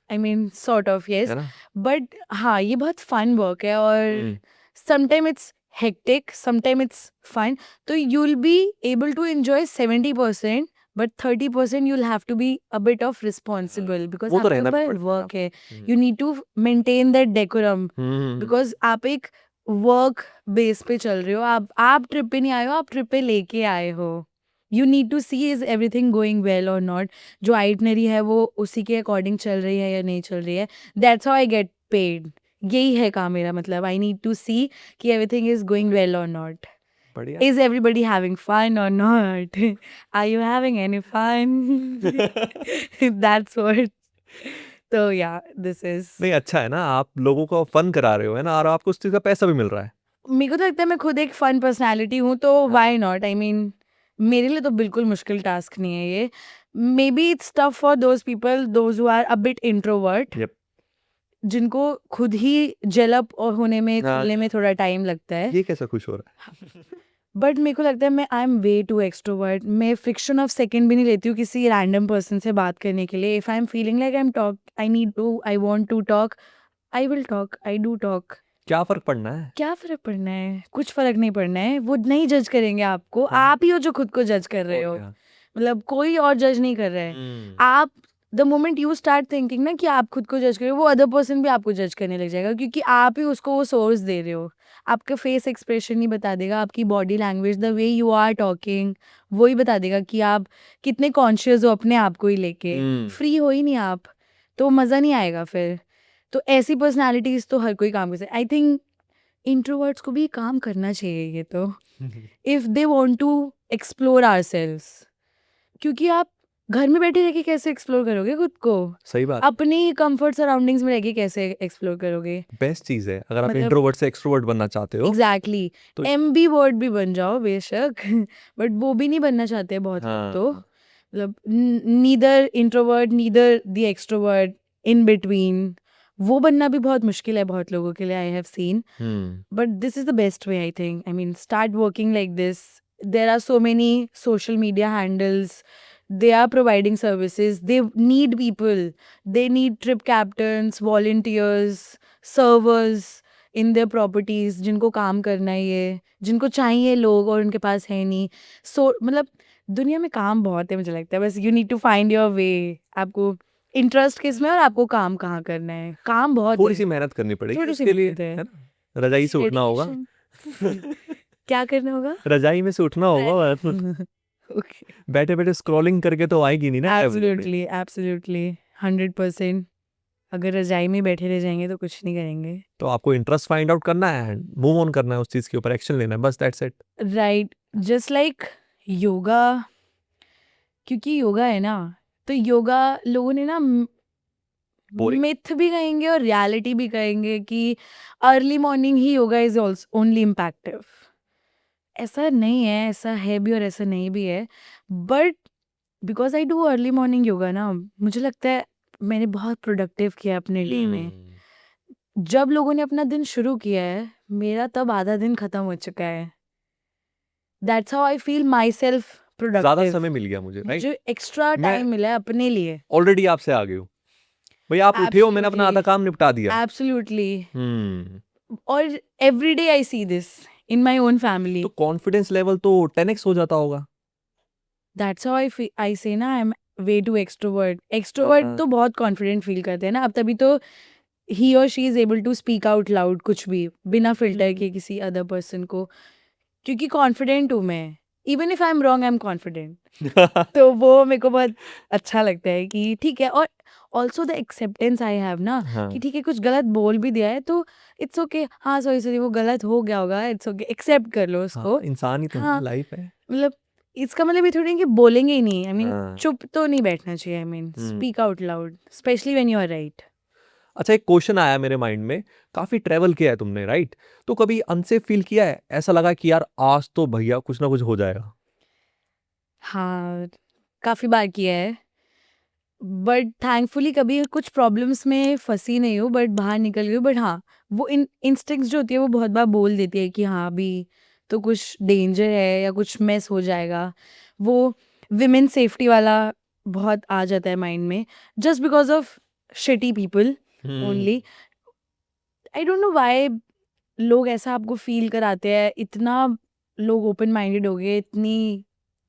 I mean sort of yes, है ना? but हाँ ये बहुत fun work है और sometimes it's hectic, sometimes it's fun. तो you'll be able to enjoy 70%, but 30% you'll have to be a bit of responsible because वो तो आपके रहना भी ऊपर पड़ेगा। work है. You need to maintain that decorum because आप एक वर्क बेस पे चल रहे हो, आप ट्रिप पे नहीं आए हो, आप ट्रिप पे लेके आए हो। You need to see is everything going well और नॉट, जो आइटनरी है वो उसी के अकॉर्डिंग चल रही है या नहीं चल रही है। That's how I get paid. यही है काम मेरा, मतलब आई नीड टू सी कि एवरीथिंग इज गोइंग वेल और नॉट। बढ़िया। Is everybody having fun or not? Are you having any fun? That's what. तो yeah, this is. नहीं, अच्छा है ना, आप लोगों को फन करा रहे हो, है ना, और आपको उस चीज़ का पैसा भी मिल रहा है। मेरे को तो लगता है मैं खुद एक फन पर्सनालिटी हूँ, तो व्हाई नॉट। आई मीन मेरे लिए तो बिल्कुल मुश्किल टास्क नहीं है ये। May be it's tough for those people those who are a bit introvert, Yep. जिनको खुद ही जेलअप और होने में हाँ। खुलने में थोड़ा टाइम लगता है। ये कैसा खुश हो रहा है? बट मेरे को लगता है मैं I am way too extrovert. मैं फ्रिक्शन ऑफ सेकंड भी नहीं लेती हूँ किसी रैंडम पर्सन से बात करने के लिए। If I am feeling like I want to talk, I will talk, I do talk. क्या फर्क पड़ना है? क्या फ़र्क पड़ना है? कुछ फ़र्क नहीं पड़ना है, वो नहीं जज करेंगे आपको, हाँ। आप ही हो जो खुद को जज कर रहे हो। Okay, हाँ। मतलब कोई और जज नहीं कर रहा है। आप the moment you start thinking ना कि आप खुद को जज कर रहे हो, वो अदर पर्सन भी आपको जज करने लग जाएगा, क्योंकि आप ही उसको वो सोर्स दे रहे हो। आपका फेस एक्सप्रेशन नहीं बता देगा, आपकी body language, the way you are talking, वो ही बता देगा कि आप कितने कॉन्शियस हो अपने आप को ही लेके। फ्री हो ही नहीं आप, तो मज़ा नहीं आएगा फिर। तो ऐसी पर्सनैलिटीज़ तो हर कोई काम कर सकता है। आई थिंक इंट्रोवर्ट्स को भी काम करना चाहिए ये तो, if they want to explore ourselves. क्योंकि आप घर में बैठे रह के कैसे एक्सप्लोर करोगे खुद को? सही बात। अपनी कंफर्ट सराउंडिंग्स में रह के कैसे एक्सप्लोर करोगे? बेस्ट चीज़ है अगर आप मतलब इंट्रोवर्ट से एक्सट्रोवर्ट बनना चाहते हो। एग्जैक्टली, तो एमबी वर्ड भी बन जाओ बेशक, बट वो भी नहीं बनना चाहते बहुत लोग तो। हाँ, मतलब neither introvert neither the extrovert, in between, वो बनना भी बहुत मुश्किल है बहुत लोगों के लिए, आई have scene. But this is the best way, I think. I mean, start working like this. There are so many social media handles. They are providing services. They need people. They need trip captains, volunteers, servers in their properties. जिनको काम करना है ये, जिनको चाहिए लोग और उनके पास है नहीं। So मतलब दुनिया में काम बहुत है मुझे लगता है, बस you need to find your way. आपको इंटरेस्ट किस में और आपको काम कहाँ करना है, काम बहुत थोड़ी है, सी मेहनत करनी पड़ेगी थोड़ी सी इसके लिए, मेहनत है, है ना, रजाई से उठना होगा। डेडिकेशन। क्या करना होगा? रजाई में से उठना होगा, ओके, बैठे बैठे स्क्रॉलिंग करके तो आएगी नहीं ना level पे। Absolutely absolutely 100%। अगर रजाई में बैठे रह जाएंगे तो कुछ नहीं करेंगे। तो आपको इंटरेस्ट फाइंड आउट करना है, मूव ऑन करना है, उस चीज के ऊपर एक्शन लेना है, बस that's it. Right, just like yoga, क्योंकि योगा है ना, तो योगा लोगों ने ना बोरिंग। मिथ भी कहेंगे और रियलिटी भी कहेंगे कि अर्ली मॉर्निंग ही yoga is also only impactive. ऐसा नहीं है, ऐसा है भी और ऐसा नहीं भी है। But because I do early morning yoga ना, मुझे लगता है मैंने बहुत प्रोडक्टिव किया अपने डे में। जब लोगों ने अपना दिन शुरू किया है, मेरा तब आधा दिन खत्म हो चुका है। That's how I feel my self ज्यादा प्रोडक्टिव। समय मिल गया मुझे, राइट। मुझे एक्स्ट्रा मैं टाइम मिला है अपने लिए। ऑलरेडी आपसे आ गई हूँ भाई, आप उठे हो, मैंने अपना आधा काम निपटा दिया। एब्सोल्युटली। हम्म। और every day I see this in my own family. तो कॉन्फिडेंस लेवल तो 10x हो जाता होगा। दैट्स हाउ आई से ना, I am way too extrovert. Extrovert तो बहुत कॉन्फिडेंट फील करते हैं ना, अब तभी तो ही और she is able to speak out loud कुछ भी बिना फिल्टर के किसी अदर पर्सन को, क्योंकि कॉन्फिडेंट हूँ मैं। Even if I am wrong, I am confident. तो वो मेरे को बहुत अच्छा लगता है कि ठीक है। और also the acceptance I have ना, हाँ। कि ठीक है कुछ गलत बोल भी दिया है तो इट्स ओके, हाँ सॉरी सॉरी वो गलत हो गया होगा, इट्स ओके, एक्सेप्ट कर लो उसको। हाँ, इंसान ही तो हाँ, लाइफ है। मतलब इसका मतलब ये थोड़ी है कि बोलेंगे ही नहीं। आई मीन हाँ। चुप तो नहीं बैठना चाहिए। I mean speak out loud, specially when you are right. अच्छा, एक क्वेश्चन आया मेरे माइंड में, काफी ट्रेवल किया है तुमने, राइट? तो कभी अनसेफ फील किया है, ऐसा लगा कि यार आज तो भैया कुछ ना कुछ हो जाएगा? हाँ, काफ़ी बार किया है, बट थैंकफुली कभी कुछ प्रॉब्लम्स में फंसी नहीं हूँ, बट बाहर निकल गई हूँ। बट हाँ, वो इंस्टिंक्ट्स जो होती है वो बहुत बार बोल देती है कि हाँ अभी तो कुछ डेंजर है या कुछ मेस हो जाएगा। वो विमेन सेफ्टी वाला बहुत आ जाता है माइंड में, just because of shitty people only. I don't know why लोग ऐसा आपको फील कराते हैं। इतना लोग ओपन माइंडेड हो गए, इतनी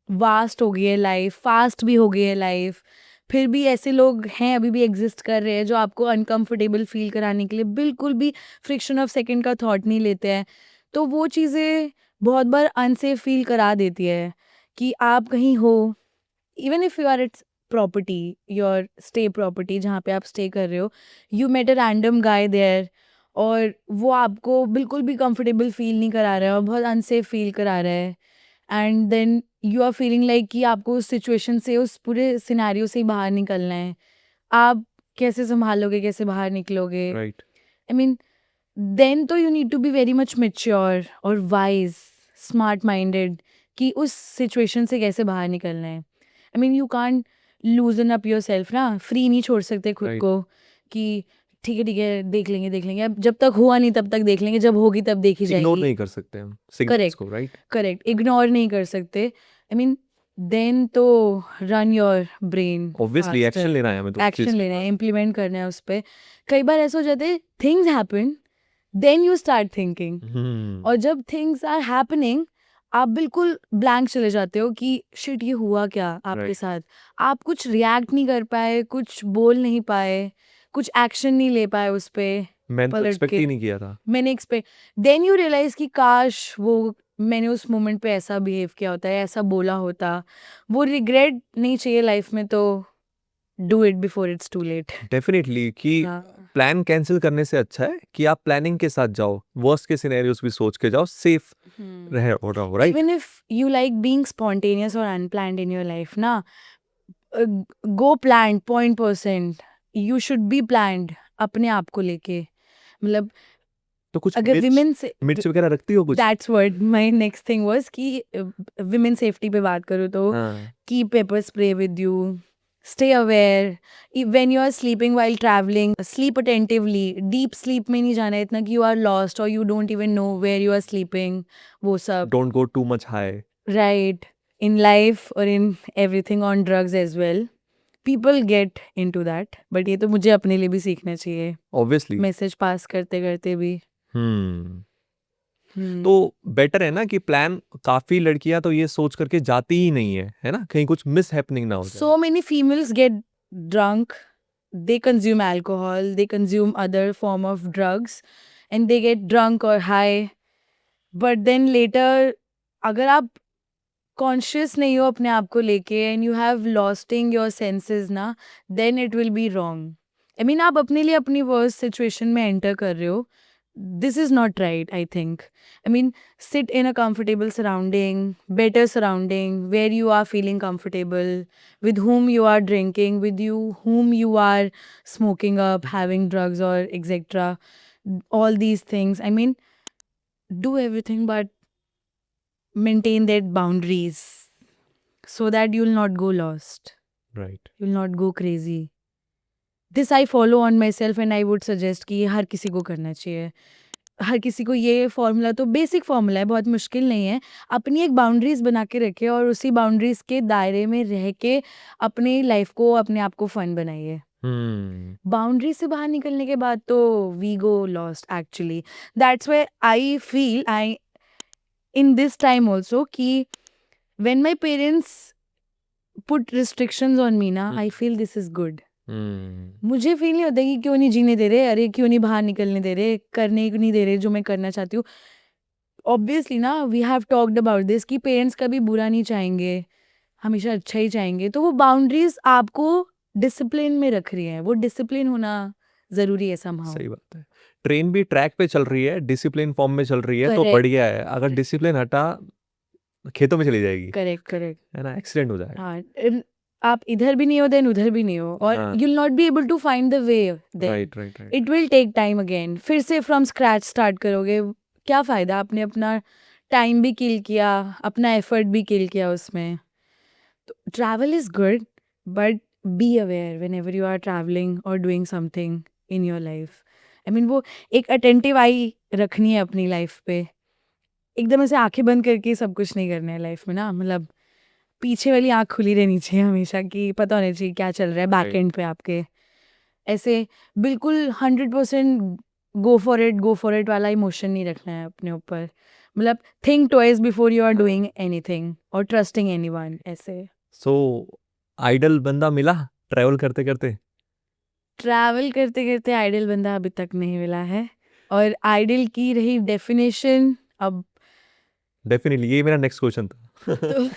वास्ट हो गई है लाइफ, फास्ट भी हो गई है लाइफ, फिर भी ऐसे लोग हैं, अभी भी एग्जिस्ट कर रहे हैं जो आपको अनकंफर्टेबल फील कराने के लिए बिल्कुल भी फ्रिक्शन ऑफ सेकंड का थॉट नहीं लेते हैं। तो वो चीज़ें बहुत बार अनसेफ फील करा देती है कि आप कहीं हो, even if you are it's property, your stay property जहाँ पे आप स्टे कर रहे हो, you met a random guy there, और वो आपको बिल्कुल भी कंफर्टेबल फील नहीं करा रहा है और बहुत अनसेफ फील करा रहा है। And then you are feeling like कि आपको उस सिचुएशन से, उस पूरे सिनेरियो से ही बाहर निकलना है। आप कैसे संभालोगे, कैसे बाहर निकलोगे? राइट। आई मीन देन तो you need to be very much mature और वाइज, स्मार्ट माइंडेड कि उस सिचुएशन से कैसे बाहर निकलना है। I mean you can't loosen up your self ना, फ्री नहीं छोड़ सकते खुद Right. को कि ठीक है देख लेंगे देख लेंगे। अब जब तक हुआ नहीं तब तक देख लेंगे, जब होगी तब देखी इग्नोर जाएगी। नहीं कर सकते हम सिग्नल्स करेक्ट, को, राइट? करेक्ट, इग्नोर नहीं कर सकते। आई मीन देन तो run your brain, obviously action लेना है हमें तो उस चीज एक्शन के लेना है, ऊपर। इम्प्लीमेंट करना है उस पर। कई बार ऐसा हो जाता है things happen, then you start thinking, और जब थिंग्स आर हैपनिंग आप बिल्कुल ब्लैंक चले जाते हो कि शिट ये हुआ क्या आपके Right. साथ। आप कुछ रिएक्ट नहीं कर पाए, कुछ बोल नहीं पाए, कुछ एक्शन नहीं ले पाए उस पे मैंने तो पलट एक्सपेक्ट के। ही नहीं किया था। मैंने एक्सपेक्ट, देन यू रियलाइज कि काश वो मैंने उस मोमेंट पे ऐसा बिहेव किया होता है, ऐसा बोला होता। वो रिग्रेट नहीं चाहिए लाइफ में, तो do it before it's too late. Definitely कि प्लान कैंसिल करने से अच्छा है कि आप प्लानिंग के साथ जाओ, वर्स्ट के सिनेरियोस भी सोच के जाओ, सेफ रहे हो रहो, right? Even if you like being spontaneous और अनप्लान्ड इन योर लाइफ ना, go planned 0.%। You should be planned अपने आप को लेके। मतलब तो कुछ अगर विमेन से, मिर्च वगैरह रखती हो कुछ? That's what my next thing was कि विमेन सेफ्टी पे बात करूँ तो हाँ। Keep pepper spray with you, stay aware when you are sleeping while travelling, sleep attentively. Deep sleep में नहीं जाना है इतना कि यू आर लॉस्ट और you don't even know where you are sleeping, वो सब। Don't go too much high. Right. In life or in everything, on drugs as well. People get into that. But ये तो मुझे अपने लिए भी सीखना चाहिए, ऑब्वियसली। मैसेज पास करते करते भी। तो बेटर है ना कि प्लान, काफी लड़कियां तो ये सोच करके जाती ही नहीं है, है ना, कहीं कुछ मिस हैपनिंग ना हो जाए। So many females get drunk they consume alcohol, they consume other form of drugs, and they get drunk or high. But then later, अगर आप कॉन्शियस नहीं हो अपने आप को लेके and you have losting your senses ना, then it will be wrong. I mean आप अपने लिए अपनी वर्स्ट सिचुएशन में एंटर कर रहे हो. This is not right, I think. I mean, sit in a comfortable surrounding, better surrounding, where you are feeling comfortable, with whom you are drinking, with you whom you are smoking up, having drugs or etc. All these things. I mean, do everything but maintain that boundaries so that you'll not go lost. Right. You'll not go crazy. This I follow on myself and I would suggest कि ये हर किसी को करना चाहिए. हर किसी को ये formula, तो बेसिक फॉर्मूला है, बहुत मुश्किल नहीं है. अपनी एक बाउंड्रीज बना के रखे और उसी बाउंड्रीज के दायरे में रह के अपनी लाइफ को, अपने आप को फन बनाइए. बाउंड्री से बाहर निकलने के बाद तो we go lost actually. That's why I feel I in this time also कि when my parents put restrictions on me ना, I feel this is good. मुझे फील नहीं होता कि क्यों नहीं जीने दे रहे, अरे क्यों नहीं बाहर निकलने दे रहे, करने नहीं दे रहे जो मैं करना चाहती हूँ. ऑब्वियसली ना, we have talked about this कि पेरेंट्स कभी बुरा नहीं चाहेंगे, हमेशा अच्छा ही चाहेंगे. तो वो बाउंड्रीज आपको डिसिप्लिन में रख रही हैं. वो डिसिप्लिन होना जरूरी है somehow. सही बात है. ट्रेन भी ट्रैक पे चल रही है, डिसिप्लिन फॉर्म में चल रही है, तो Correct. बढ़िया है. अगर डिसिप्लिन हटा, खेतों में चली जाएगी, करेक्ट करेक्ट. है ना, एक्सीडेंट हो जाएगा. हाँ, आप इधर भी नहीं हो देन उधर भी नहीं हो, और हाँ. you'll not be able to find the way there. Right right right. It will take time again. फिर से फ्रॉम स्क्रैच स्टार्ट करोगे, क्या फ़ायदा. आपने अपना टाइम भी किल किया, अपना एफर्ट भी किल किया उसमें. तो travel is good, but be aware whenever you are travelling और doing something in your life. I mean, वो एक अटेंटिव आई रखनी है अपनी लाइफ पे. एकदम ऐसे आंखें बंद करके सब कुछ नहीं करना है लाइफ में ना. मतलब पीछे वाली आँख खुली रहनी चाहिए हमेशा, कि पता होना चाहिए क्या चल रहा है बैक एंड पे आपके. ऐसे बिल्कुल 100% गो फॉर इट वाला इमोशन नहीं रखना है अपने ऊपर. मतलब think twice before you are doing anything और ट्रस्टिंग एनीवन. ऐसे सो आइडल बंदा मिला ट्रैवल करते करते? ट्रैवल करते करते आइडल बंदा अभी तक नहीं मिला है. और आइडल की रही डेफिनेशन, अब डेफिनेटली ये मेरा नेक्स्ट क्वेश्चन था. तो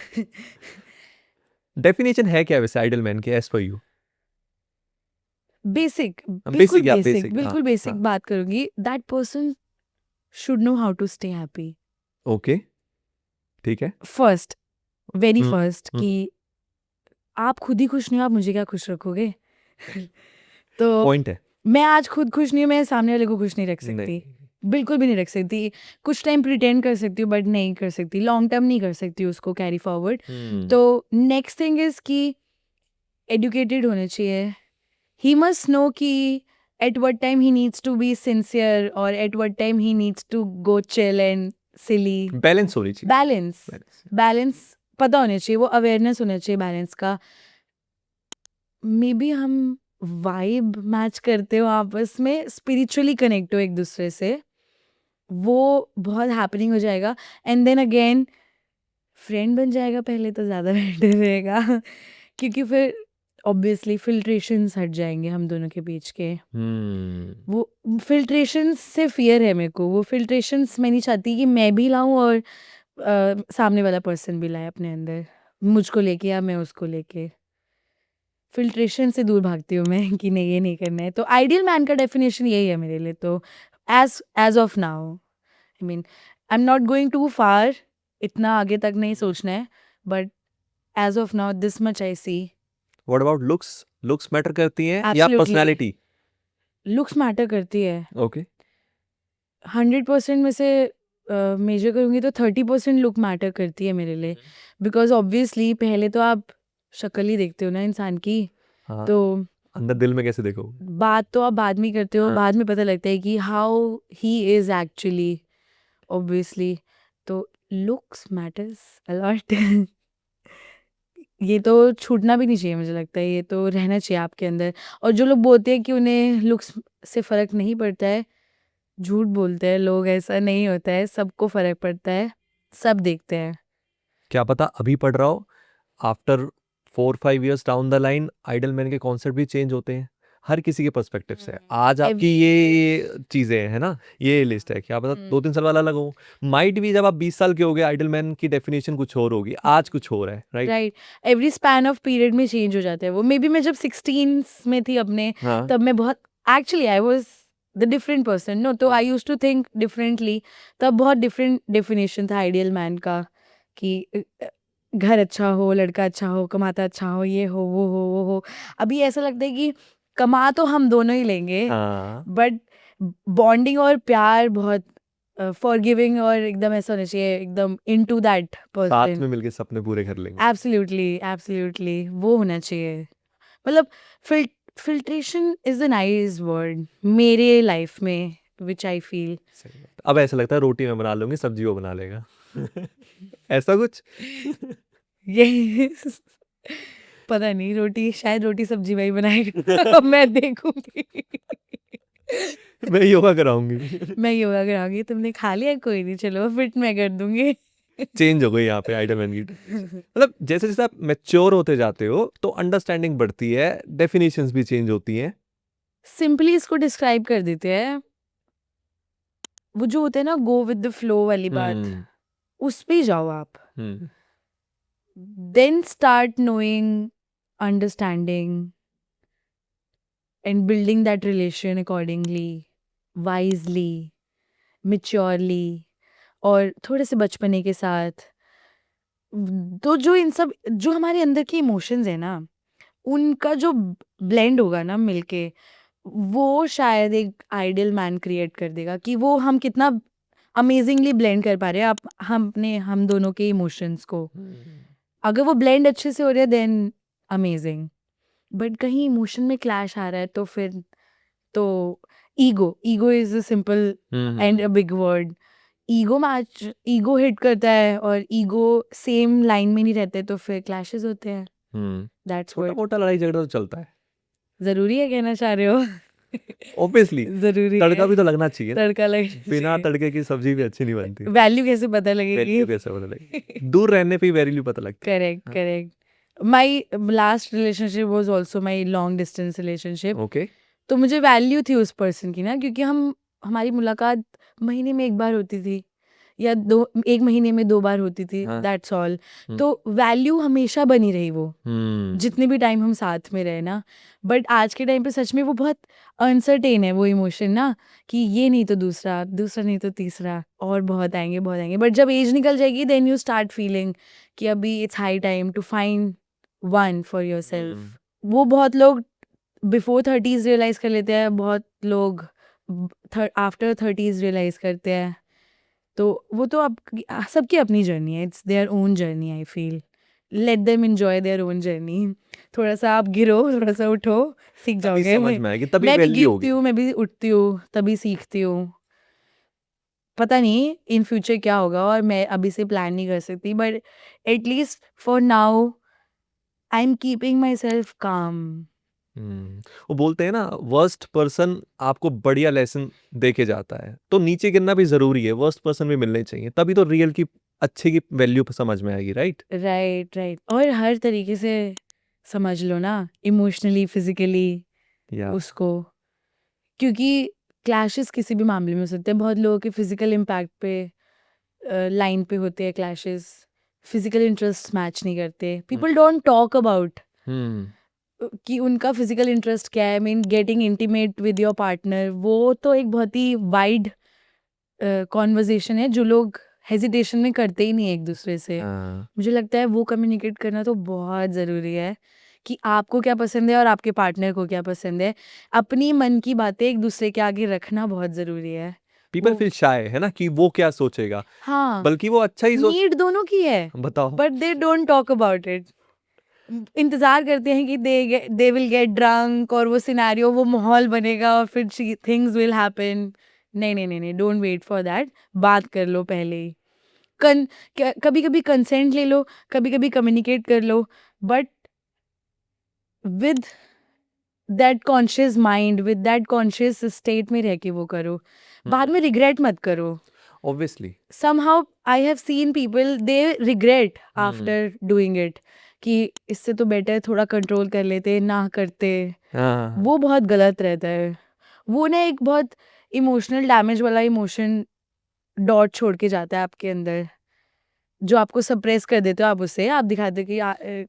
डेफिनेशन है क्या वैसे आइडल मैन के एज पर यू? बेसिक, बिल्कुल बेसिक या बेसिक, बेसिक? बिल्कुल हाँ बेसिक हाँ. बात करूंगी. That person should know how to stay happy. Okay, ठीक है. First, very hmm, first, hmm. कि आप खुद ही खुश नहीं हो, आप मुझे क्या खुश रखोगे. तो पॉइंट है. मैं आज खुद खुश नहीं हूँ, मैं सामने वाले को खुश नहीं रख सकती. नहीं. बिल्कुल भी नहीं रख सकती. कुछ टाइम प्रिटेंड कर सकती हूँ, बट नहीं कर सकती. लॉन्ग टर्म नहीं कर सकती उसको कैरी फॉरवर्ड. तो नेक्स्ट थिंग इज कि एडुकेटेड होना चाहिए. ही मस्ट नो कि at what time he needs to be sincere और at what time he needs to go chill and silly. Balance होनी चाहिए. बैलेंस, बैलेंस पता होना चाहिए. वो अवेयरनेस होना चाहिए बैलेंस का. मे बी हम वाइब मैच करते हो आपस में, स्पिरिचुअली कनेक्ट हो एक दूसरे से, वो बहुत हैपनिंग हो जाएगा. एंड देन अगेन फ्रेंड बन जाएगा पहले तो ज़्यादा बेटर रहेगा. क्योंकि फिर ऑब्वियसली फिल्ट्रेशंस हट जाएंगे हम दोनों के बीच के. वो फिल्ट्रेशंस से फियर है मेरे को. वो फिल्ट्रेशंस मैं नहीं चाहती कि मैं भी लाऊं और सामने वाला पर्सन भी लाए अपने अंदर, मुझको लेके या मैं उसको लेके. फिल्ट्रेशन से दूर भागती हूँ मैं कि नहीं, ये नहीं करना है. तो आइडियल मैन का डेफिनेशन यही है मेरे लिए. तो as of now, I mean, I am not going too far, इतना आगे तक नहीं सोचना है, but as of now this much I see. What about looks? Looks matter करती हैं या Absolutely. पर्सनालिटी? लुक्स मैटर करती है. ओके. 100% में से मेजर करूँगी तो 30% लुक मैटर करती है मेरे लिए. बिकॉज ऑब्वियसली पहले तो आप शक्ल ही देखते हो ना इंसान की. हाँ. तो अंदर दिल में कैसे देखो? बात तो आप बाद में करते हो. हाँ. बाद में पता लगता है कि how he is actually, obviously. तो लुक्स मैटर्स अ लॉट. ये तो छूटना भी नहीं चाहिए, मुझे लगता है ये तो रहना चाहिए आपके अंदर. और जो लोग बोलते हैं कि उन्हें लुक्स से फ़र्क नहीं पड़ता है, झूठ बोलते हैं लोग. ऐसा नहीं होता है, सबको फ़र्क पड़ता है, सब देखते हैं. क्या पता अभी पढ़ रहा हो, after 4-5 years down the line ideal man के कॉन्सेप्ट भी चेंज होते हैं. हर किसी के पर्सपेक्टिव से। आज आपकी ये चीजें है ना, ये लिस्ट है, क्या पता 2-3 साल वाला अलग हो, माइट भी जब आप 20 साल के हो गए आइडल मैन की डेफिनेशन कुछ और होगी, आज कुछ और है, right? Right, every span of period में चेंज हो जाता है वो। मे बी मैं जब 16 में थी अपने, हाँ तब मैं बहुत, actually I was the different person, no, तो I use to think differently. तब बहुत डिफरेंट डेफिनेशन था आइडियल मैन का, कि घर अच्छा हो, लड़का अच्छा हो, कमाता अच्छा हो, ये हो, वो हो। अभी ऐसा लगता है कि कमा तो हम दोनों ही लेंगे, हाँ बट बॉन्डिंग और प्यार बहुत फॉरगिविंग और एकदम ऐसा होना चाहिए, एकदम इनटू दैट साथ पर्सन। में मिलके सपने पूरे कर लेंगे। एब्सोल्युटली, एब्सोल्युटली, वो होना चाहिए। मतलब filtration is a nice word मेरे लाइफ में, विच आई फील। सही बात। अब ऐसा लगता है रोटी मैं बना लूंगी, सब्जी वो बना लेगा। ऐसा कुछ। ये पता नहीं, रोटी शायद रोटी सब्जी वही बनाएगा। मैं देखूंगी। मैं योगा कराऊंगी। मैं योगा कराऊंगी, तुमने खा लिया? कोई नहीं, चलो फिट मैं कर दूंगी। चेंज हो गई यहाँ पे आइडल मैन की। मतलब जैसे जैसे आप मैच्योर होते जाते हो तो अंडरस्टैंडिंग बढ़ती है, डेफिनेशंस भी चेंज होती हैं। सिंपली इसको डिस्क्राइब कर देते हैं, वो जो होते हैं ना गो विद द फ्लो वाली बात, हम्म उस पे ही जाओ आप। हम्म Then start knowing, understanding, and building that relation accordingly, wisely, maturely, और थोड़े से बचपने के साथ। तो जो इन सब जो हमारे अंदर के इमोशंस है ना, उनका जो ब्लेंड होगा ना मिलके, वो शायद एक आइडियल मैन क्रिएट कर देगा, कि वो हम कितना अमेजिंगली ब्लेंड कर पा रहे हैं आप हम दोनों के इमोशंस को। अगर वो ब्लेंड अच्छे से हो रहा है देन अमेजिंग, बट कहीं इमोशन में क्लैश आ रहा है तो फिर तो ego is a simple and a big word. Ego hit करता है और ईगो सेम लाइन में नहीं रहते तो फिर क्लैशेस होते हैं। दैट्स छोटा व्हाट। मोटा लड़ाई झगड़ा तो चलता है जरूरी है, कहना चाह रहे हो? ऑब्वियसली। जरूरी तड़का है, भी तो लगना चाहिए। तड़का लग, बिना तड़के की सब्जी भी अच्छी नहीं बनती। वैल्यू कैसे पता लगेगी? वैल्यू कैसे पता लगेगी? दूर रहने पे ही वैल्यू पता लगती है। Correct, correct. My last relationship was also my long distance relationship. Okay. तो मुझे वैल्यू थी उस पर्सन की ना, क्योंकि हमारी मुलाकात महीने में 1 बार होती थी, या 1 महीने में 2 बार होती थी, हाँ। That's all. तो वैल्यू हमेशा बनी रही वो, हम्म जितने भी टाइम हम साथ में रहे ना। बट आज के टाइम पे सच में वो बहुत अनसर्टेन है वो इमोशन ना, कि ये नहीं तो दूसरा, दूसरा नहीं तो तीसरा, और बहुत आएंगे, बहुत आएंगे। बट जब एज निकल जाएगी देन यू स्टार्ट फीलिंग कि अभी it's high time to find one for your self. वो बहुत लोग बिफोर 30s रियलाइज कर लेते हैं, बहुत लोग आफ्टर 30s रियलाइज करते हैं। तो वो तो अब सबकी अपनी जर्नी है, it's their own journey. I feel let them enjoy their own journey. थोड़ा सा आप गिरो, थोड़ा सा उठो, सीख तभी जाओगे। समझ में आएगी, तभी मैं भी वैल्यू गिरती होगी। हूँ, मैं भी उठती हूँ, तभी सीखती हूँ। पता नहीं इन फ्यूचर क्या होगा, और मैं अभी से प्लान नहीं कर सकती, but at least for now I am keeping my self काम। वो बोलते हैं ना, वर्स्ट पर्सन आपको बढ़िया लेसन दे के जाता है, तो नीचे गिरना भी जरूरी है, वर्स्ट पर्सन भी मिलने चाहिए, तभी तो रियल की अच्छे की वैल्यू समझ में आएगी, राइट? Right, right. और हर तरीके से समझ लो ना, इमोशनली, फिजिकली या उसको, क्योंकि क्लैशेस किसी भी मामले में हो सकते हैं। बहुत लोगों के फिजिकल इम्पैक्ट पे लाइन पे होते हैं क्लैशेस, फिजिकल इंटरेस्ट मैच नहीं करते। पीपल डोंट टॉक अबाउट कि उनका फिजिकल इंटरेस्ट क्या है। Mean getting intimate with your partner, वो तो एक बहुत ही वाइड कॉन्वर्जेशन है जो लोग हेजिटेशन में करते ही नहीं है एक दूसरे से। मुझे लगता है वो कम्युनिकेट करना तो बहुत ज़रूरी है, कि आपको क्या पसंद है और आपके पार्टनर को क्या पसंद है। अपनी मन की बातें एक दूसरे के आगे रखना बहुत ज़रूरी है। पीपल वो- फील शाय है ना, कि वो क्या सोचेगा, हाँ, बल्कि वो अच्छा ही सोच। नीड दोनों की है, बताओ। But they don't talk about it. इंतजार करते हैं कि दे विल गेट ड्रंक, और वो सिनेरियो, वो माहौल बनेगा और फिर थिंग्स विल हैपन। नहीं, नहीं, नहीं, नहीं, डोंट वेट फॉर दैट। बात कर लो पहले ही। कभी कभी कंसेंट ले लो, कभी कभी कम्युनिकेट कर लो, but with that conscious mind, with that conscious state में रह के वो करो। बाद में रिग्रेट मत करो। Obviously. somehow I have seen people, they regret after doing it, कि इससे तो बेटर थोड़ा कंट्रोल कर लेते, ना करते, हाँ वो बहुत गलत रहता है। वो ना एक बहुत इमोशनल डैमेज वाला इमोशन डॉट छोड़ के जाता है आपके अंदर, जो आपको सप्रेस कर देते हो आप उससे। आप दिखाते हो कि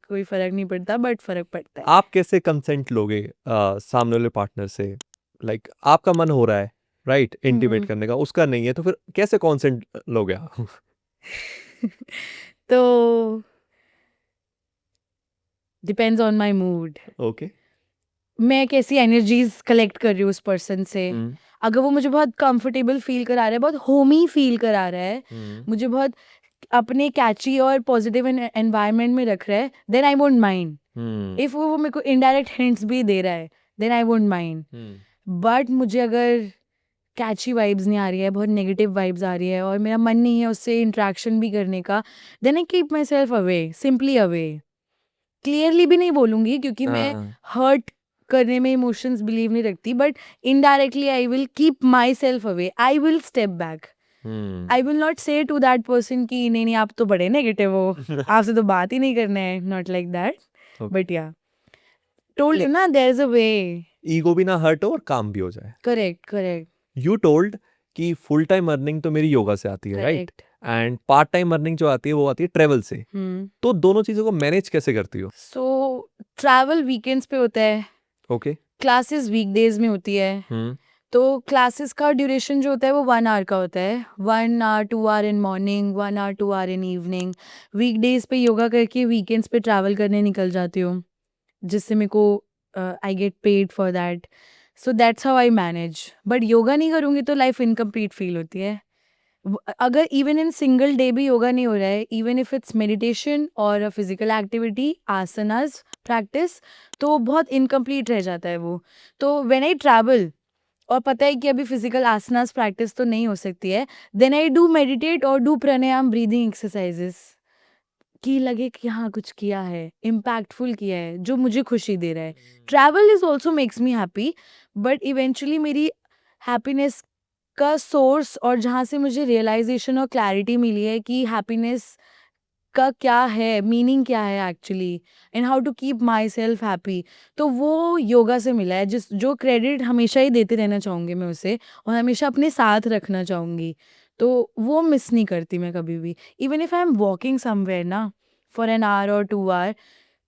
कोई फ़र्क नहीं पड़ता, बट फ़र्क पड़ता है। आप कैसे कंसेंट लोगे सामने वाले पार्टनर से? लाइक आपका मन हो रहा है राइट इंटीमेट करने का, उसका नहीं है, तो फिर कैसे कंसेंट लोगे आप? तो depends on my mood, okay. मैं कैसी एनर्जीज कलेक्ट कर रही हूँ उस पर्सन से। अगर वो मुझे बहुत कंफर्टेबल फील करा रहा है, बहुत होमी फील करा रहा है, मुझे बहुत अपने कैची और पॉजिटिव एनवायरनमेंट में रख रहा है, then I won't mind. If वो मेरे को इनडायरेक्ट हिंट्स भी दे रहा है, then I won't mind. But मुझे अगर कैची वाइब्स नहीं आ रही है, बहुत नेगेटिव वाइब्स आ रही है, और मेरा मन नहीं है उससे इंटरेक्शन भी करने का, then I keep my self away, simply away. Clearly भी नहीं बोलूंगी, क्योंकि मैं हर्ट करने में इमोशंस बिलीव नहीं रखती, but indirectly I will keep my self away, I will step back. I will not से टू दैट पर्सन कि नहीं नहीं आप तो बड़े नेगेटिव हो, आपसे तो बात ही नहीं करना है, not like that. But yeah told you ना, there is a way. Ego भी ना हर्ट हो और काम भी हो जाए। करेक्ट करेक्ट यू टोल्ड कि फुल टाइम अर्निंग तो मेरी योगा से आती है right, and part time earning जो आती है वो आती है ट्रेवल से। तो दोनों चीजों को मैनेज कैसे करती हो? सो ट्रैवल वीकेंड्स पे होता है, ओके। क्लासेस वीकडेज में होती है। तो क्लासेस का ड्यूरेशन जो होता है वो 1 आवर का होता है, 1 hour 2 hour in morning, 1 hour 2 hour in evening. Weekdays पे योगा करके वीकेंड्स पे ट्रैवल करने निकल जाती हूँ, जिससे मेरे को I get paid for that. So that's how I manage. But yoga नहीं करूँगी तो लाइफ इनकम्प्लीट फील होती है। अगर इवन इन सिंगल डे भी योगा नहीं हो रहा है, इवन इफ इट्स मेडिटेशन और a physical activity, asanas practice, तो बहुत इनकम्प्लीट रह जाता है वो। तो व्हेन आई ट्रैवल और पता है कि अभी फिजिकल आसनास प्रैक्टिस तो नहीं हो सकती है, देन आई डू मेडिटेट और डू प्राणायाम, ब्रीदिंग एक्सरसाइजेस, कि लगे कि हाँ कुछ किया है, इम्पैक्टफुल किया है, जो मुझे खुशी दे रहा है। Travel is also makes me happy, but eventually मेरी हैप्पीनेस का सोर्स और जहाँ से मुझे रियलाइजेशन और क्लैरिटी मिली है कि हैप्पीनेस का क्या है, मीनिंग क्या है actually, and how to keep my self happy, तो वो योगा से मिला है। जो क्रेडिट हमेशा ही देते रहना चाहूँगी मैं उसे, और हमेशा अपने साथ रखना चाहूँगी, तो वो मिस नहीं करती मैं कभी भी। Even if I am walking somewhere ना, फॉर एन आवर और 2 आवर,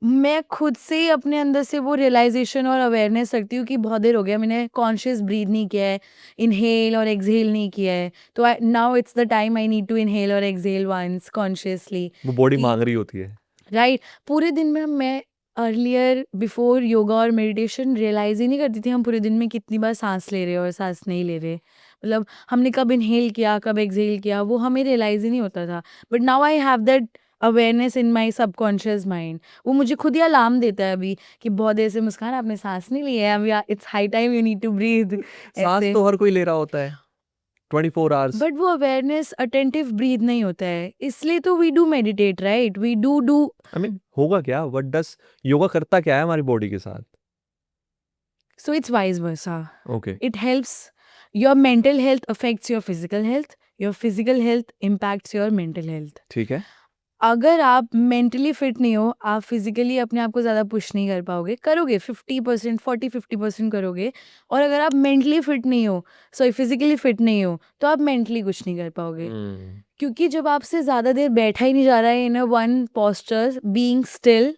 मैं खुद से ही अपने अंदर से वो रियलाइजेशन और अवेयरनेस रखती हूँ कि बहुत देर हो गया मैंने कॉन्शियस ब्रीथ नहीं किया है, इनहेल और एक्सहेल नहीं किया है, तो now it's the time I need to inhale और एक्सहेल वंस कॉन्शियसली। वो बॉडी कि मांग रही होती है। राइट, पूरे दिन में मैं अर्लियर बिफोर योगा और मेडिटेशन रियलाइज ही नहीं करती थी हम पूरे दिन में कितनी बार सांस ले रहे हैं और सांस नहीं ले रहे, मतलब हमने कब इनहेल किया कब एक्सहेल किया, वो हमें रियलाइज ही नहीं होता था। But now I have that awareness in my subconscious mind, वो मुझे खुद ही अलार्म देता है अभी कि बहुत देर से मुस्कान आपने सांस नहीं ली है, अभी it's high time you need to breathe, सांस ऐसे। तो हर कोई ले रहा होता है 24 आवर्स। बट वो अवेयरनेस अटेंटिव ब्रीथ नहीं होता है, इसलिए तो we do meditate, right, we do I mean होगा क्या, व्हाट डस योगा करता क्या है हमारी बॉडी के साथ? So it's vice versa. Okay. It helps your mental health affects your physical health. Your physical health impacts your mental health. ठीक है। अगर आप मेंटली फिट नहीं हो, आप फिजिकली अपने आप को ज़्यादा पुश नहीं कर पाओगे, करोगे 50%, 40-50% करोगे। और अगर आप मेंटली फिट नहीं हो, सॉरी फिजिकली फिट नहीं हो, तो आप मेंटली कुछ नहीं कर पाओगे। क्योंकि जब आपसे ज़्यादा देर बैठा ही नहीं जा रहा है in a one posture being still,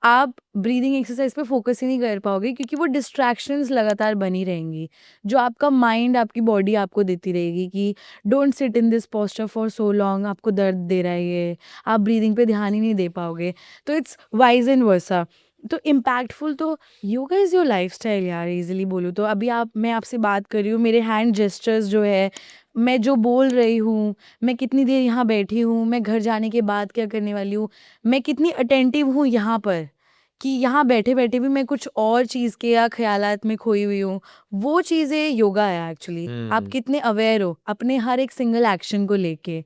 आप ब्रीदिंग एक्सरसाइज पे फोकस ही नहीं कर पाओगे, क्योंकि वो डिस्ट्रैक्शंस लगातार बनी रहेंगी, जो आपका माइंड आपकी बॉडी आपको देती रहेगी कि don't sit in this posture for so long, आपको दर्द दे रहा है ये, आप ब्रीदिंग पे ध्यान ही नहीं दे पाओगे। तो इट्स वाइज एंड वर्सा। तो इम्पैक्टफुल तो yoga is your life style यार, ईजिली बोलूँ तो। अभी मैं आपसे बात कर रही हूँ, मेरे हैंड जेस्चर्स जो है, मैं जो बोल रही हूँ, मैं कितनी देर यहाँ बैठी हूँ, मैं घर जाने के बाद क्या करने वाली हूँ, मैं कितनी अटेंटिव हूँ यहाँ पर, कि यहाँ बैठे बैठे भी मैं कुछ और चीज़ के या ख्यालात में खोई हुई हूँ, वो चीज़ें योगा है एक्चुअली। आप कितने अवेयर हो अपने हर एक सिंगल एक्शन को लेके।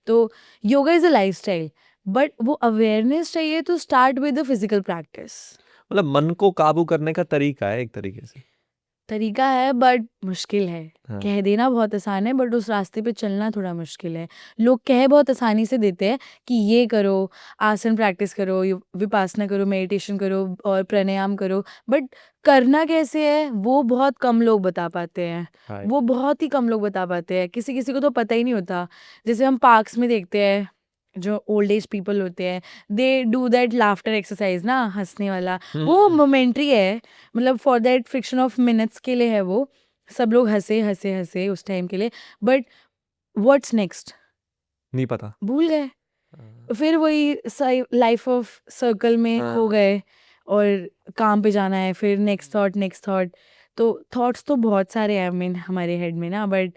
तो yoga is a life style, but वो अवेयरनेस चाहिए तो start with the physical practice. मतलब मन को काबू करने का तरीका है एक तरीके से। तरीका है बट मुश्किल है। हाँ। कह देना बहुत आसान है बट उस रास्ते पे चलना थोड़ा मुश्किल है। लोग कह बहुत आसानी से देते हैं कि ये करो, आसन प्रैक्टिस करो, विपासना करो, मेडिटेशन करो और प्राणायाम करो, बट करना कैसे है वो बहुत कम लोग बता पाते हैं। Right. वो बहुत ही कम लोग बता पाते हैं, किसी किसी को तो पता ही नहीं होता। जैसे हम पार्क्स में देखते हैं जो ओल्ड एज पीपल होते हैं, they do that laughter exercise ना, हंसने वाला, वो मोमेंट्री है, मतलब for that friction of minutes के लिए है वो, सब लोग हंसे हंसे हंसे उस टाइम के लिए, बट व्हाट्स नेक्स्ट नहीं पता। भूल गए। फिर वही लाइफ ऑफ सर्कल में खो गए और काम पे जाना है, फिर नेक्स्ट थॉट। तो थॉट्स तो बहुत सारे हैं हमारे हेड में ना, बट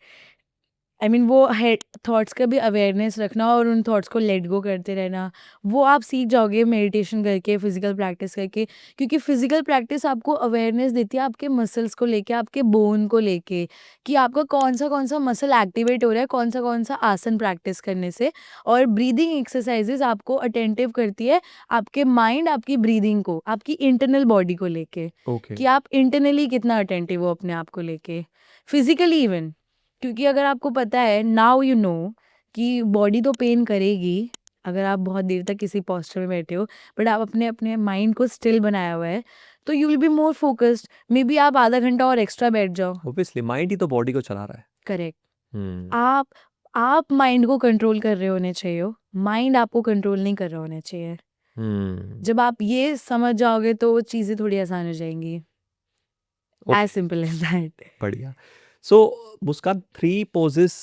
वो हेड थॉट्स का भी अवेयरनेस रखना और उन थॉट्स को लेट गो करते रहना, वो आप सीख जाओगे मेडिटेशन करके, फिजिकल प्रैक्टिस करके। क्योंकि फिजिकल प्रैक्टिस आपको अवेयरनेस देती है आपके मसल्स को लेके, आपके बोन को लेके, कि आपका कौन सा मसल एक्टिवेट हो रहा है, कौन सा आसन प्रैक्टिस करने से। और ब्रीदिंग एक्सरसाइजेज आपको अटेंटिव करती है आपके माइंड, आपकी ब्रीदिंग को, आपकी इंटरनल बॉडी को लेके, Okay. कि आप इंटरनली कितना अटेंटिव हो अपने आप को लेके, फिजिकली इवन। क्योंकि अगर आपको पता है, नाउ यू नो, कि बॉडी तो पेन करेगी अगर आप बहुत देर तक किसी पोस्चर में बैठे हो, बट आप अपने अपने माइंड को स्टिल बनाया हुआ है, तो you will be more focused. May be आप आधा घंटा और एक्स्ट्रा बैठ जाओ। Obviously, माइंड ही तो बॉडी को चला रहा है। करेक्ट। आप माइंड को कंट्रोल कर रहे होने चाहिए हो, माइंड आपको कंट्रोल नहीं कर रहा होना चाहिए। जब आप ये समझ जाओगे तो वो चीज़ें थोड़ी आसान हो जाएंगी। As simple as that. बढ़िया। So Muskan, 3 poses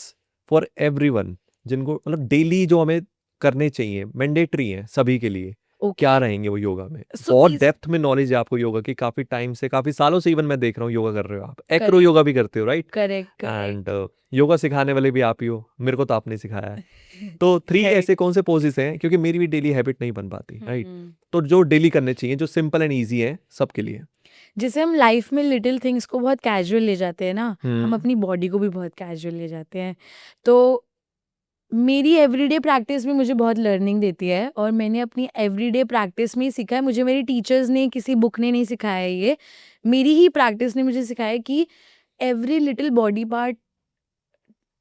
for everyone जिनको मतलब डेली जो हमें करने चाहिए, मैंडेटरी हैं सभी के लिए, क्या रहेंगे वो योगा में? बहुत डेप्थ में नॉलेज है आपको योगा की, काफी टाइम से, काफी सालों से इवन मैं देख रहा हूँ योगा कर रहे हो आप, एक्रो योगा भी करते हो, राइट? करेक्ट। एंड योगा सिखाने वाले भी आप ही हो, मेरे को तो आपने सिखाया है। तो 3 ऐसे कौन से पोजेस हैं, क्योंकि मेरी भी डेली हैबिट नहीं बन पाती, राइट? तो जो डेली करने चाहिए, जो सिंपल एंड ईजी है सबके लिए। जैसे हम लाइफ में लिटिल थिंग्स को बहुत कैजुअल ले जाते हैं ना, हम अपनी बॉडी को भी बहुत कैजुअल ले जाते हैं। तो मेरी एवरीडे प्रैक्टिस में मुझे बहुत लर्निंग देती है, और मैंने अपनी एवरीडे प्रैक्टिस में ही सीखा है। मुझे मेरे टीचर्स ने, किसी बुक ने नहीं सिखाया है, ये मेरी ही प्रैक्टिस ने मुझे सिखाया है कि every little body part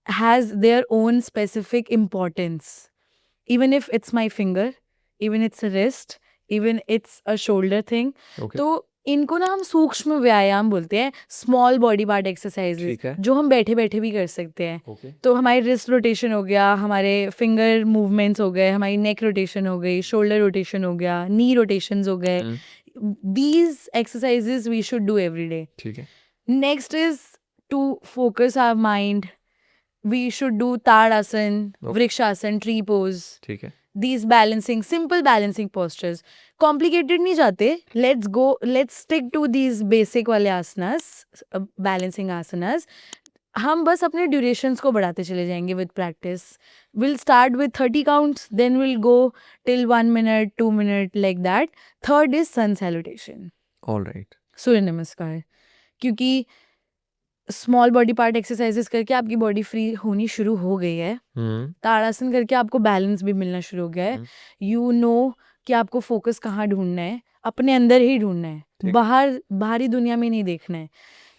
has their own specific importance. Even if it's my finger, even it's a wrist, even it's a shoulder thing. तो इनको ना हम सूक्ष्म व्यायाम बोलते हैं, स्मॉल बॉडी पार्ट एक्सरसाइजेज, जो हम बैठे बैठे भी कर सकते हैं। तो हमारी रिस्ट रोटेशन हो गया, हमारे फिंगर मूवमेंट्स हो गए, हमारी नेक रोटेशन हो गई, शोल्डर रोटेशन हो गया, नी रोटेशंस हो गए। These exercises we should do every day. ठीक है। Next is to focus our mind, we should do tadasana, vrikshasana, tree pose. ठीक है। These balancing, simple balancing postures, complicated नहीं जाते। let's stick to these basic वाले asanas, balancing asanas। हम बस अपने ड्यूरेशंस को बढ़ाते चले जाएंगे with practice. We'll start with 30 counts, then we'll go till 1 minute, 2 minute, like that. Third is sun salutation. All right. सूर्य नमस्कार। क्योंकि स्मॉल बॉडी पार्ट एक्सरसाइजेस करके आपकी बॉडी फ्री होनी शुरू हो गई है, ताड़ासन करके आपको बैलेंस भी मिलना शुरू हो गया है। यू नो कि आपको फोकस कहाँ ढूंढना है, अपने अंदर ही ढूंढना है, बाहरी दुनिया में नहीं देखना है।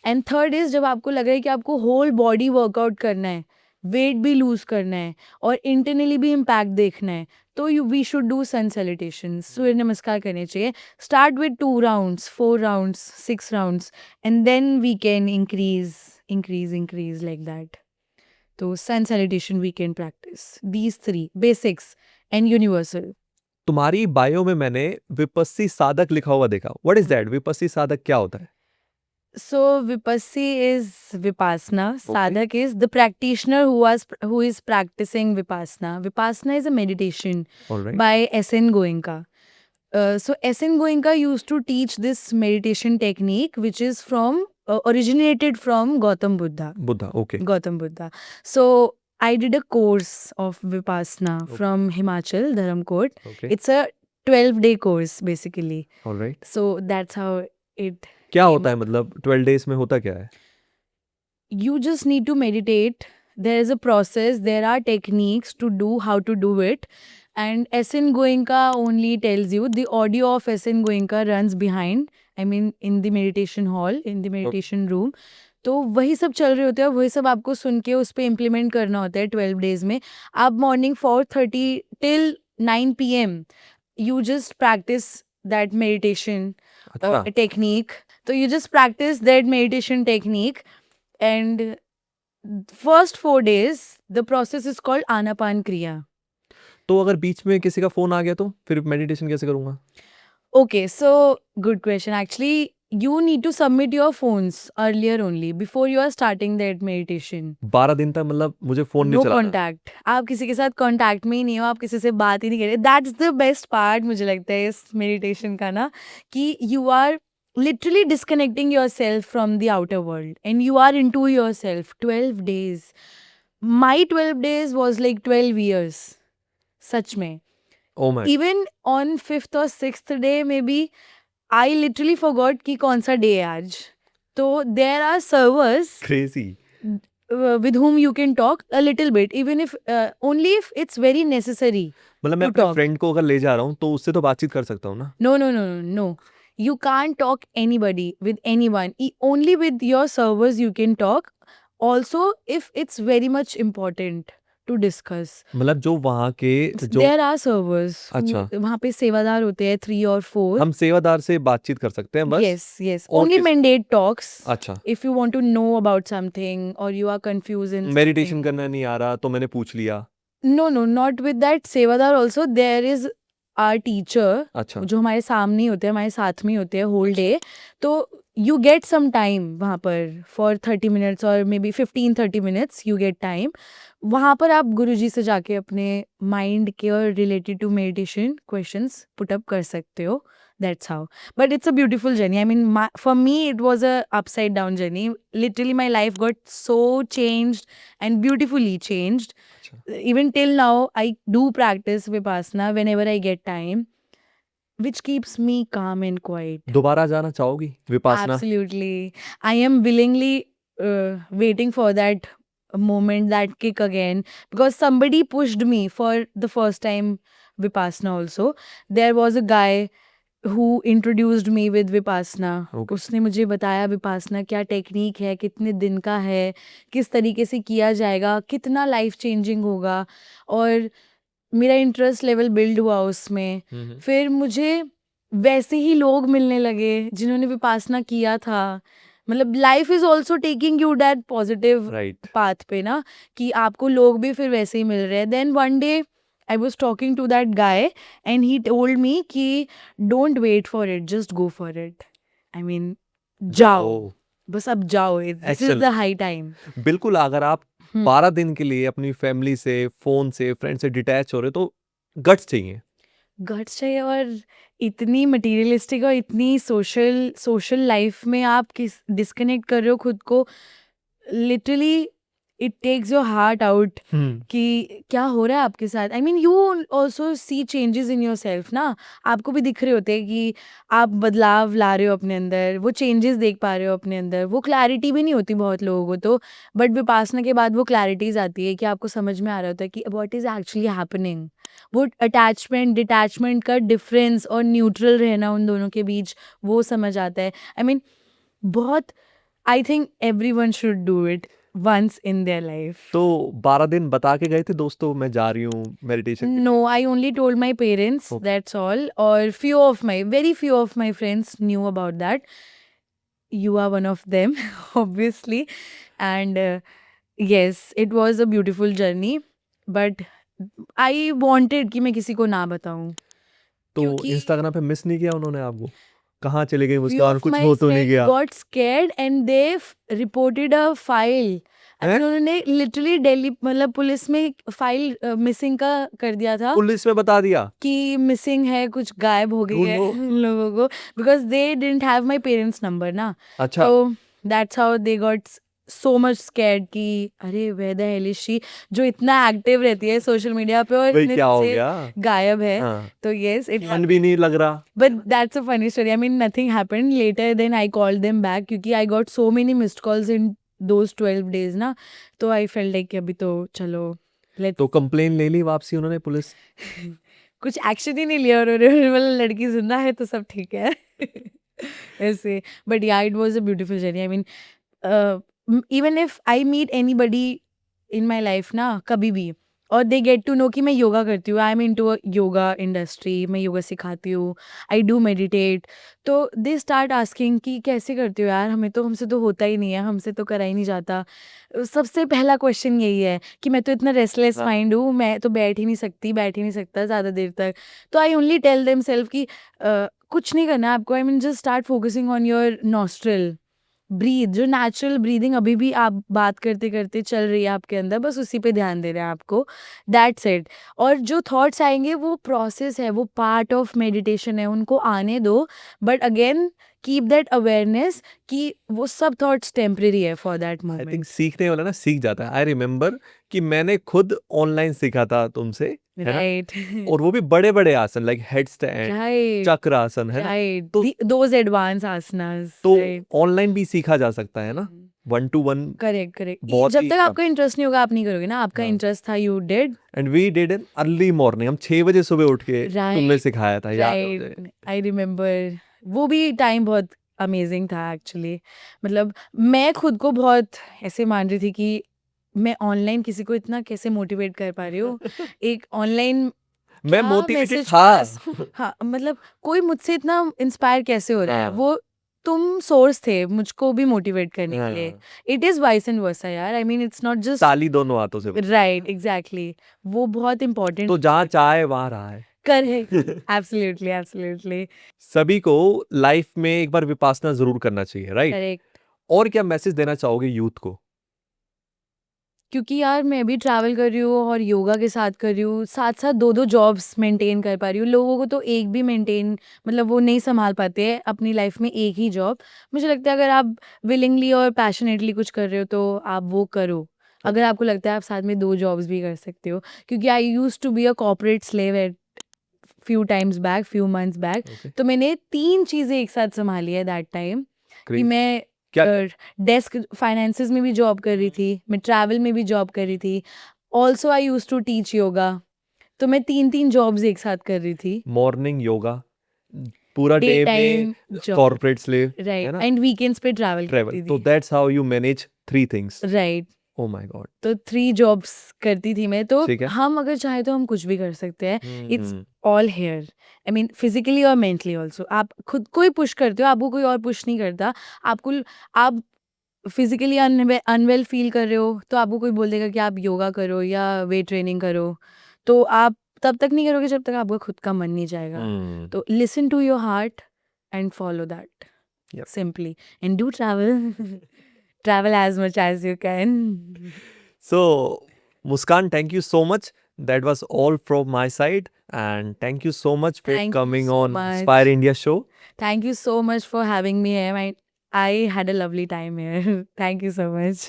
एंड थर्ड इज, जब आपको लग रहा है कि आपको होल बॉडी वर्कआउट करना है, वेट भी लूज करना है और इंटरनली भी इम्पैक्ट देखना है, तो we should do sun salutation, Surya Namaskar करने चाहिए। Start with 2 rounds, 4 rounds, 6 rounds, and then we can increase like that. तो sun salutation we can practice these 3 basics and universal. तुम्हारी बायो में मैंने विपस्सी साधक लिखा हुआ देखा। What is that? विपस्सी साधक क्या होता है? So Vipassi is Vipassana. Sadhak is the practitioner who is practicing Vipassana. Vipassana is a meditation by S.N. Goenka. So S.N. Goenka used to teach this meditation technique, which is from originated from Gautam Buddha. Gautam Buddha. So I did a course of Vipassana from Himachal, Dharamkot. It's a 12-day course basically. All right. So that's how it. क्या होता है, मतलब 12 days में होता क्या है? You just need to meditate. There is a process, there are techniques to do how to do it. And SN Goenka only tells you, the audio of SN Goenka runs behind, I mean in the meditation hall, in the meditation room. तो वही सब चल रहे होते हैं, वही सब आपको सुन के उस पर इम्प्लीमेंट करना होता है 12 डेज में. आप morning 4:30 till 9 PM you just practice that meditation अच्छा. technique. So you just practice that meditation technique, and first 4 days the process is called Anapan Kriya. तो अगर बीच में किसी का फोन आ गया तो फिर मेडिटेशन कैसे करूंगा? Okay, so good question. Actually, you need to submit your phones earlier only before you are starting that meditation. 12 दिन तक मतलब मुझे फोन नहीं No चलाना? contact. आप किसी के साथ कांटेक्ट में ही नहीं हो, आप किसी से बात ही नहीं कर रहे. That's the best part मुझे लगता है इस मेडिटेशन का ना, कि you are literally disconnecting yourself from the outer world and you are into yourself. 12 days. My 12 days was like 12 years. सच में. Oh my. Even on 5th or 6th day maybe I literally forgot कि कौन सा day है आज. तो there are servers Crazy. with whom you can talk a little bit, even if only if it's very necessary. मतलब मैं To अपने talk. Friend को अगर ले जा रहा हूँ तो उससे तो बातचीत कर सकता हूँ ना? No. You can't talk anybody with anyone. Only with your servers you can talk. Also, if it's very much important to discuss. मतलब जो वहाँ के जो There are servers. अच्छा. वहाँ पे सेवादार होते हैं 3 or 4. हम सेवादार से बातचीत कर सकते हैं बस? Yes. और Only किस- mandate talks. अच्छा. If you want to know about something or you are confused in meditation something. करना नहीं आ रहा तो मैंने पूछ लिया. No, not with that. सेवादार also there is our teacher. अच्छा. जो हमारे सामने ही होते हैं, हमारे साथ में ही होते हैं होल डे. तो you get some time वहाँ पर for 30 minutes or maybe 15-30 minutes you get time. वहाँ पर आप गुरुजी से जाके अपने माइंड के और related to meditation questions put up कर सकते हो. That's how. But it's a beautiful journey. I mean, for me, it was a upside down journey. Literally, my life got so changed and beautifully changed. अच्छा. Even till now, I do practice Vipassana whenever I get time, which keeps me calm and quiet. दोबारा जाना चाहोगी Vipassana? Absolutely. I am willingly waiting for that moment, that kick again, because somebody pushed me for the first time Vipassana also. There was a guy who introduced me with Vipassana. Okay. उसने मुझे बताया विपासना क्या technique है, कितने दिन का है, किस तरीके से किया जाएगा, कितना लाइफ चेंजिंग होगा, और मेरा इंटरेस्ट लेवल बिल्ड हुआ उसमें. फिर मुझे वैसे ही लोग मिलने लगे जिन्होंने विपासना किया था. मतलब life is also taking you that positive right. Path पे ना, कि आपको लोग भी फिर वैसे ही मिल रहे हैं. Then one day I was talking to that guy and he told me कि don't wait for it, just go for it. I mean, जाओ. बस अब जाओ. This is the high time. बिल्कुल. अगर आप 12 दिन के लिए अपनी फैमिली से, फोन से, फ्रेंड से डिटैच हो रहे तो गट्स चाहिए. गट्स चाहिए, और इतनी मटीरियलिस्टिक और इतनी सोशल लाइफ में आप किस डिस्कनेक्ट कर रहे हो खुद को. Literally it takes your heart out कि क्या हो रहा है आपके साथ. I mean you also see changes in your self ना. आपको भी दिख रहे होते हैं कि आप बदलाव ला रहे हो अपने अंदर, वो चेंजेस देख पा रहे हो अपने अंदर. वो क्लैरिटी भी नहीं होती बहुत लोगों को तो, बट विपासना के बाद वो क्लैरिटीज आती है कि आपको समझ में आ रहा होता है कि व्हाट इज एक्चुअली हैपनिंग. वो अटैचमेंट डिटैचमेंट का डिफरेंस और न्यूट्रल रहना उन दोनों के बीच, वो समझ आता है. आई मीन बहुत, I think everyone should do it once in their life. तो 12 दिन बता के गए थे दोस्तों मैं जा रही हूँ meditation? No, I only told my parents. Okay. That's all. Or very few of my friends knew about that. You are one of them, obviously. And yes, it was a beautiful journey. But I wanted कि मैं किसी को ना बताऊं. तो क्योंकि Instagram पे miss नहीं किया उन्होंने आपको? कहाँ चले गए few मुस्कान, of कुछ my हो तो नहीं friends गया? got scared and they reported a file. हैं? उन्होंने लिटरली दिल्ली मतलब पुलिस में फाइल मिसिंग का कर दिया था पुलिस में बता दिया? कि मिसिंग है, कुछ गायब हो गई Oh है no. उन लोगों को, because they didn't have my parents number ना. अच्छा. तो that's how they got so much scared कि अरे where the hell is she, जो इतना एक्टिव रहती है सोशल मीडिया पे और भाई इतने क्या हो से गया? गायब है. हाँ. तो यस इट, मन भी नहीं लग रहा. but that's a funny story. I mean, nothing happened. Later, then I called them back क्योंकि I got so many missed calls in those 12 days ना. तो I felt like कि अभी तो चलो let's. तो कंप्लेन ले ली वापसी उन्होंने पुलिस? कुछ एक्शन ही नहीं लिया उन्होंने, मतलब लड़की जिंदा है तो सब ठीक है ऐसे. But yeah it was a beautiful journey. I mean even if I meet anybody in my life ना कभी भी, और दे गेट टू नो कि मैं योगा करती हूँ, I am into yoga industry, मैं योगा सिखाती हूँ, आई डू मेडिटेट, तो दे स्टार्ट आस्किंग कि कैसे करती हो यार, हमसे तो होता ही नहीं है, हमसे तो करा ही नहीं जाता. सबसे पहला क्वेश्चन यही है कि मैं तो इतना रेस्टलेस हाँ. माइंड हूँ, मैं तो बैठ ही नहीं सकता ज़्यादा देर तक. तो I only tell them self कि कुछ नहीं करना है आपको. I mean just start focusing on your nostril, breath, जो नेचुरल ब्रीदिंग अभी भी आप बात करते करते चल रही है आपके अंदर, बस उसी पे ध्यान दे रहे हैं आपको, दैट्स इट. और जो थॉट्स आएंगे वो प्रोसेस है, वो पार्ट ऑफ मेडिटेशन है, उनको आने दो. But again keep that awareness कि वो सब थॉट्स टेम्परेरी है for that I think moment. सीखने वाला ना सीख जाता है. आई रिमेम्बर कि मैंने खुद ऑनलाइन सीखा था तुमसे, है ना? राइट और वो भी बड़े बड़े आसन लाइक हेड स्टैंड, राइट चक्र आसन, है ना? राइट, तो दोज एडवांस आसनास, तो राइट. ऑनलाइन भी सीखा जा सकता है ना, 1 to 1. Correct correct. बहुत जब ही तक आपका इंटरेस्ट नहीं होगा आप नहीं करोगे ना. आपका हाँ. इंटरेस्ट था, you did. And we did in early morning. हम 6 बजे सुबह उठ के तुमने राइट सिखाया था, याद है मुझे. Right, I remember. वो भी टाइम बहुत अमेजिंग था एक्चुअली. मतलब मैं खुद को बहुत ऐसे मान रही थी कि मैं ऑनलाइन किसी को इतना कैसे मोटिवेट कर पा रही हूँ. एक ऑनलाइन मैं क्या मोटिवेटेड मैसेज था. पास. हाँ, मतलब कोई मुझसे इतना इंस्पायर कैसे हो रहा है. हाँ. वो तुम सोर्स थे मुझको भी मोटिवेट करने के लिए. हाँ. इट इज़ वाइस एंड वर्सा यार. आई मीन इट्स नॉट जस्ट. ताली दोनों हाथों से बजाओ. Right exactly. वो बहुत इंपॉर्टेंट. तो जहाँ चाहे वहाँ रहा है. करेक्ट. Absolutely absolutely. सभी को लाइफ में एक बार विपासना जरूर करना चाहिए, राइट? करेक्ट. और क्या मैसेज देना चाहोगे यूथ को? क्योंकि यार मैं भी ट्रैवल कर रही हूँ और योगा के साथ कर रही हूँ, साथ साथ 2-2 जॉब्स मेंटेन कर पा रही हूँ. लोगों को तो एक भी मेंटेन, मतलब वो नहीं संभाल पाते हैं अपनी लाइफ में एक ही जॉब. मुझे लगता है अगर आप विलिंगली और पैशनेटली कुछ कर रहे हो तो आप वो करो. अगर आपको लगता है आप साथ में 2 जॉब्स भी कर सकते हो. क्योंकि I used to be a corporate slave at few months back. Okay. तो मैंने 3 चीज़ें एक साथ संभाली है दैट टाइम. कि Great. मैं क्या? डेस्क फाइनेंसेस में भी जॉब कर रही थी, मैं ट्रैवल में भी जॉब कर रही थी, also I use to teach yoga. तो मैं 3-3 जॉब्स एक साथ कर रही थी. मॉर्निंग योगा, पूरा डे डे टाइम में जॉब. कॉर्पोरेट स्लेव, है राइट. ना? एंड वीकेंड्स पे ट्रैवल ट्रैवल. करती तो थी. That's how you manage 3 things. Right. Oh my God. तो 3 जॉब्स करती थी मैं. तो ठीक है. हम अगर चाहे तो हम कुछ भी कर सकते हैं. It's hmm. All here. I mean physically और मेंटली ऑल्सो. आप खुद को ही पुश करते हो, आपको कोई और पुश नहीं करता. आप फिजिकली अनवेल फील कर रहे हो तो आपको कोई बोल देगा कि आप योगा करो या वेट ट्रेनिंग करो, तो आप तब तक नहीं करोगे जब तक आपका खुद का मन नहीं जाएगा. हम्म. तो listen to your heart and follow that Yep. Simply and do travel as much as you can. So, Muskan, thank you so much. That was all from my side, and thank you so much for Thank you coming so on much. Inspire India show. Thank you so much for having me here. I had a lovely time here. Thank you so much.